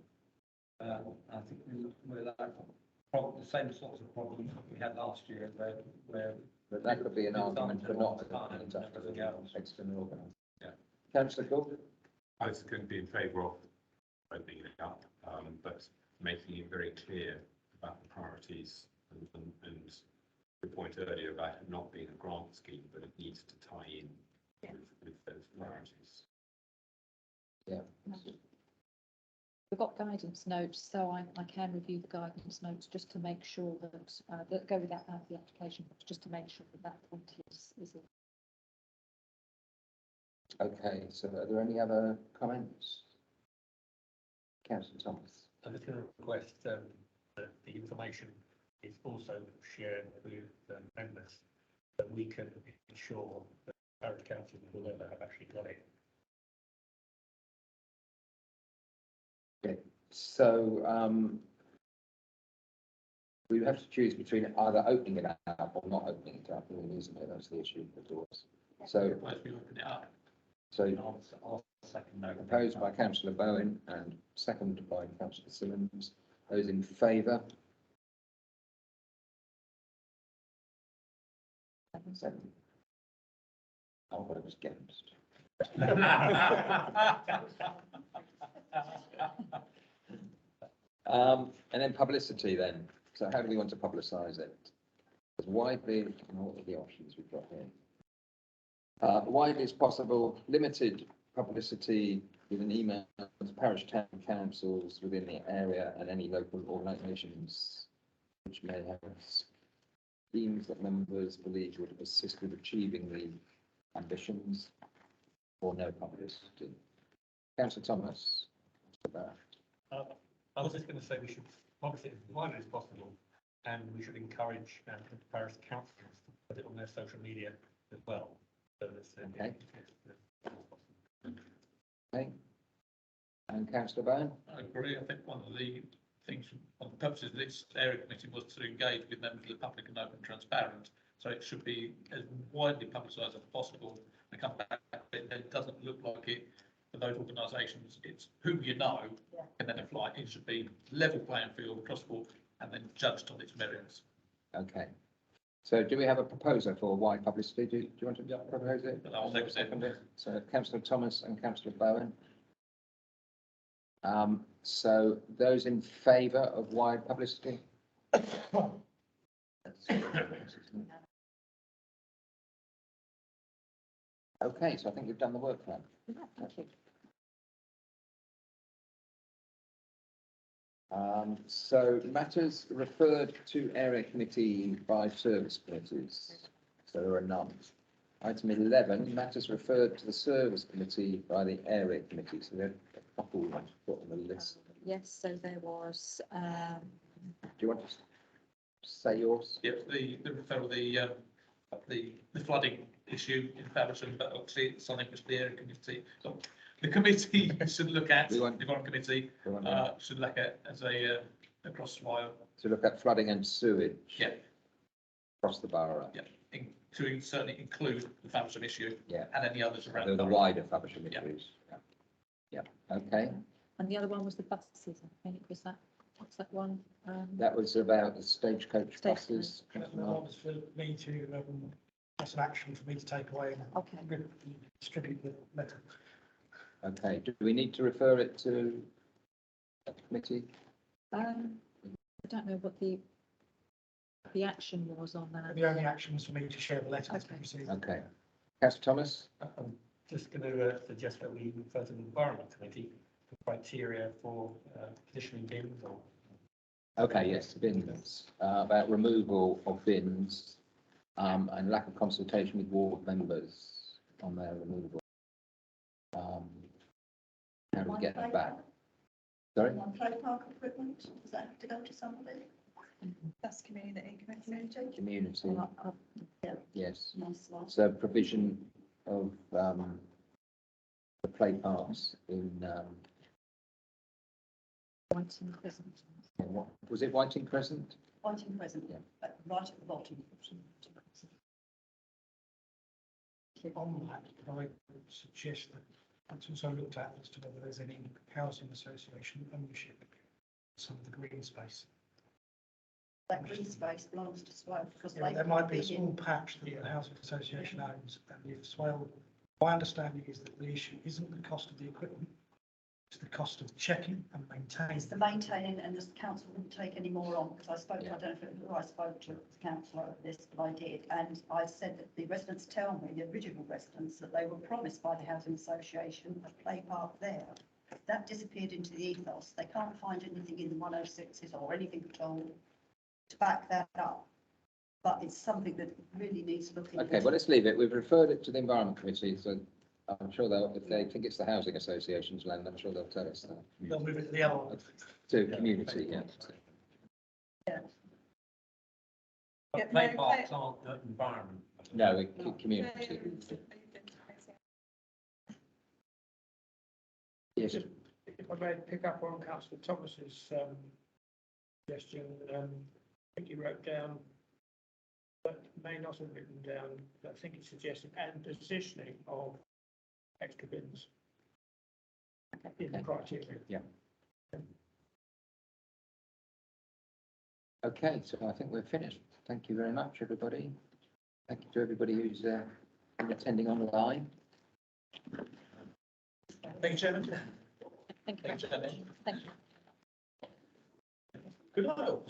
I think we're like the same sorts of problems that we had last year where. But that could be an argument for not opening it up as external organised. Yeah. Councillor Gould? I was going to be in favour of opening it up, but making it very clear about the priorities and the point earlier about it not being a grant scheme, but it needs to tie in with those priorities. Yeah. We've got guidance notes, so I can review the guidance notes just to make sure that go with that the application, just to make sure that point is in. Okay, so are there any other comments? Councillor Thomas? I'm just going to request that the information is also shared with members, that we can ensure that parish council will ever have actually got it. Okay, so we have to choose between either opening it up or not opening it up, really, isn't it? That's the issue for us. So, Why don't we open it up? so I'll second that. proposed by Councillor Bowen and seconded by Councillor Simmons. Those in favour? 7. I'll vote against. And then publicity then. So how do we want to publicise it? As widely, what are the options we've got here? Widely as possible, limited publicity with an email to parish town councils within the area and any local organisations which may have schemes that members believe would assist with achieving the ambitions, or no publicity. Councillor Thomas? I was just going to say we should publish it as widely as possible, and we should encourage parish councils to put it on their social media as well. So that's, Okay. Okay. And Councillor Bowen? I agree. I think one of the things, one of the purposes of this area committee was to engage with members of the public and open and transparent. So it should be as widely publicised as possible and come back. It doesn't look like it for those organisations. It's who you know, and then apply. It should be level playing field across the board and then judged on its merits. Okay. So do we have a proposer for wide publicity? Do you want to propose it? I'll second it. So Councillor Thomas and Councillor Bowen. So those in favour of wide publicity? Okay, so I think we've done the work plan. Thank you. So matters referred to area committee by service committees. So there are none. Item 11, matters referred to the service committee by the area committee. So there are a couple put on the list. Yes, so there was. Do you want to say yours? Yep, the referral, the flooding issue in Faversham, but obviously it's something which the area committee, so the committee should look at, the environment committee should look at as a across Wyre. To look at flooding and sewage. Yeah. Across the borough. Yeah, to certainly include the Faversham issue. Yeah. And any others around. The borough. wider Faversham issues. Yeah. Okay. And the other one was the buses, I think, was that, what's that one? That was about the stagecoach buses. That was for me to, that's an action for me to take away and distribute the letter. Okay, do we need to refer it to a committee? I don't know what the action was on that. The only action was for me to share the letter. Okay. Councillor Thomas? I'm just going to suggest that we refer to the Environment Committee for criteria for petitioning bins or Okay, yes, bins, about removal of bins, and lack of consultation with ward members on their removal. How do we get that back? Sorry? On play park equipment, does that have to go to somebody? That's community committee. Community, Yeah, yes. nice one. So provision of, the play parks in, Whiting Crescent. was it Whiting Crescent? Whiting Crescent, Yeah. right at the bottom. On that, could I suggest that that's also looked at as to whether there's any housing association ownership of some of the green space. That green space belongs to Swale because Yeah, they. there might be a small patch that the housing association owns, and if Swale, my understanding is that the issue isn't the cost of the equipment, it's the cost of checking and maintaining. It's the maintaining, and the council wouldn't take any more on, because I spoke to, Yeah. I don't know who I spoke to, the councillor of this, but I did, and I said that the residents tell me, the original residents, that they were promised by the housing association a play park there. That disappeared into the ethos. They can't find anything in the 106s or anything at all to back that up. But it's something that really needs looking Okay, into. well, let's leave it. We've referred it to the Environment Committee, so I'm sure they'll, if they think it's the Housing Association's land, I'm sure they'll tell us that. They'll move it to the other one. To community, yeah. But play parks aren't the environment. No, community. Yes, If I may pick up on Councillor Thomas's suggestion, I think you wrote down, but may not have written down, but I think he suggested, and positioning of extra bins in the criteria. yeah. Okay, so I think we're finished. Thank you very much, everybody. Thank you to everybody who's been attending online. Thank you, Chairman. Thank you. Thank you, Chairman. Thank you. Good night. all.